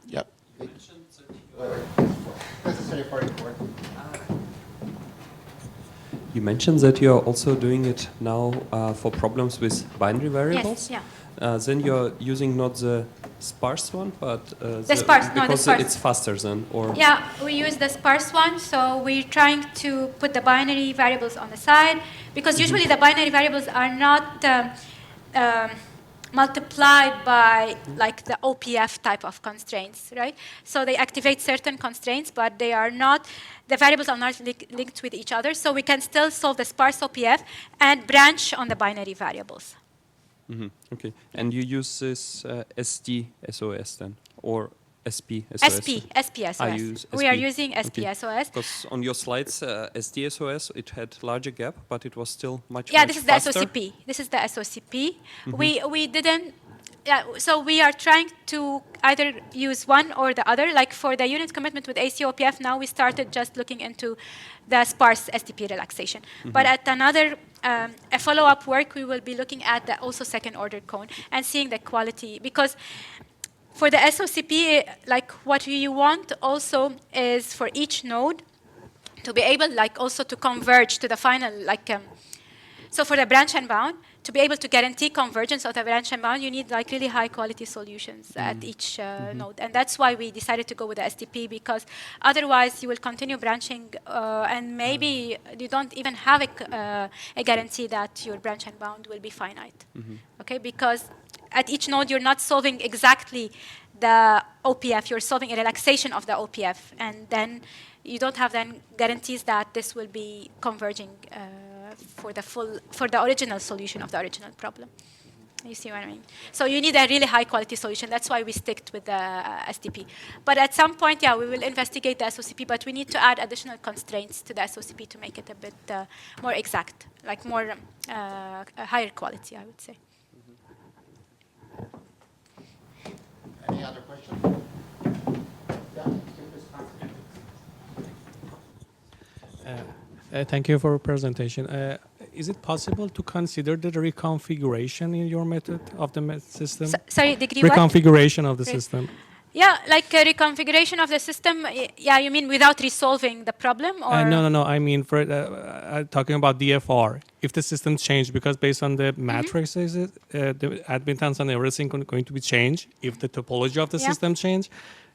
Yep. Necessary for report. You mentioned that you are also doing it now for problems with binary variables. Yes, yeah. Then you're using not the sparse one, but The sparse, no, the because sparse. it's faster than, or Yeah, we use the sparse one, so we're trying to put the binary variables on the side, because usually the binary variables are not multiplied by like the OPF type of constraints, right? So they activate certain constraints, but they are not, the variables are not linked with each other, so we can still solve the sparse OPF and branch on the binary variables. Okay. And you use this SDSOS then, or SPSOS? SPSOS. I use We are SP. using SPSOS. Because on your slides, SDSOS, it had larger gap, but it was still much, Yeah, much this is the faster. SOCP. This is the SOCP. We didn't. Yeah, so we are trying to either use one or the other. Like for the unit commitment with ACOPF, now we started just looking into the sparse STP relaxation. But at another a follow-up work, we will be looking at the also second-order cone and seeing the quality, because for the SOCP, like what you want also is for each node to be able, like also to converge to the final, like so for the branch and bound, to be able to guarantee convergence of the branch and bound, you need like really high quality solutions at each node. And that's why we decided to go with the STP, because otherwise you will continue branching and maybe you don't even have a guarantee that your branch and bound will be finite. Okay, because at each node you're not solving exactly the OPF, you're solving a relaxation of the OPF, and then you don't have then guarantees that this will be converging for the original solution of the original problem. You see what I mean? So you need a really high quality solution. That's why we sticked with the STP. But at some point, yeah, we will investigate the SOCP, but we need to add additional constraints to the SOCP to make it a bit more exact, like more higher quality, I would say. Any other question? Thank you for your presentation. Is it possible to consider the reconfiguration in your method of the system? Sorry, degree what? Reconfiguration of the system. Yeah, like a reconfiguration of the system. Yeah, you mean without resolving the problem, or? No. I mean, for talking about DFR, if the system changed, because based on the matrices, the admittance and everything going to be changed if the topology of the system change.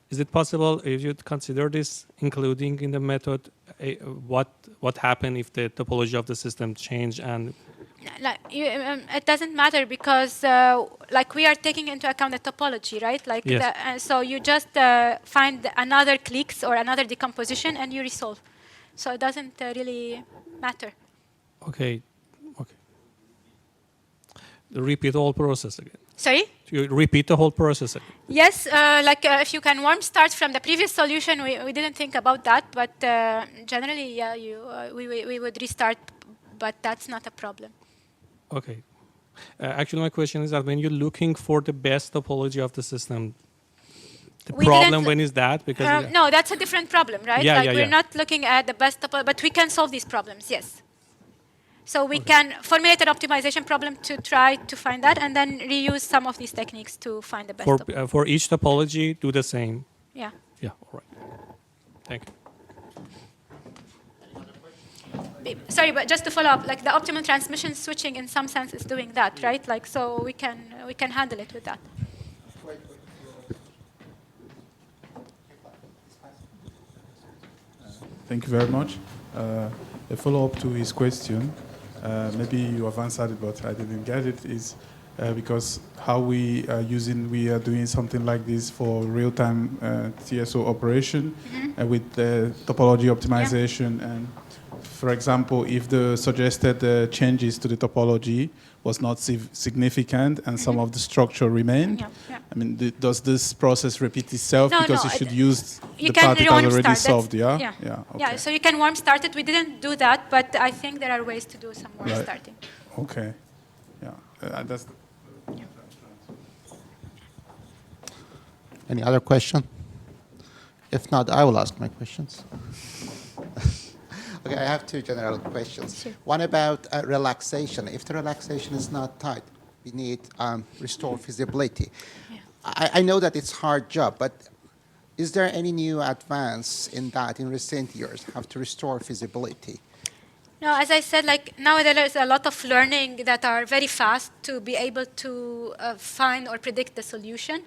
Is it possible, if you'd consider this, including in the method, what happened if the topology of the system change? And like it doesn't matter, because like we are taking into account the topology, right? Like yes. So you just find another cliques or another decomposition and you resolve. So it doesn't really matter. Okay. Repeat the whole process again. Sorry? You repeat the whole process again. Yes, like if you can warm start from the previous solution, we didn't think about that, but generally, yeah, we would restart, but that's not a problem. Okay. Actually, my question is that when you're looking for the best topology of the system, the problem when is that? Because no, that's a different problem, right? Yeah, like we're not looking at the best topology, but we can solve these problems, yes. So we can formulate an optimization problem to try to find that, and then reuse some of these techniques to find the best topology. For each topology, do the same. Yeah. Yeah, all right. Thank you. Sorry, but just to follow up, like the optimal transmission switching in some sense is doing that, right? Like, so we can handle it with that. Thank you very much. A follow-up to his question, maybe you have answered it, but I didn't get it, is because how we are doing something like this for real-time TSO operation with the topology optimization. And for example, if the suggested changes to the topology was not significant and some of the structure remained, I mean, does this process repeat itself? No, because no, you should use you the can part that warm already start. solved, yeah? Yeah. Okay. Yeah, so you can warm start it. We didn't do that, but I think there are ways to do some warm starting. Okay. Yeah. That's Any other question? If not, I will ask my questions. Okay, I have two general questions. Sure. One about relaxation. If the relaxation is not tight, we need restore feasibility. I know that it's hard job, but is there any new advance in that in recent years, how to restore feasibility? No, as I said, like now there is a lot of learning that are very fast to be able to find or predict the solution,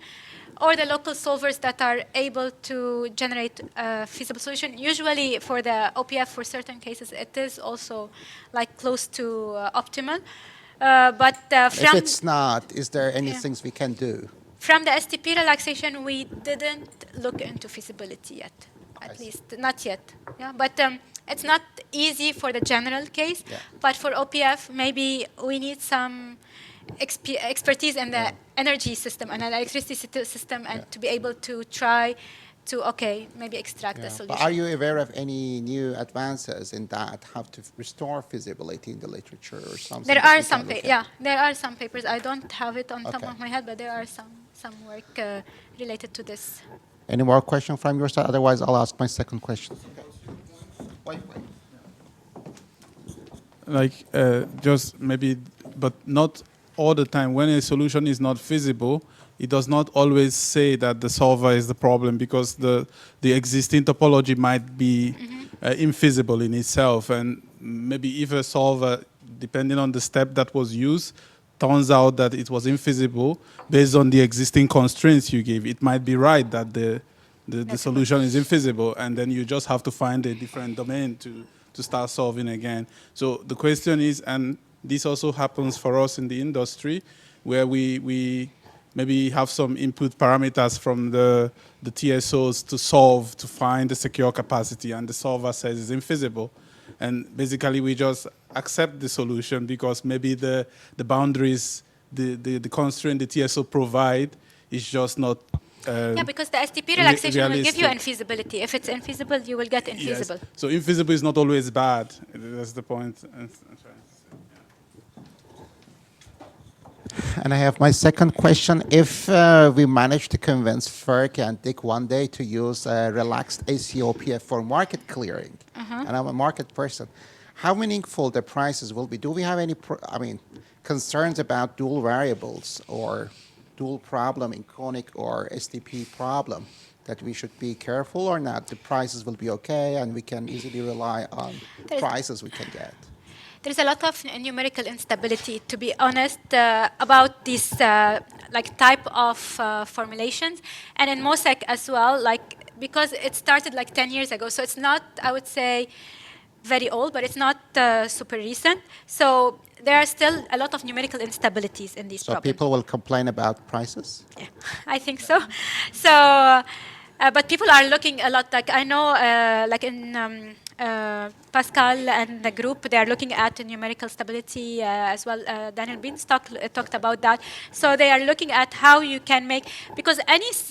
or the local solvers that are able to generate a feasible solution. Usually for the OPF, for certain cases, it is also like close to optimal. If it's not, is there any things we can do? From the STP relaxation, we didn't look into feasibility yet, at least not yet. Yeah, but it's not easy for the general case. Yeah. But for OPF, maybe we need some expertise in the energy system and electricity system, and to be able to try to maybe extract the solution. But are you aware of any new advances in that, how to restore feasibility in the literature or something? There are some there are some papers. I don't have it on top of my head, but there are some work related to this. Any more questions from your side? Otherwise, I'll ask my second question. Wait. Like just maybe, but not all the time. When a solution is not feasible, it does not always say that the solver is the problem, because the existing topology might be infeasible in itself. And maybe if a solver, depending on the step that was used, turns out that it was infeasible based on the existing constraints you gave, it might be right that the solution is infeasible, and then you just have to find a different domain to start solving again. So the question is, and this also happens for us in the industry, where we maybe have some input parameters from the TSOs to find the secure capacity, and the solver says it's infeasible. And basically we just accept the solution because maybe the boundaries, the constraint the TSO provide is just not because the STP relaxation will give you realistic. infeasibility. If it's infeasible, you will get infeasible. Yes. So infeasible is not always bad. That's the point. And I have my second question. If we manage to convince FERC and DIC one day to use relaxed ACOPF for market clearing, and I'm a market person, how meaningful the prices will be? Do we have any concerns about dual variables or dual problem in Conic or STP problem that we should be careful, or not? The prices will be okay and we can easily rely on prices we can get. There's a lot of numerical instability, to be honest, about this type of formulations, and in MOSEC as well, because it started 10 years ago, so it's not, I would say, very old, but it's not super recent. So there are still a lot of numerical instabilities in these problems. So people will complain about prices? Yeah, I think so. So, but people are looking a lot, I know, in Pascal and the group, they are looking at numerical stability as well. Daniel Beanstalk talked about that. So they are looking at how you can make, because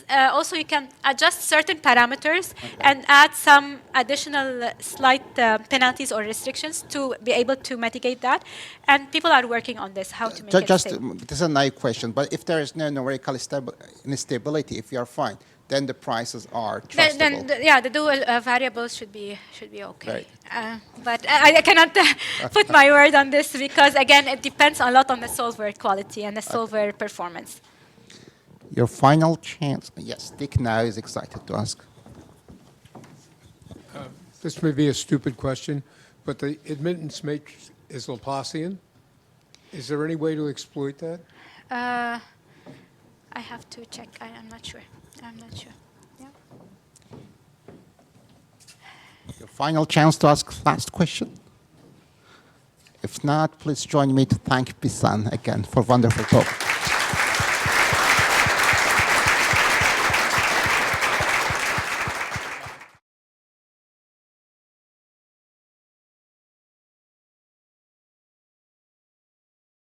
also you can adjust certain parameters and add some additional slight penalties or restrictions to be able to mitigate that. And people are working on this, how to make it stable. This is a naive question, but if there is no numerical instability, if you are fine, then the prices are trustable. Then the dual variables should be okay. Right. But I cannot put my word on this because, again, it depends a lot on the solver quality and the solver performance. Your final chance. Yes, Dick now is excited to ask. This may be a stupid question, but the admittance matrix is Laplacian. Is there any way to exploit that? I have to check. I'm not sure. Yeah. Your final chance to ask last question. If not, please join me to thank Bissan again for wonderful talk.